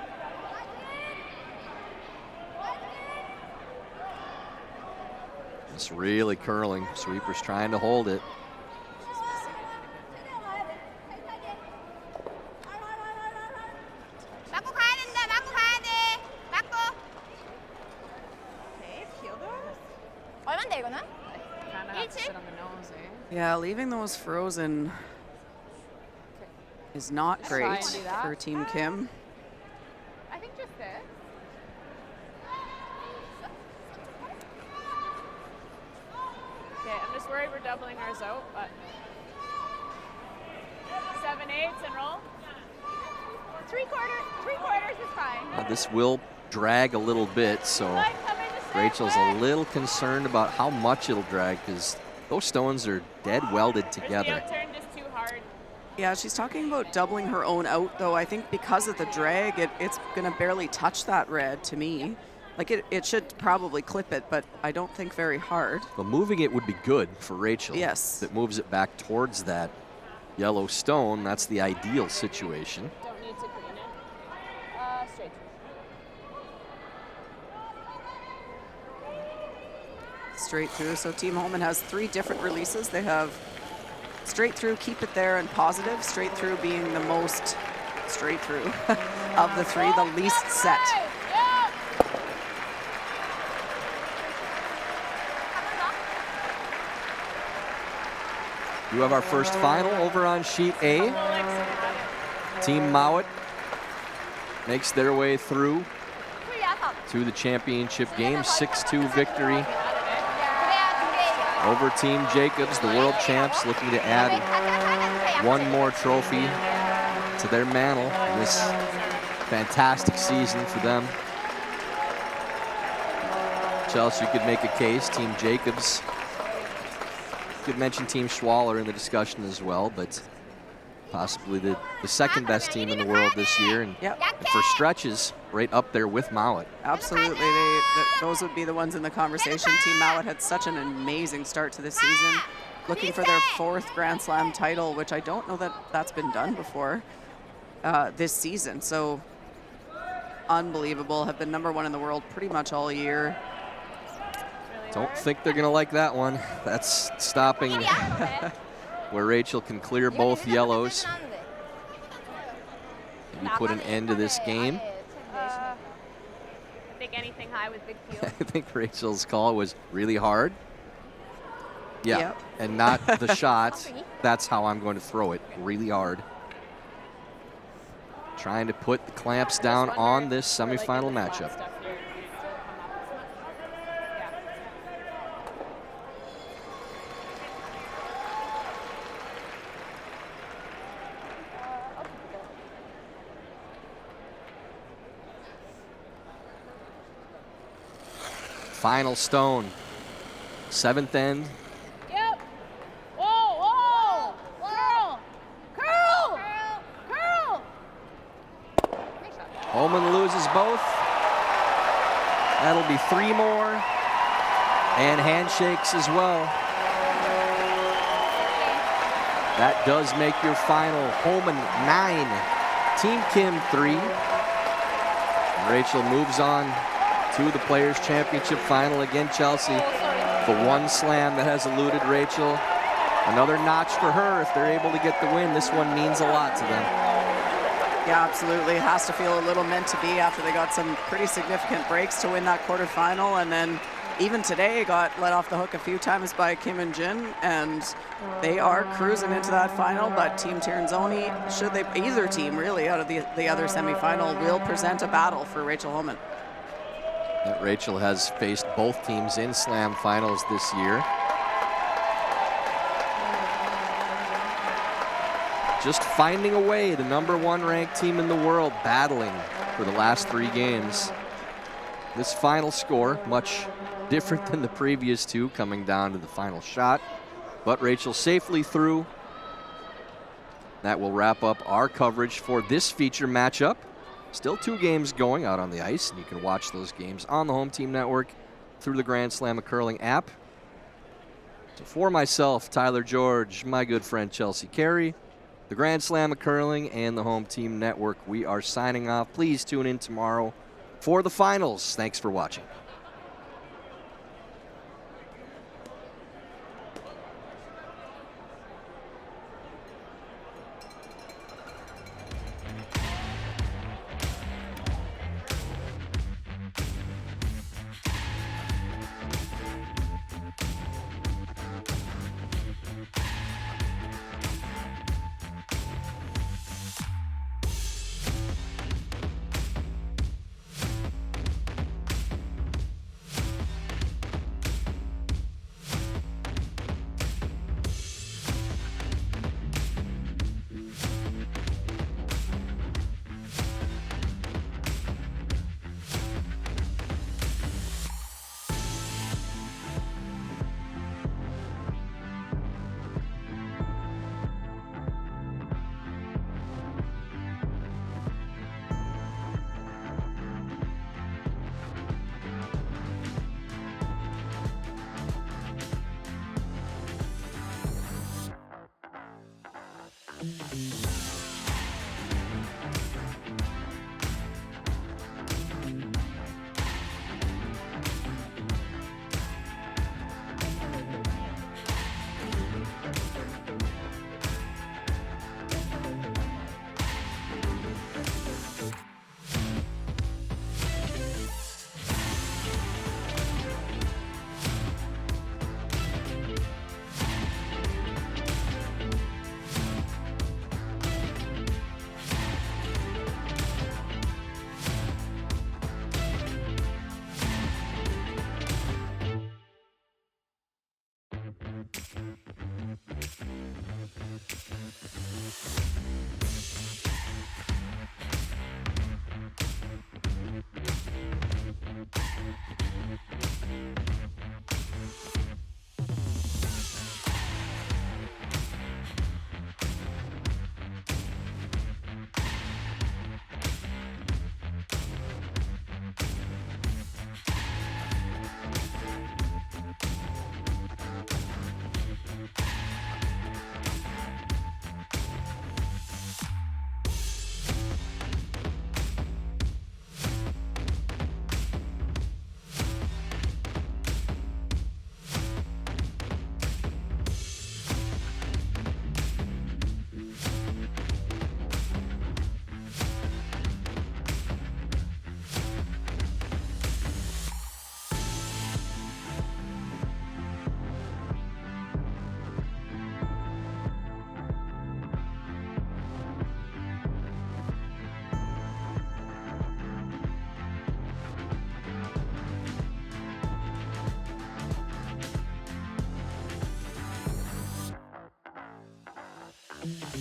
[SPEAKER 14] It's really curling. Sweeper's trying to hold it.
[SPEAKER 16] 맞고 가야 된다. 맞고 가야 돼. 맞고.
[SPEAKER 18] Okay, peel those.
[SPEAKER 16] 얼만데 이거는?
[SPEAKER 5] Kind of have to sit on the nose, eh?
[SPEAKER 15] Yeah, leaving those frozen is not
[SPEAKER 5] Try
[SPEAKER 15] great
[SPEAKER 5] and do that.
[SPEAKER 15] for Team Kim.
[SPEAKER 18] I think just this.
[SPEAKER 5] Okay, I'm just worried we're doubling ours out, but 7/8 and roll.
[SPEAKER 18] 3/4 is fine.
[SPEAKER 14] This will drag a little bit, so Rachel's a little concerned about how much it'll drag because those stones are dead welded together.
[SPEAKER 5] Turn just too hard.
[SPEAKER 15] Yeah, she's talking about doubling her own out, though. I think because of the drag, it's going to barely touch that red to me. Like, it should probably clip it, but I don't think very hard.
[SPEAKER 14] Well, moving it would be good for Rachel.
[SPEAKER 15] Yes.
[SPEAKER 14] If it moves it back towards that yellow stone, that's the ideal situation.
[SPEAKER 5] Don't need to clean it. Straight.
[SPEAKER 15] Straight through. So Team Homan has 3 different releases. They have straight through, keep it there, and positive. Straight through being the most straight through of the 3, the least set.
[SPEAKER 14] You have our first final over on sheet A. Team Mowat makes their way through to the championship game. 6-2 victory over Team Jacobs, the world champs, looking to add 1 more trophy to their mantle in this fantastic season for them. Chelsea, you could make a case. Team Jacobs, you could mention Team Schwaller in the discussion as well, but possibly the second best team in the world this year, and for stretches, right up there with Mowat.
[SPEAKER 15] Absolutely, those would be the ones in the conversation. Team Mowat had such an amazing start to the season, looking for their 4th Grand Slam title, which I don't know that that's been done before this season. So unbelievable, have been #1 in the world pretty much all year.
[SPEAKER 14] Don't think they're gonna like that one. That's stopping where Rachel can clear both yellows. Maybe put an end to this game.
[SPEAKER 18] I think anything high with big field.
[SPEAKER 14] I think Rachel's call was really hard. Yeah,
[SPEAKER 15] Yep.
[SPEAKER 14] and not the shot. That's how I'm going to throw it, really hard. Trying to put the clamps down on this semifinal matchup. Final stone, 7th end.
[SPEAKER 18] Yep. Whoa, whoa. Curl.
[SPEAKER 14] Homan loses both. That'll be 3 more. And handshakes as well. That does make your final. Homan 9, Team Kim 3. And Rachel moves on to the Players' Championship final. Again, Chelsea, the 1 slam that has eluded Rachel. Another notch for her if they're able to get the win. This one means a lot to them.
[SPEAKER 15] Yeah, absolutely. It has to feel a little meant to be after they got some pretty significant breaks to win that quarterfinal, and then even today got let off the hook a few times by Kim and Jin, and they are cruising into that final. But Team Tirinzoni, should they, either team really out of the other semifinal, will present a battle for Rachel Homan.
[SPEAKER 14] That Rachel has faced both teams in slam finals this year. Just finding a way, the #1 ranked team in the world, battling for the last 3 games. This final score, much different than the previous 2, coming down to the final shot. But Rachel safely through. That will wrap up our coverage for this feature matchup. Still 2 games going out on the ice, and you can watch those games on the Home Team Network through the Grand Slam of Curling app. So for myself, Tyler George, my good friend Chelsea Carey, the Grand Slam of Curling, and the Home Team Network, we are signing off. Please tune in tomorrow for the finals. Thanks for watching.